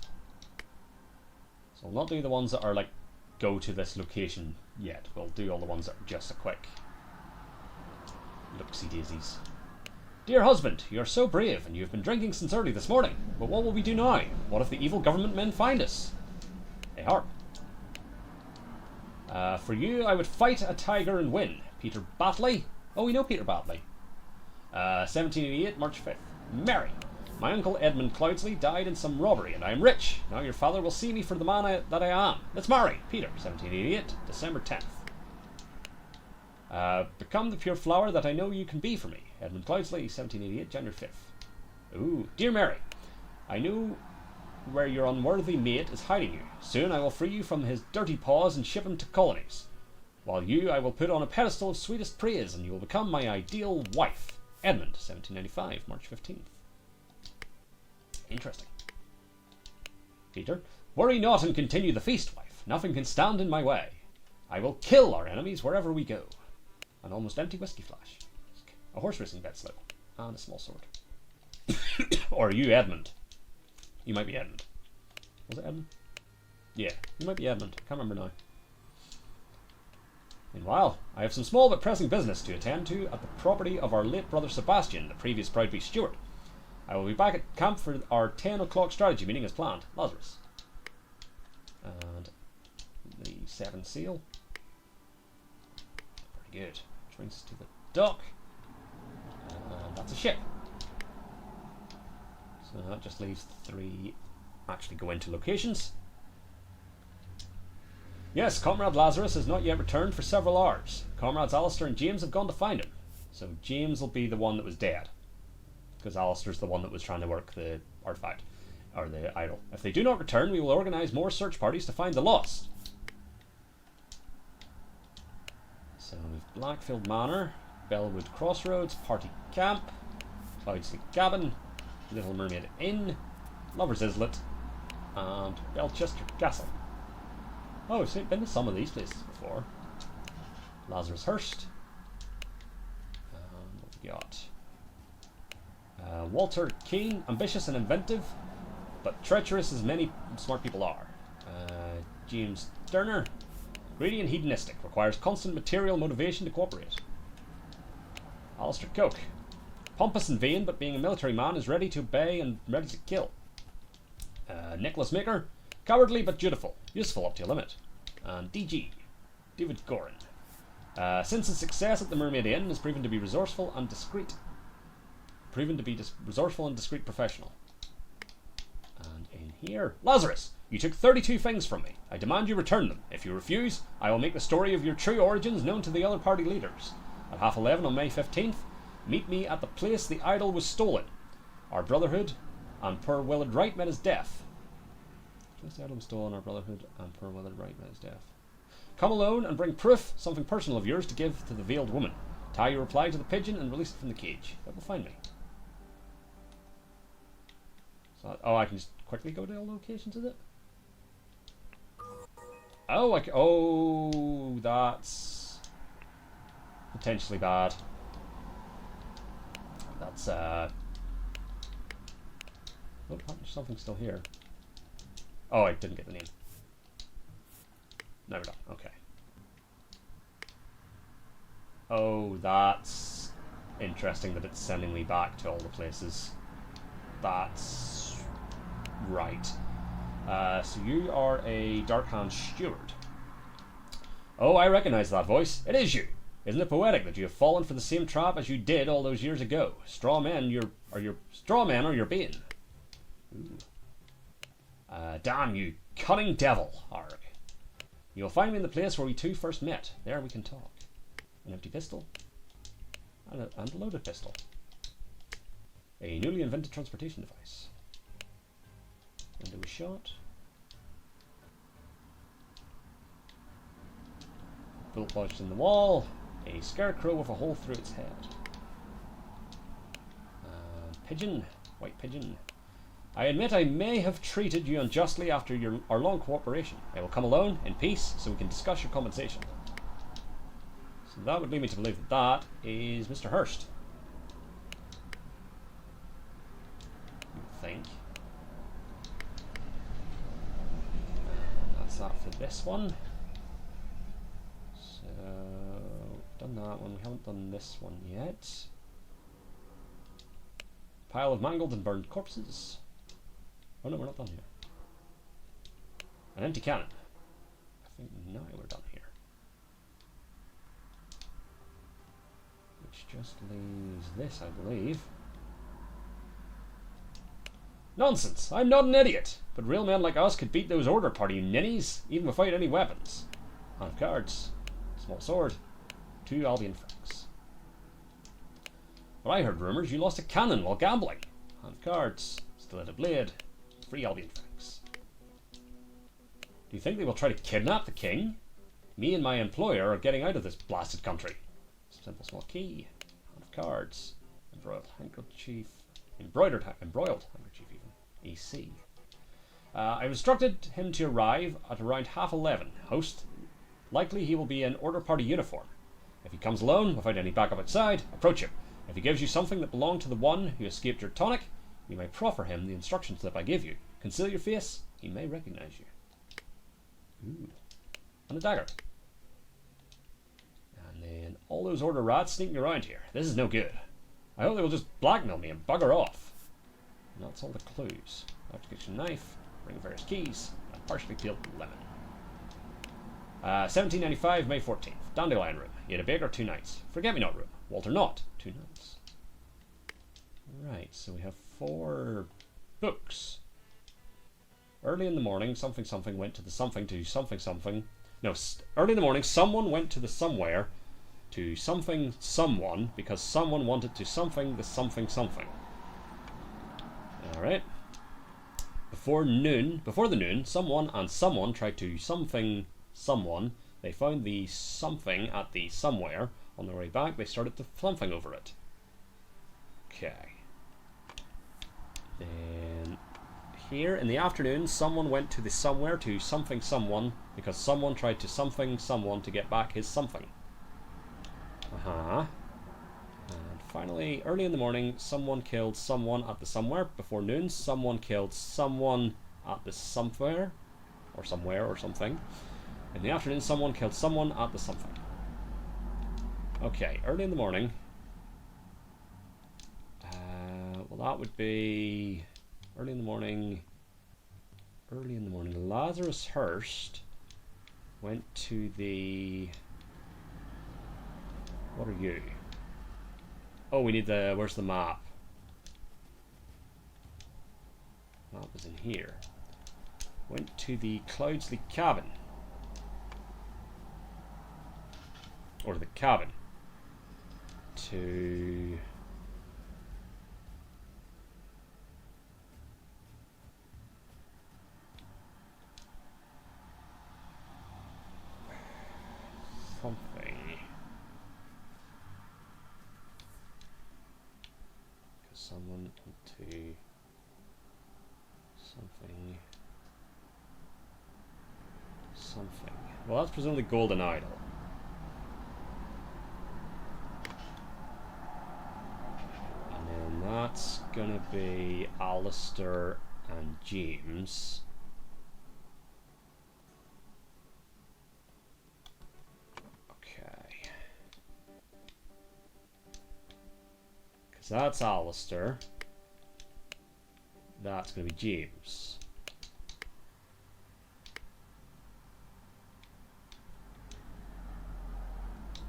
So we'll not do the ones that are like, go to this location yet. We'll do all the ones that are just a quick look-see daisies. Dear husband, you are so brave, and you have been drinking since early this morning. But what will we do now? What if the evil government men find us? A harp. For you, I would fight a tiger and win. Peter Batley. Oh, we know Peter Batley. 1788, March 5th. Mary. My uncle Edmund Cloudsley died in some robbery, and I am rich. Now your father will see me for the man that I am. Let's marry. Peter, 1788, December 10th. Become the pure flower that I know you can be for me. Edmund Cloudsley, 1788, January 5th. Ooh, dear Mary, I know where your unworthy mate is hiding you. Soon I will free you from his dirty paws and ship him to colonies. While you I will put on a pedestal of sweetest praise, and you will become my ideal wife. Edmund, 1795, March 15th. Interesting. Peter, worry not and continue the feast, wife. Nothing can stand in my way. I will kill our enemies wherever we go. An almost empty whiskey flash. A horse racing bet slow. And a small sword. Or are you Edmund? You might be Edmund. Was it Edmund? Yeah, you might be Edmund. Can't remember now. Meanwhile, I have some small but pressing business to attend to at the property of our late brother Sebastian, the previous Proudby steward. I will be back at camp for our 10 o'clock strategy meeting as planned. Lazarus. And the 7 seal. Pretty good. Which brings us to the dock. And that's a ship. So that just leaves 3 actually go into locations. Yes, Comrade Lazarus has not yet returned for several hours. Comrades Alistair and James have gone to find him. So James will be the one that was dead. Because Alistair's the one that was trying to work the artifact. Or the idol. If they do not return, we will organise more search parties to find the lost. So we've Blackfield Manor, Bellwood Crossroads, Party Camp, Cloudsley Cabin, Little Mermaid Inn, Lover's Islet, and Belchester Castle. Oh, we've been to some of these places before. Lazarus Hurst. And what we got? Walter Keane, ambitious and inventive, but treacherous as many smart people are. James Turner, greedy and hedonistic, requires constant material motivation to cooperate. Alistair Coke, pompous and vain, but being a military man is ready to obey and ready to kill. Nicholas Maker, cowardly but dutiful, useful up to a limit. And DG, David Gorin. Since his success at the Mermaid Inn has proven to be resourceful and discreet. Resourceful and discreet professional. And in here, Lazarus, you took 32 things from me. I demand you return them. If you refuse, I will make the story of your true origins known to the other party leaders. At 11:30 on May 15th, meet me at the place the idol was stolen. Our brotherhood and poor Willard Wright met his death. The idol was stolen, our brotherhood and poor Willard Wright met his death. Come alone and bring proof, something personal of yours to give to the veiled woman. Tie your reply to the pigeon and release it from the cage. That will find me. So, oh, I can just quickly go to all locations, is it? Oh, oh, that's potentially bad. That's oh, there's something still here. Oh, I didn't get the name. No, we're done. Okay. Oh, that's interesting that it's sending me back to all the places. That's right. So you are a Darkhand steward. Oh, I recognize that voice. It is you. Isn't it poetic that you have fallen for the same trap as you did all those years ago? Straw men are your bane. Ooh. Damn you, cunning devil, Arg. You'll find me in the place where we two first met. There we can talk. An empty pistol. And a loaded pistol. A newly invented transportation device. Window was shot. Bullet lodged in the wall. A scarecrow with a hole through its head. Pigeon. White pigeon. I admit I may have treated you unjustly after our long cooperation. I will come alone, in peace, so we can discuss your compensation. So that would lead me to believe that that is Mr. Hurst. You would think. That's that for this one. So, done that one. We haven't done this one yet. Pile of mangled and burned corpses. Oh no, we're not done here. An empty cannon. I think now we're done here. Which just leaves this, I believe. Nonsense! I'm not an idiot! But real men like us could beat those order party ninnies, even without any weapons. Hand of cards. Small sword. 2 Albion francs. Well, I heard rumours you lost a cannon while gambling. Hand of cards. Stiletto blade. 3 Albion francs. Do you think they will try to kidnap the king? Me and my employer are getting out of this blasted country. Simple small key. Hand of cards. Embroiled handkerchief. Embroiled handkerchief even. EC. I've instructed him to arrive at around 11:30. Host. Likely he will be in order party uniform. If he comes alone, without any backup outside, approach him. If he gives you something that belonged to the one who escaped your tonic, you may proffer him the instruction slip I give you. Conceal your face, he may recognize you. Ooh. And a dagger. And then all those order rats sneaking around here. This is no good. I hope they will just blackmail me and bugger off. And that's all the clues. Electrocution knife, ring of various keys, and a partially peeled lemon. 1795, May 14th. Dandelion room. You had a baker, 2 nights. Forget-me-not room. Walter Knott, 2 nights. Right, so we have 4 books. Early in the morning, something something went to the something to something something. No, early in the morning, someone went to the somewhere to something someone because someone wanted to something the something something. Alright. Before the noon, someone and someone tried to something someone. They found the something at the somewhere. On their way back, they started to something over it. Okay. Then here in the afternoon, someone went to the somewhere to something someone because someone tried to something someone to get back his something. And finally, early in the morning, someone killed someone at the somewhere. Before noon, someone killed someone at the somewhere or something. In the afternoon, someone killed someone at the something. Okay, early in the morning. Well, that would be early in the morning. Lazarus Hurst went to the. What are you? Oh, we need the. Where's the map? Map is in here. Went to the Cloudsley cabin. Or the cabin. To. Something. Because someone went to something. Something. Well, that's presumably Golden Idol. And then that's gonna be Alistair and James. That's Alistair. That's going to be James.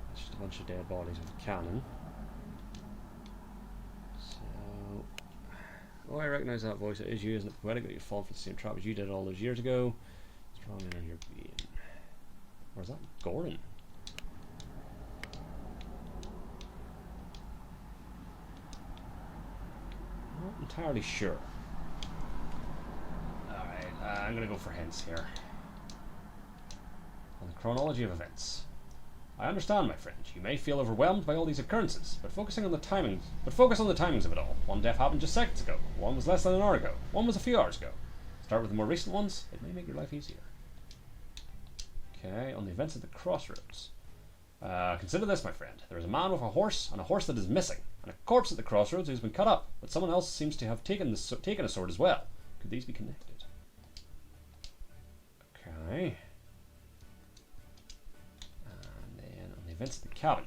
That's just a bunch of dead bodies with a cannon. So, oh, I recognise that voice. It is you, isn't it? Poetic that you fall for the same trap as you did all those years ago. Strong in your being. Where's that? Goran. Not entirely sure. Alright, I'm going to go for hints here. On the chronology of events. I understand, my friend. You may feel overwhelmed by all these occurrences, but focus on the timings of it all. One death happened just seconds ago. One was less than an hour ago. One was a few hours ago. Start with the more recent ones. It may make your life easier. Okay, on the events at the crossroads. Consider this, my friend. There is a man with a horse and a horse that is missing, and a corpse at the crossroads who's been cut up, but someone else seems to have taken a sword as well. Could these be connected? Okay. And then on the events at the cabin.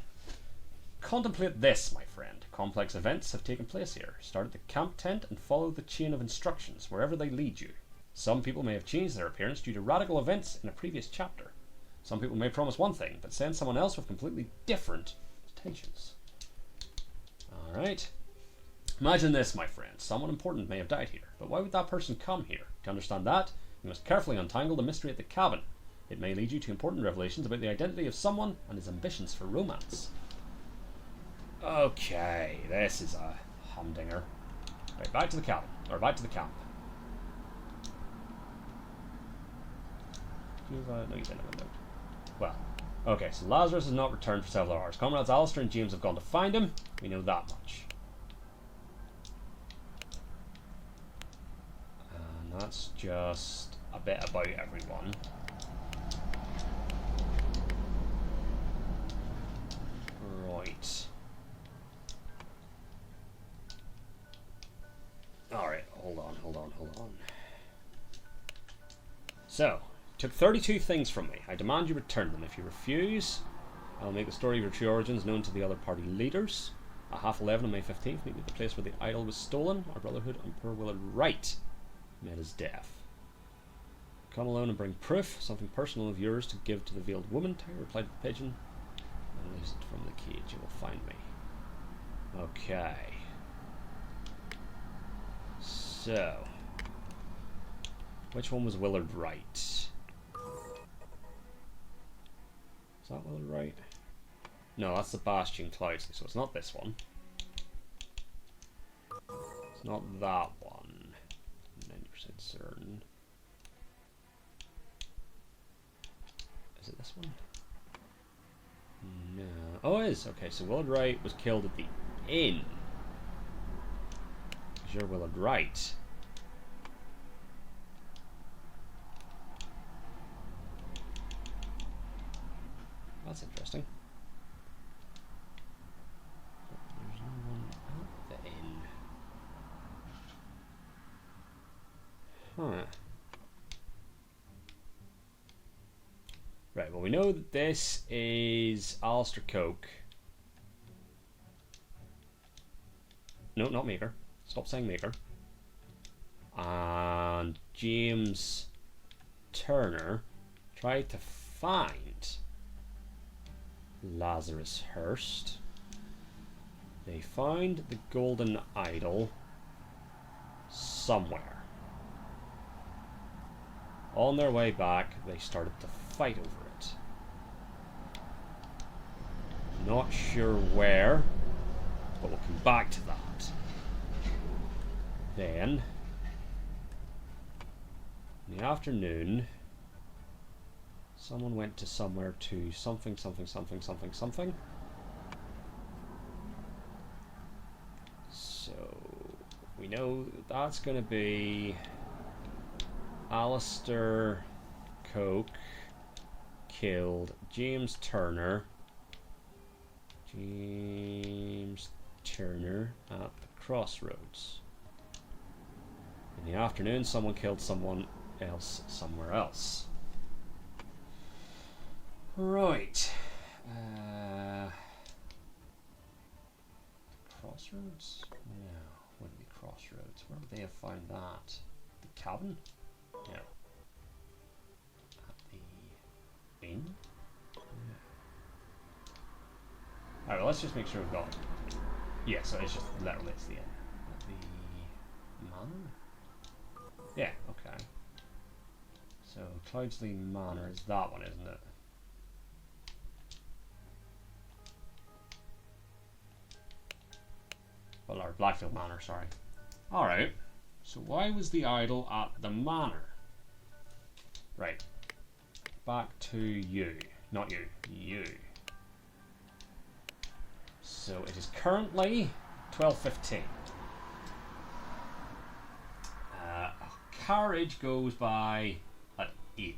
Contemplate this, my friend. Complex events have taken place here. Start at the camp tent and follow the chain of instructions wherever they lead you. Some people may have changed their appearance due to radical events in a previous chapter. Some people may promise one thing, but send someone else with completely different intentions. Alright. Imagine this, my friend. Someone important may have died here, but why would that person come here? To understand that, you must carefully untangle the mystery at the cabin. It may lead you to important revelations about the identity of someone and his ambitions for romance. Okay, this is a humdinger. Right, back to the cabin. Or back to the camp. No, you've been in the window. Well, okay, so Lazarus has not returned for several hours. Comrades Alistair and James have gone to find him. We know that much. And that's just a bit about everyone. Right. Alright, hold on. So, took 32 things from me. I demand you return them. If you refuse, I'll make the story of your true origins known to the other party leaders. At 11:30 on May 15th, meet me at the place where the idol was stolen. Our Brotherhood and poor Willard Wright met his death. Come alone and bring proof, something personal of yours to give to the veiled woman. Tyre replied to the pigeon. Released from the cage, you will find me. Okay. So, which one was Willard Wright? Is that Willard Wright? No, that's Sebastian Cloudsley, so it's not this one. It's not that one. 90% certain. Is it this one? No. Oh, it is. Okay, so Willard Wright was killed at the inn. You're Willard Wright. That's interesting. But there's no one at the inn. Huh. Right, well, we know that this is Alistair Coke. No, not Maker. Stop saying Maker. And James Turner tried to find Lazarus Hurst. They found the golden idol somewhere. On their way back, they started to fight over it. Not sure where, but we'll come back to that. Then, in the afternoon, someone went to somewhere to something. So, we know that's going to be Alistair Coke killed James Turner. James Turner at the crossroads. In the afternoon, someone killed someone else somewhere else. Right. Crossroads? No, wouldn't be Crossroads. Where would they have found that? The cabin? No. At the inn? Yeah. Alright, well, let's just make sure we've got it. Yeah, so it's just literally it's the inn. At the manor? Yeah, okay. So Cloudsley Manor is that one, isn't it? Well, or Blackfield Manor, sorry. Alright. So why was the idol at the manor? Right. Back to you. Not you. You. So it is currently 12:15. A carriage goes by at 8.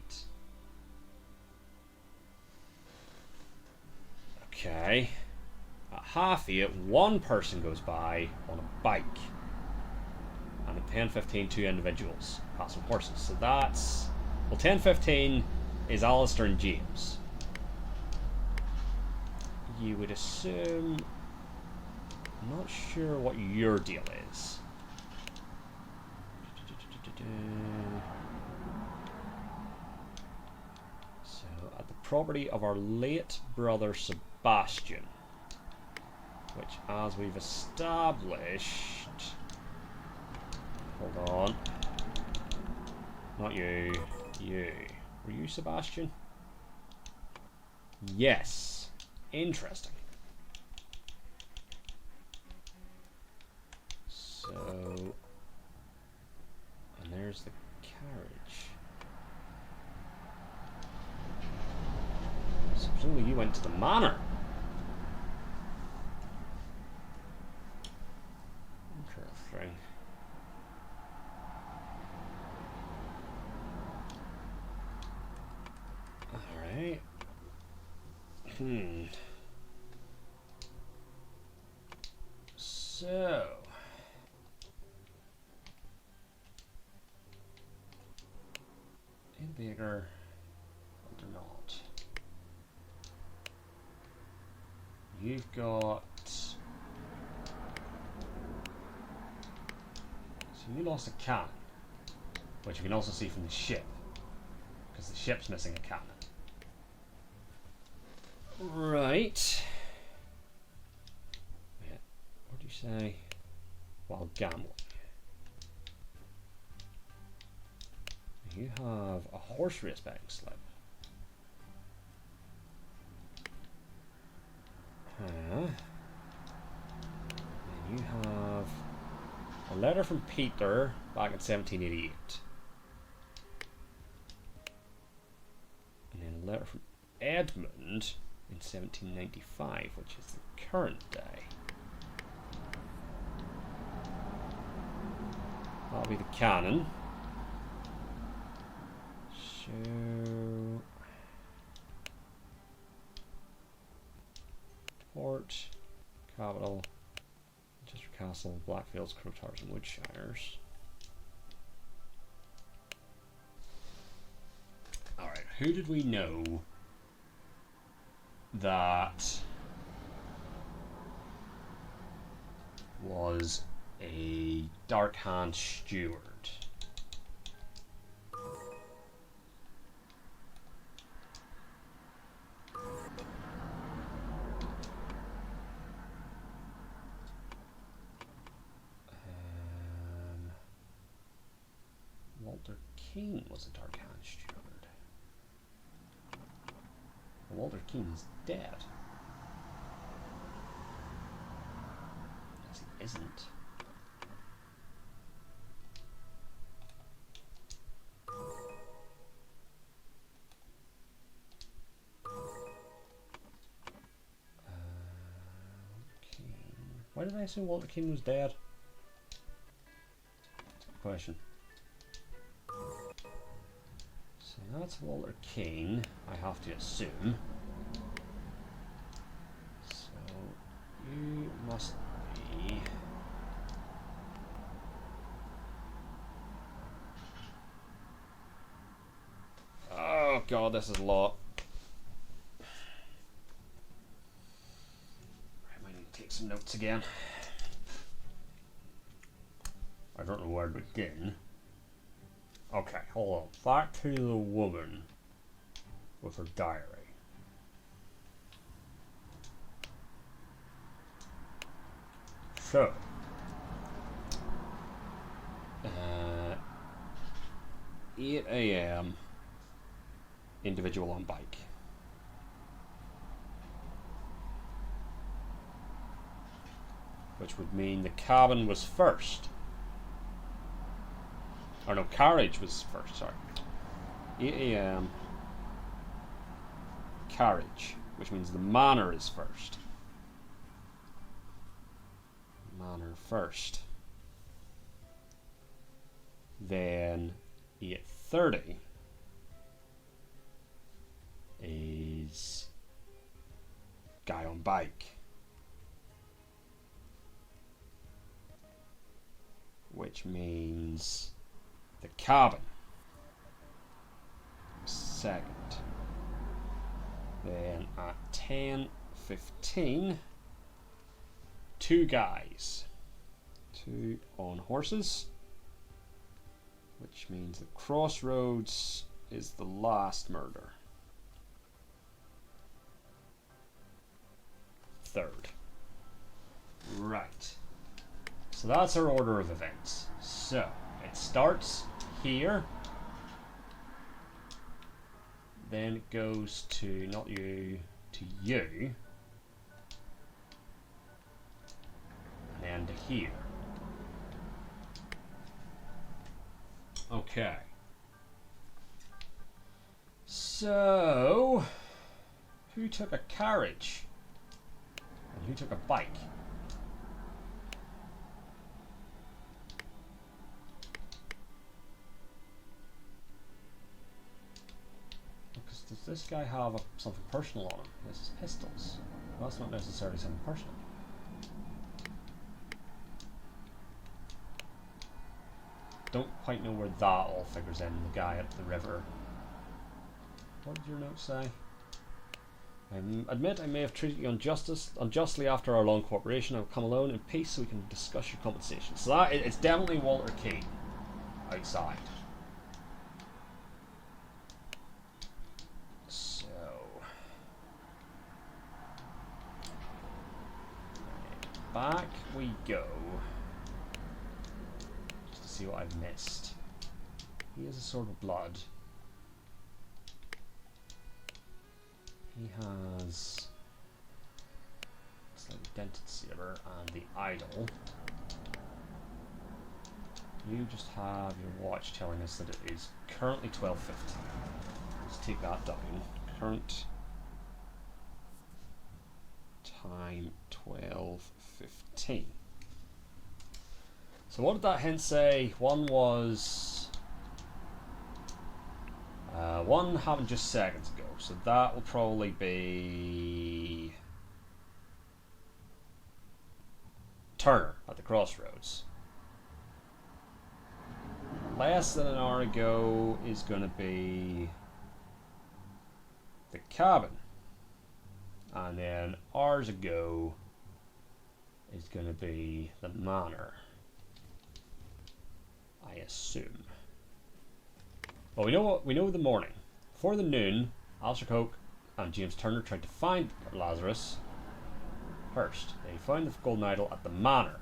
Okay. At 8:30, one person goes by on a bike. And at 10:15, two individuals passing horses. So that's... Well, 10:15 is Alistair and James. You would assume... I'm not sure what your deal is. So, at the property of our late brother Sebastian, which, as we've established... Hold on. Not you. You. Were you Sebastian? Yes. Interesting. So, Where's the carriage? So presumably you went to the manor. Interesting. Alright. So... in bigger... or not. You've got... so you lost a cannon, which you can also see from the ship, because the ship's missing a cannon. Right. Yeah. What do you say? While gambling. You have a horse race betting slip. And you have a letter from Peter back in 1788. And then a letter from Edmund in 1795, which is the current day. That'll be the canon. So... Port, Capital, Chester Castle, Blackfields, Crotars, and Woodshires. Alright, who did we know that was a Dark Hand steward? Walter Keane was a Dark Hand steward. Walter Keane is dead. Yes, he isn't. Keane. Why did I assume Walter Keane was dead? That's a good question. So that's Walter Keane, I have to assume. So you must be... oh god, this is a lot. I might need to take some notes again. I don't know where to begin. Okay, hold on. Back to the woman with her diary. So, 8 AM, individual on bike. Which would mean the cabin was first. Or no, carriage was first, sorry. 8 AM, carriage, which means the manor is first. Manor first. Then 8:30 is guy on bike. Which means the cabin second. Then at 10:15, two guys, two on horses, which means the crossroads is the last murder. Third. Right. So that's our order of events. So it starts here, then it goes to not you, to you, and then to here. Okay. Okay. So, who took a carriage? And who took a bike? Because does this guy have something personal on him? This is pistols. Well, that's not necessarily something personal. Don't quite know where that all figures in. The guy at the river. What did your note say? I admit I may have treated you unjustly after our long cooperation. I will come alone in peace so we can discuss your compensation. So that it's definitely Walter Keane outside. So back we go. Just to see what I've missed. He has a sword of blood. He has slightly dented saber and the idol. You just have your watch telling us that it is currently 12:50. Let's take that down. Current time 12:15. So what did that hint say? One was... one happened just seconds ago, so that will probably be Turner at the crossroads. Less than an hour ago is going to be the cabin, and then hours ago is going to be the manor, I assume. Well, we know the morning. Before the noon, Alistair Coke and James Turner tried to find Lazarus first. They found the golden idol at the manor.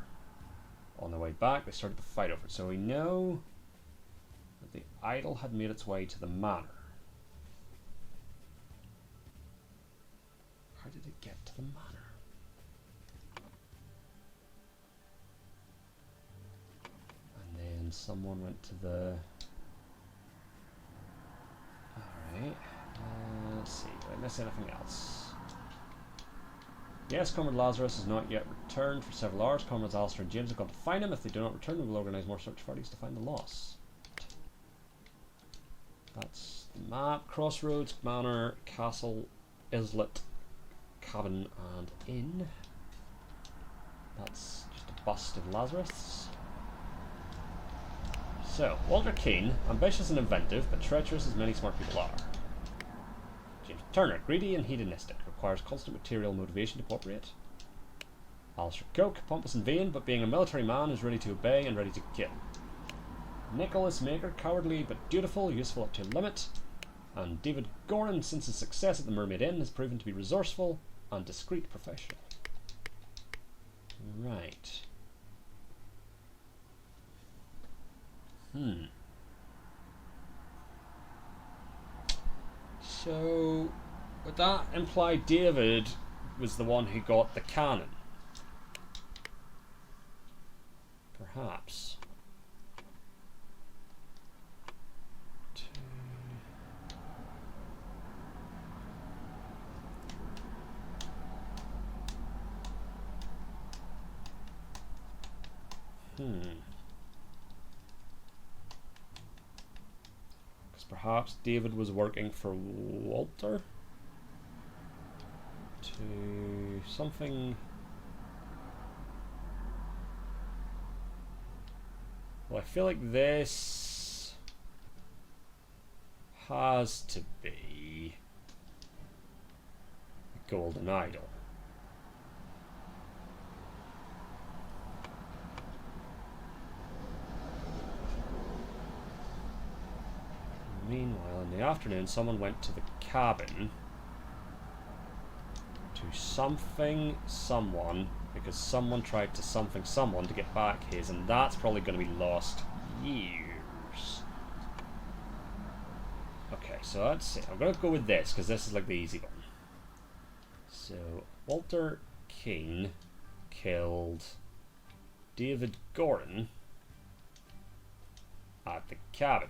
On their way back, they started to fight over it. So we know that the idol had made its way to the manor. How did it get to the manor? And then someone went to the... Alright, let's see, did I miss anything else? Yes, Comrade Lazarus has not yet returned for several hours. Comrades Alistair and James have gone to find him. If they do not return, we will organise more search parties to find the lost. That's the map. Crossroads, Manor, Castle, Islet, Cabin and Inn. That's just a bust of Lazarus. So, Walter Keane, ambitious and inventive, but treacherous as many smart people are. James Turner, greedy and hedonistic, requires constant material motivation to cooperate. Alistair Coke, pompous and vain, but being a military man is ready to obey and ready to kill. Nicholas Maker, cowardly but dutiful, useful up to a limit. And David Goran, since his success at the Mermaid Inn, has proven to be resourceful and discreet professional. Right. So, would that imply David was the one who got the cannon? Perhaps. Perhaps David was working for Walter to something. Well, I feel like this has to be the golden idol. Meanwhile, in the afternoon, someone went to the cabin to someone, because someone tried to someone to get back his, and that's probably going to be lost years. Okay, so let's see. I'm going to go with this, because this is like the easy one. So, Walter Keane killed David Goran at the cabin.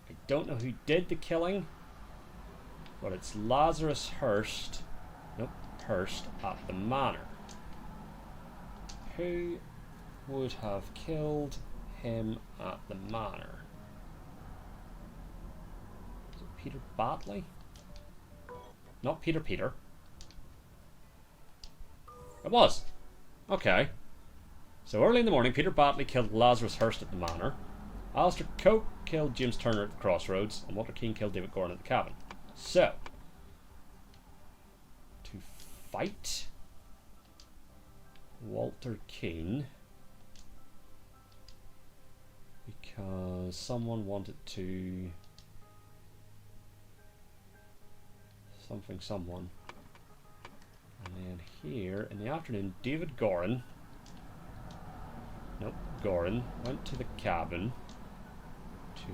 I don't know who did the killing, but it's Lazarus Hurst. Nope, Hurst at the manor. Who would have killed him at the manor? Is it Peter Batley? Not Peter. It was. Okay. So early in the morning, Peter Batley killed Lazarus Hurst at the manor. Alistair Coke killed James Turner at the crossroads, and Walter Keane killed David Goran at the cabin. So, to fight Walter Keane, because someone wanted to someone. And then here in the afternoon, David Goran went to the cabin to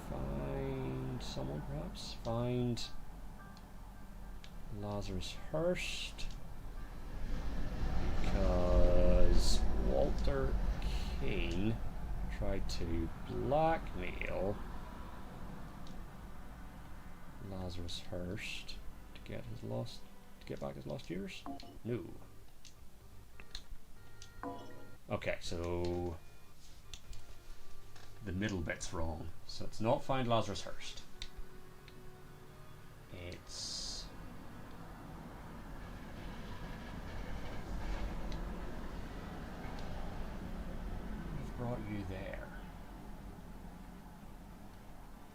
find someone, perhaps find Lazarus Hurst, because Walter Keane tried to blackmail Lazarus Hurst to get back his lost years? No. Okay, so the middle bit's wrong. So it's not find Lazarus Hurst. It's what brought you there?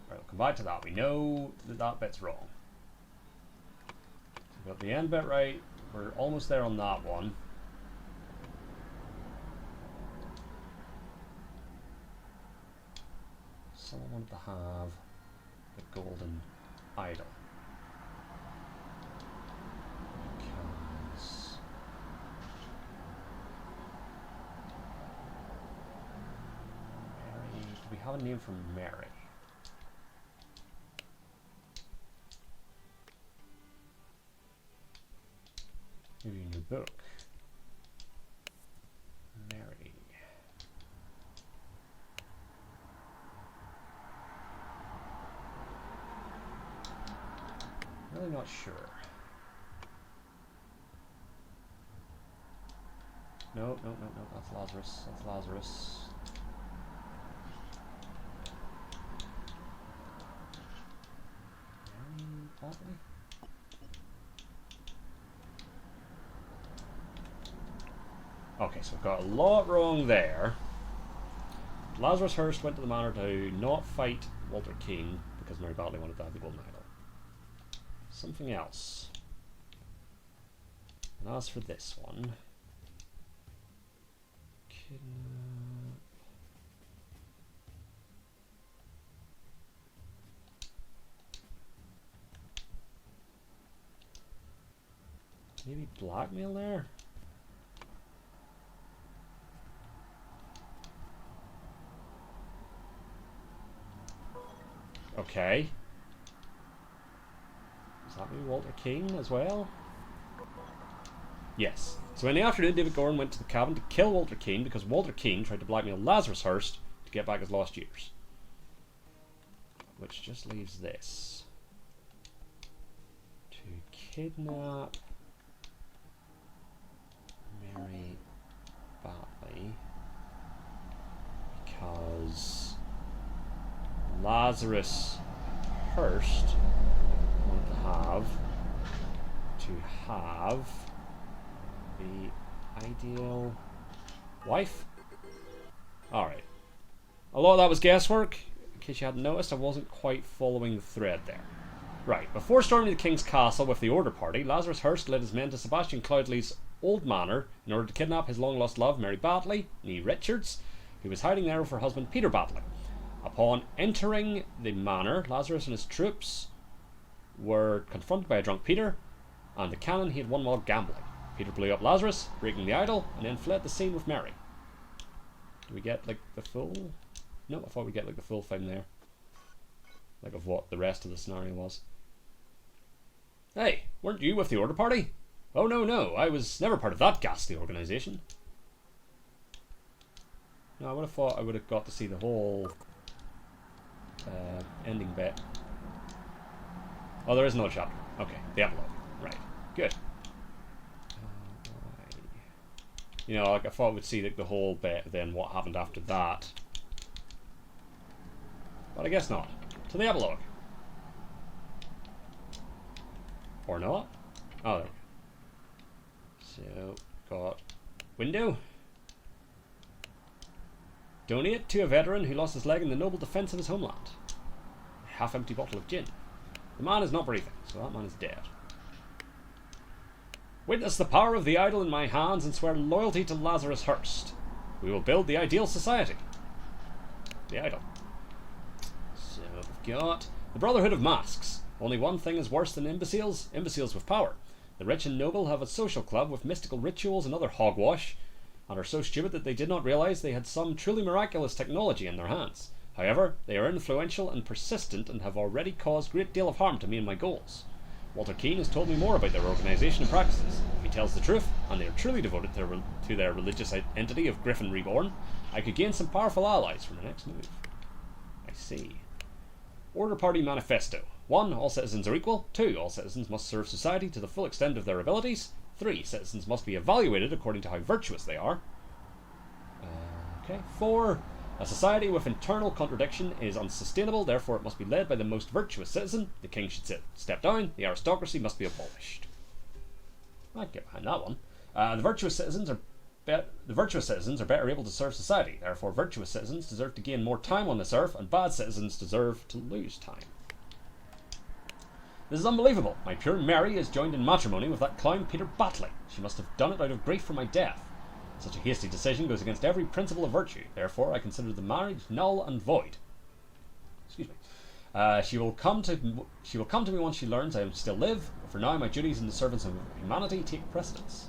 Right, we'll come back to that. We know that bit's wrong. So we got the end bit right. We're almost there on that one. Someone wanted to have the golden idol. Because Mary, do we have a name for Mary? Maybe in your book. Mary. Really not sure. No, that's Lazarus. That's Lazarus. Mary Batley? Okay, so we've got a lot wrong there. Lazarus Hurst went to the manor to not fight Walter Keane because Mary Batley wanted to have the golden idol. Something else. And as for this one, kidnap. Maybe blackmail there? Okay. Does that mean Walter Keane as well? Yes. So in the afternoon, David Goran went to the cabin to kill Walter Keane because Walter Keane tried to blackmail Lazarus Hurst to get back his lost years. Which just leaves this. To kidnap Mary Batley because Lazarus Hurst wanted to have the ideal wife. Alright. A lot of that was guesswork. In case you hadn't noticed, I wasn't quite following the thread there. Right, before storming the King's Castle with the Order Party, Lazarus Hurst led his men to Sebastian Cloudley's old manor in order to kidnap his long-lost love, Mary Batley, née Richards, who was hiding there with her husband, Peter Batley. Upon entering the manor, Lazarus and his troops were confronted by a drunk Peter and the cannon he had won while gambling. Peter blew up Lazarus, breaking the idol, and then fled the scene with Mary. Do we get like the full? No, I thought we'd get like the full thing there. Like of what the rest of the scenario was. Hey, weren't you with the Order Party? Oh no, I was never part of that ghastly organisation. No, I would have thought I would have got to see the whole ending bit. Oh, there is another chapter. Okay, the epilogue. Right, good. You know, like I thought we'd see like the whole bit, then what happened after that. But I guess not. To the epilogue. Or not. Oh, there we go. So, got window. Donate to a veteran who lost his leg in the noble defence of his homeland. A half-empty bottle of gin. The man is not breathing, so that man is dead. Witness the power of the idol in my hands and swear loyalty to Lazarus Hurst. We will build the ideal society. The idol. So we've got the Brotherhood of Masks. Only one thing is worse than imbeciles. Imbeciles with power. The rich and noble have a social club with mystical rituals and other hogwash, and are so stupid that they did not realize they had some truly miraculous technology in their hands. However, they are influential and persistent and have already caused a great deal of harm to me and my goals. Walter Keane has told me more about their organisation and practices. If he tells the truth, and they are truly devoted to their religious entity of Griffin Reborn, I could gain some powerful allies for the next move. I see. Order Party Manifesto. 1. All citizens are equal. 2. All citizens must serve society to the full extent of their abilities. 3. Citizens must be evaluated according to how virtuous they are. Okay. 4. A society with internal contradiction is unsustainable, therefore it must be led by the most virtuous citizen. The king should step down. The aristocracy must be abolished. I'd get behind that one. The virtuous citizens are better able to serve society. Therefore, virtuous citizens deserve to gain more time on this earth, and bad citizens deserve to lose time. This is unbelievable. My pure Mary is joined in matrimony with that clown Peter Batley. She must have done it out of grief for my death. Such a hasty decision goes against every principle of virtue. Therefore, I consider the marriage null and void. Excuse me. She will come to me once she learns I am still live. But for now, my duties in the service of humanity take precedence.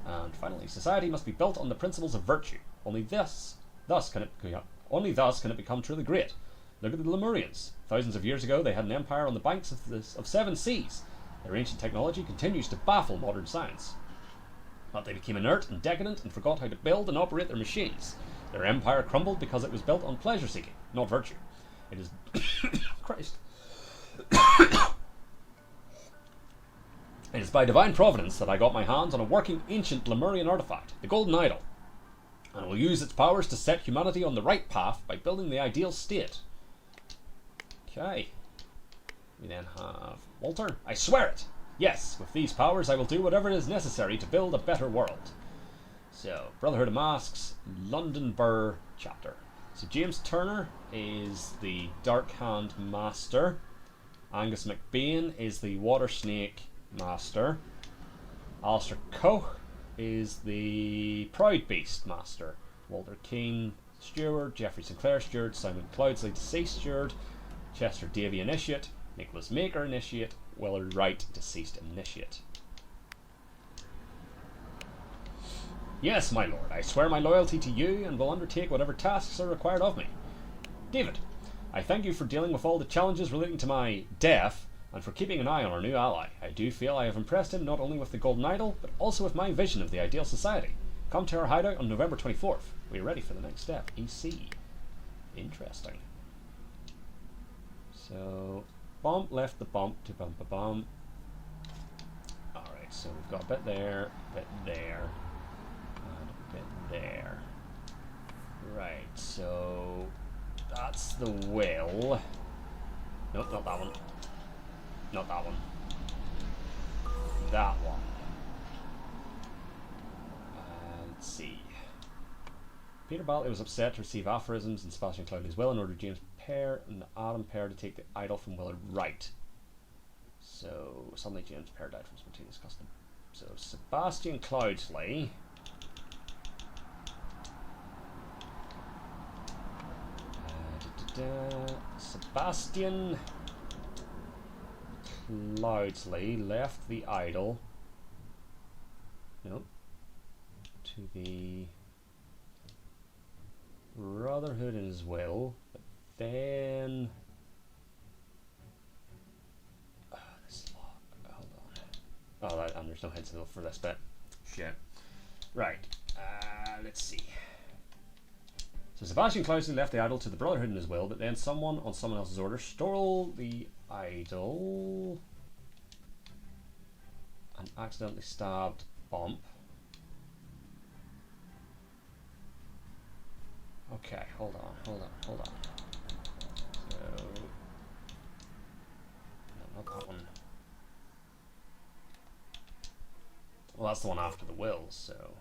And finally, society must be built on the principles of virtue. Only thus can it become truly great. Look at the Lemurians. Thousands of years ago, they had an empire on the banks of 7 seas. Their ancient technology continues to baffle modern science. But they became inert and decadent and forgot how to build and operate their machines. Their empire crumbled because it was built on pleasure-seeking, not virtue. It is... Christ. It is by divine providence that I got my hands on a working ancient Lemurian artifact, the Golden Idol, and will use its powers to set humanity on the right path by building the ideal state. Okay. We then have Walter. I swear it! Yes, with these powers I will do whatever is necessary to build a better world. So, Brotherhood of Masks, London Burr chapter. So James Turner is the Dark Hand Master. Angus MacBain is the Water Snake Master. Alistair Koch is the Proud Beast Master. Walter Keane Steward, Geoffrey Sinclair Steward, Simon Cloudsley Deceased Steward, Chester Davy Initiate, Nicholas Maker Initiate, Willard Wright Deceased Initiate. Yes, my lord, I swear my loyalty to you and will undertake whatever tasks are required of me. David, I thank you for dealing with all the challenges relating to my death and for keeping an eye on our new ally. I do feel I have impressed him not only with the Golden Idol, but also with my vision of the ideal society. Come to our hideout on November 24th. We are ready for the next step. EC. Interesting. So, bump left the bump to bump a bump. Alright, so we've got a bit there, and a bit there. Right, so that's the will. Nope, not that one. Not that one. That one. Let's see. Peter Batley was upset to receive aphorisms and Sebastian Cloudsley's will and ordered James Pear and Adam Pear to take the idol from Willard Wright. So suddenly James Pear died from spontaneous custom. So Sebastian Cloudsley Sebastian Cloudsley left the idol to the Brotherhood in his will, but then this log, hold on. Oh, and there's no hints for this bit. Shit. Right. Let's see. So Sebastian Cloudesley left the idol to the Brotherhood in his will, but then someone on someone else's order stole the idol and accidentally stabbed Bump. Okay, hold on. So, no, not that one. Well, that's the one after the will, so.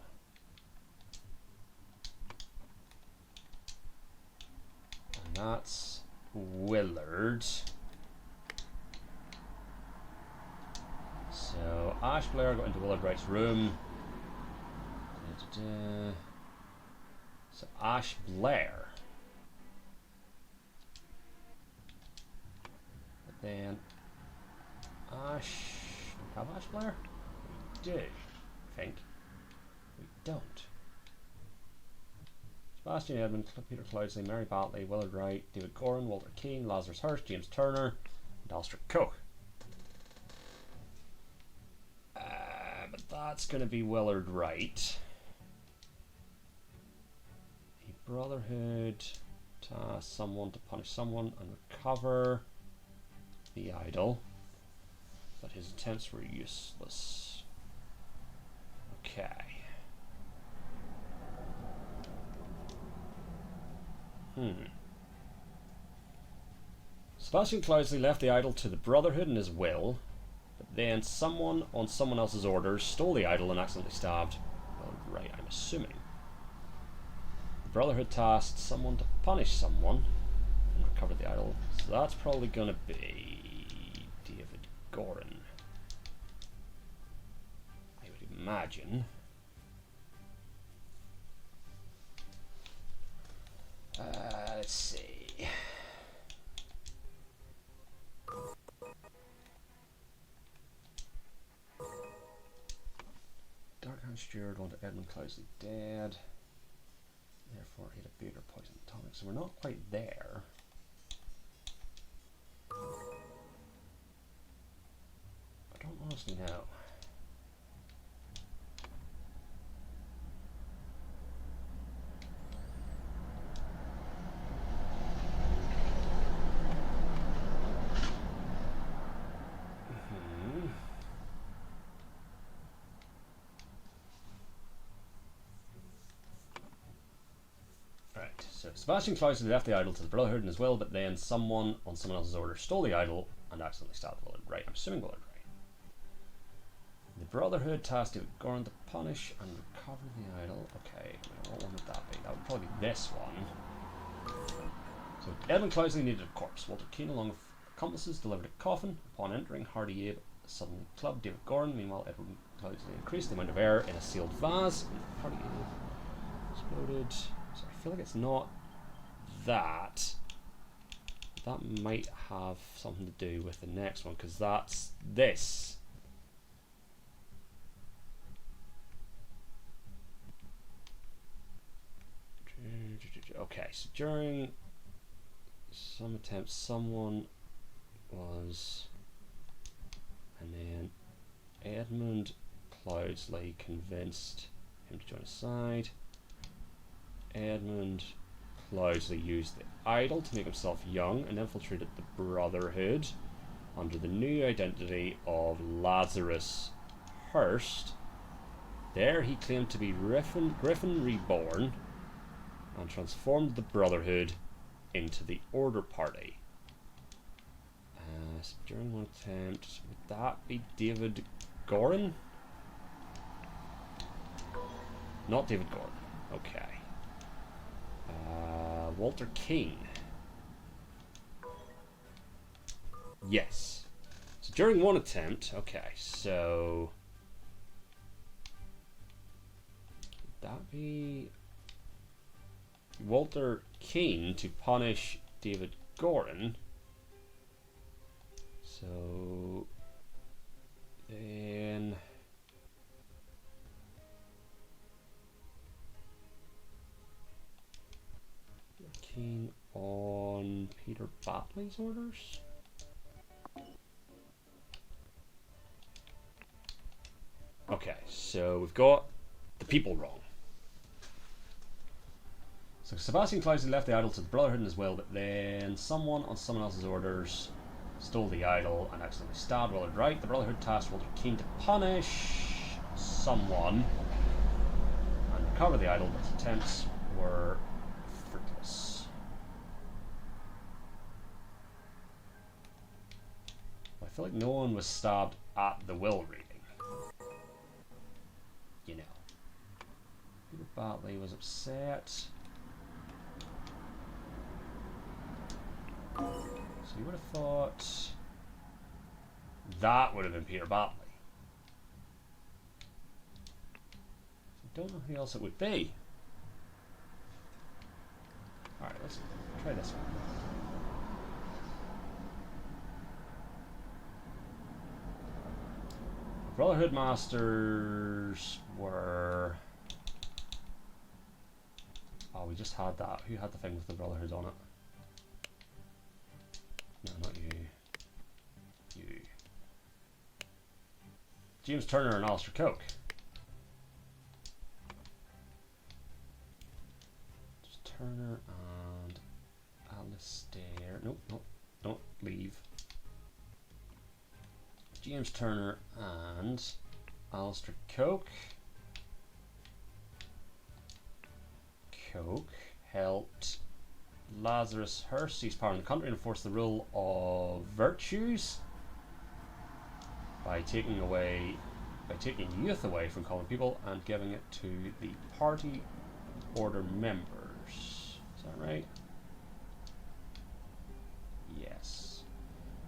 And that's Willard. So, Ash Blair got into Willard Wright's room. So, Ash Blair. But then, Ash. Do we have Ash Blair? We do, I think. We don't. Sebastian Edmund, Peter Cloudesley, Mary Batley, Willard Wright, David Goran, Walter Keane, Lazarus Hirsch, James Turner, and Alistair Cook. But that's going to be Willard Wright. The Brotherhood tasked someone to punish someone and recover the idol, but his attempts were useless. Okay. Sebastian Cloudesley left the idol to the Brotherhood in his will, but then someone on someone else's orders stole the idol and accidentally stabbed Willard Wright, I'm assuming. The Brotherhood tasked someone to punish someone and recover the idol, so that's probably going to be David Goran, I would imagine. Let's see. Darkhand Steward wanted Edmund Cloudesley dead. Therefore, he had a bigger poison tonic. So we're not quite there. I don't honestly know. So Sebastian Cloudesley left the idol to the Brotherhood in his will, but then someone on someone else's order stole the idol and accidentally stabbed Willard Wright. I'm assuming Willard Wright. The Brotherhood tasked David Goran to punish and recover the idol. Okay, what one would that be? That would probably be this one. So Edmund Cloudesley needed a corpse. Walter Keane, along with accomplices, delivered a coffin. Upon entering, Hardy Abe suddenly clubbed David Goran. Meanwhile, Edmund Cloudesley increased the amount of air in a sealed vase. Hardy Abe exploded. So I feel like it's not that. That might have something to do with the next one, because that's this. Okay, so during some attempts, someone was, and then Edmund Cloudesley convinced him to join his side. Edmund Cloudesley used the idol to make himself young and infiltrated the Brotherhood under the new identity of Lazarus Hirsch. There he claimed to be Griffin Reborn and transformed the Brotherhood into the Order Party. So during one attempt, would that be David Goran? Not David Goran. Okay. Walter Keane. Yes. So during one attempt, okay, so would that be Walter Keane to punish David Goran? So then Keane on Peter Batley's orders? Okay, so we've got the people wrong. So Sebastian Cloudesley left the idol to the Brotherhood in his will, but then someone on someone else's orders stole the idol and accidentally stabbed Willard Wright. The Brotherhood tasked Walter Keane to punish someone and recover the idol, but attempts were fruitless. I feel like no one was stabbed at the will reading. You know. Peter Batley was upset. So you would have thought that would have been Peter Batley. I don't know who else it would be. Alright, let's try this one. The Brotherhood Masters were... Oh, we just had that. Who had the thing with the Brotherhood on it? No, not you. You. James Turner and Alistair Coke. Just Turner and Alistair. Nope, nope, don't leave. James Turner and Alistair Coke. Coke helped Lazarus Hearst seize power in the country and enforce the rule of virtues by taking youth away from common people and giving it to the party order members. Is that right? Yes.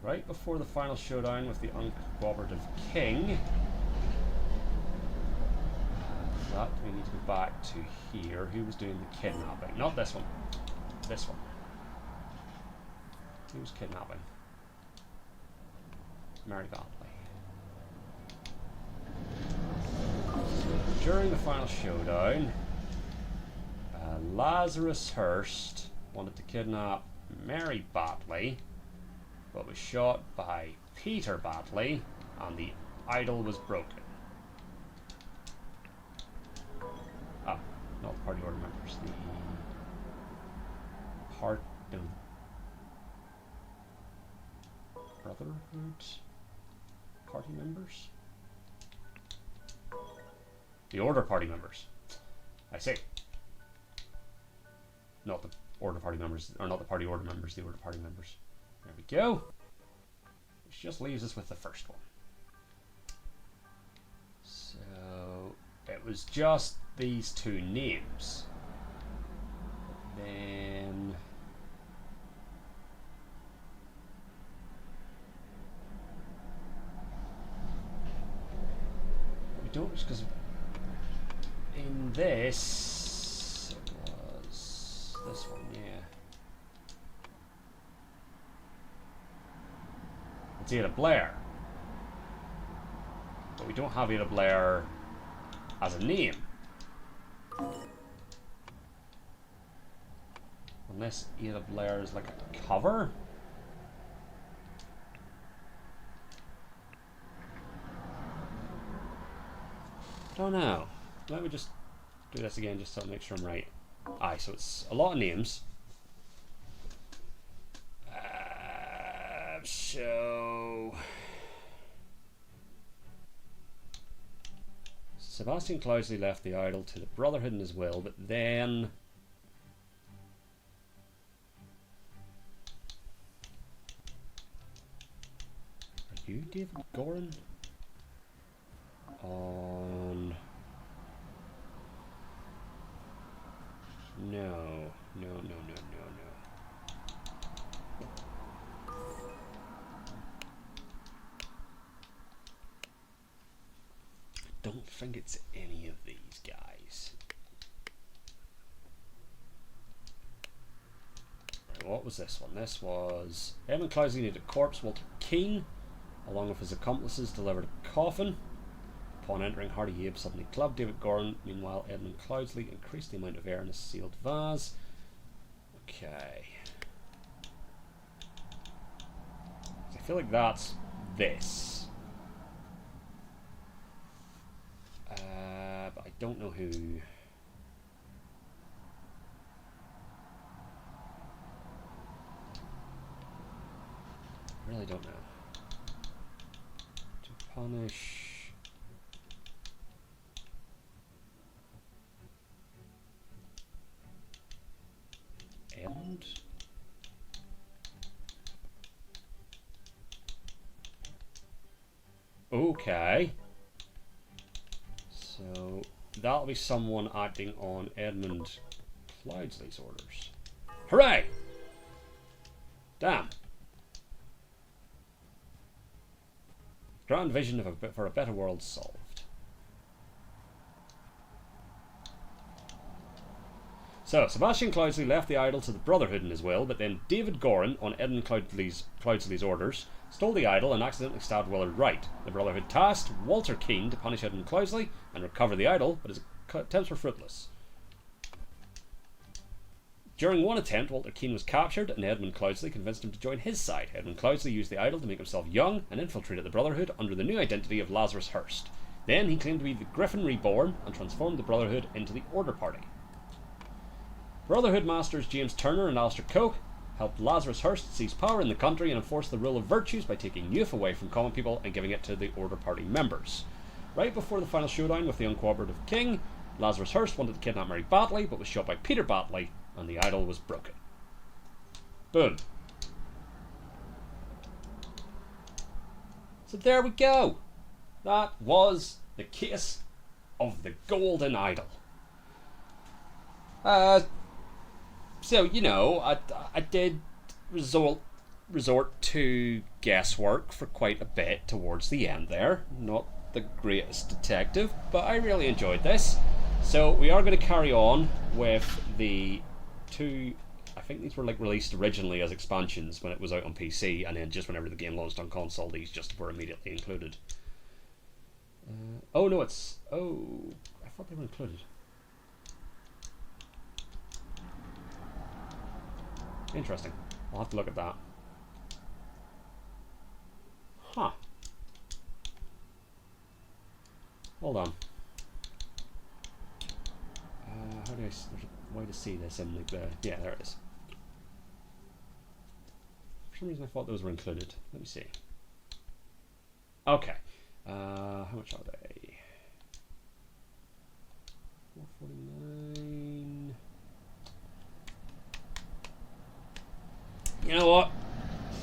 Right before the final showdown with the uncooperative king. That we need to go back to here. Who was doing the kidnapping? Not this one. This one. Who was kidnapping? Mary Batley. During the final showdown, Lazarus Hearst wanted to kidnap Mary Batley, but was shot by Peter Batley, and the idol was broken. Ah, not the party order members. The Brotherhood party members? The order party members. I see. Not the order party members, or not the party order members, the order party members. There we go. Which just leaves us with the first one. So it was just these two names. But then we don't, because in this it was this one, yeah. It's Ada Blair. But we don't have Ada Blair as a name. Unless Ada Blair is like a cover. I don't know. Let me just do this again just to make sure I'm right. Aye, so it's a lot of names. So Sebastian Cloudesley left the idol to the Brotherhood in his will, but then are you David Goran? On no. I don't think it's any of these guys. Right, what was this one? This was Edmund Cloudesley needed a corpse. Walter Keane, along with his accomplices, delivered a coffin. Upon entering, Hardy Abe suddenly clubbed David Goran. Meanwhile, Edmund Cloudesley increased the amount of air in a sealed vase. Okay. I feel like that's this. But I don't know who. really don't know. To punish... Edmund? Okay. So that'll be someone acting on Edmund Cloudsley's orders. Hooray! Damn. Grand vision for a better world solved. So, Sebastian Cloudsley left the idol to the Brotherhood in his will, but then David Gorin, on Edmund Cloudsley's orders, stole the idol and accidentally stabbed Willard Wright. The Brotherhood tasked Walter Keane to punish Edmund Cloudsley and recover the idol, but his attempts were fruitless. During one attempt, Walter Keane was captured, and Edmund Cloudsley convinced him to join his side. Edmund Cloudsley used the idol to make himself young and infiltrated the Brotherhood under the new identity of Lazarus Hearst. Then he claimed to be the Griffin Reborn and transformed the Brotherhood into the Order Party. Brotherhood masters James Turner and Alistair Coke helped Lazarus Hearst seize power in the country and enforce the rule of virtues by taking youth away from common people and giving it to the Order Party members. Right before the final showdown with the uncooperative king, Lazarus Hearst wanted to kidnap Mary Batley, but was shot by Peter Batley, and the idol was broken. Boom. So there we go. That was the case of the Golden Idol. So, you know, I did resort to guesswork for quite a bit towards the end there. Not the greatest detective, but I really enjoyed this. So we are going to carry on with the two... I think these were like released originally as expansions when it was out on PC, and then just whenever the game launched on console, these just were immediately included. Oh no, it's... Oh, I thought they were included. Interesting. I'll have to look at that. Huh. Hold on. How do I... There's a way to see this in like the... Yeah, there it is. For some reason I thought those were included. Let me see. Okay. How much are they? 449... You know what?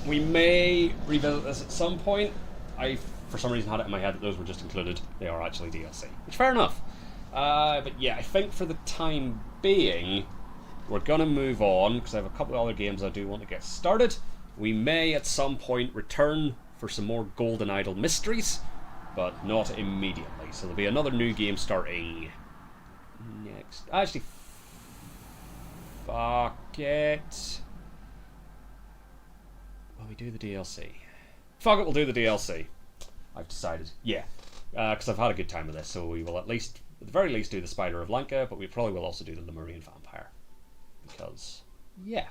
We may revisit this at some point. I, for some reason, had it in my head that those were just included. They are actually DLC. Which, fair enough. But yeah, I think for the time being, we're going to move on, because I have a couple of other games I do want to get started. We may, at some point, return for some more Golden Idol mysteries, but not immediately. So there'll be another new game starting next... Actually, fuck it. Will we do the DLC? Fuck it, we'll do the DLC. I've decided. Yeah. Because I've had a good time with this, so we will at the very least, do the Spider of Lanka, but we probably will also do the Lemurian Vampire. Because, yeah.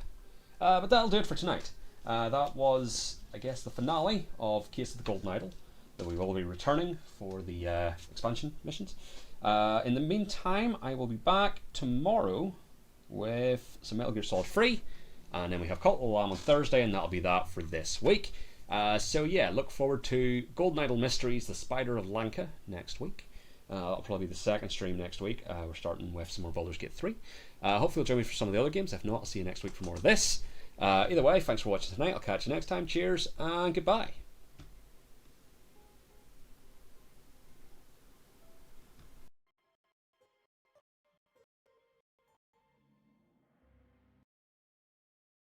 But that'll do it for tonight. That was, I guess, the finale of Case of the Golden Idol, that we will be returning for the expansion missions. In the meantime, I will be back tomorrow with some Metal Gear Solid 3. And then we have Cult of the Lamb on Thursday, and that'll be that for this week. So yeah, look forward to Golden Idol Mysteries, The Spider of Lanka next week. That'll probably be the second stream next week. We're starting with some more Baldur's Gate 3. Hopefully you'll join me for some of the other games. If not, I'll see you next week for more of this. Either way, thanks for watching tonight. I'll catch you next time. Cheers, and goodbye.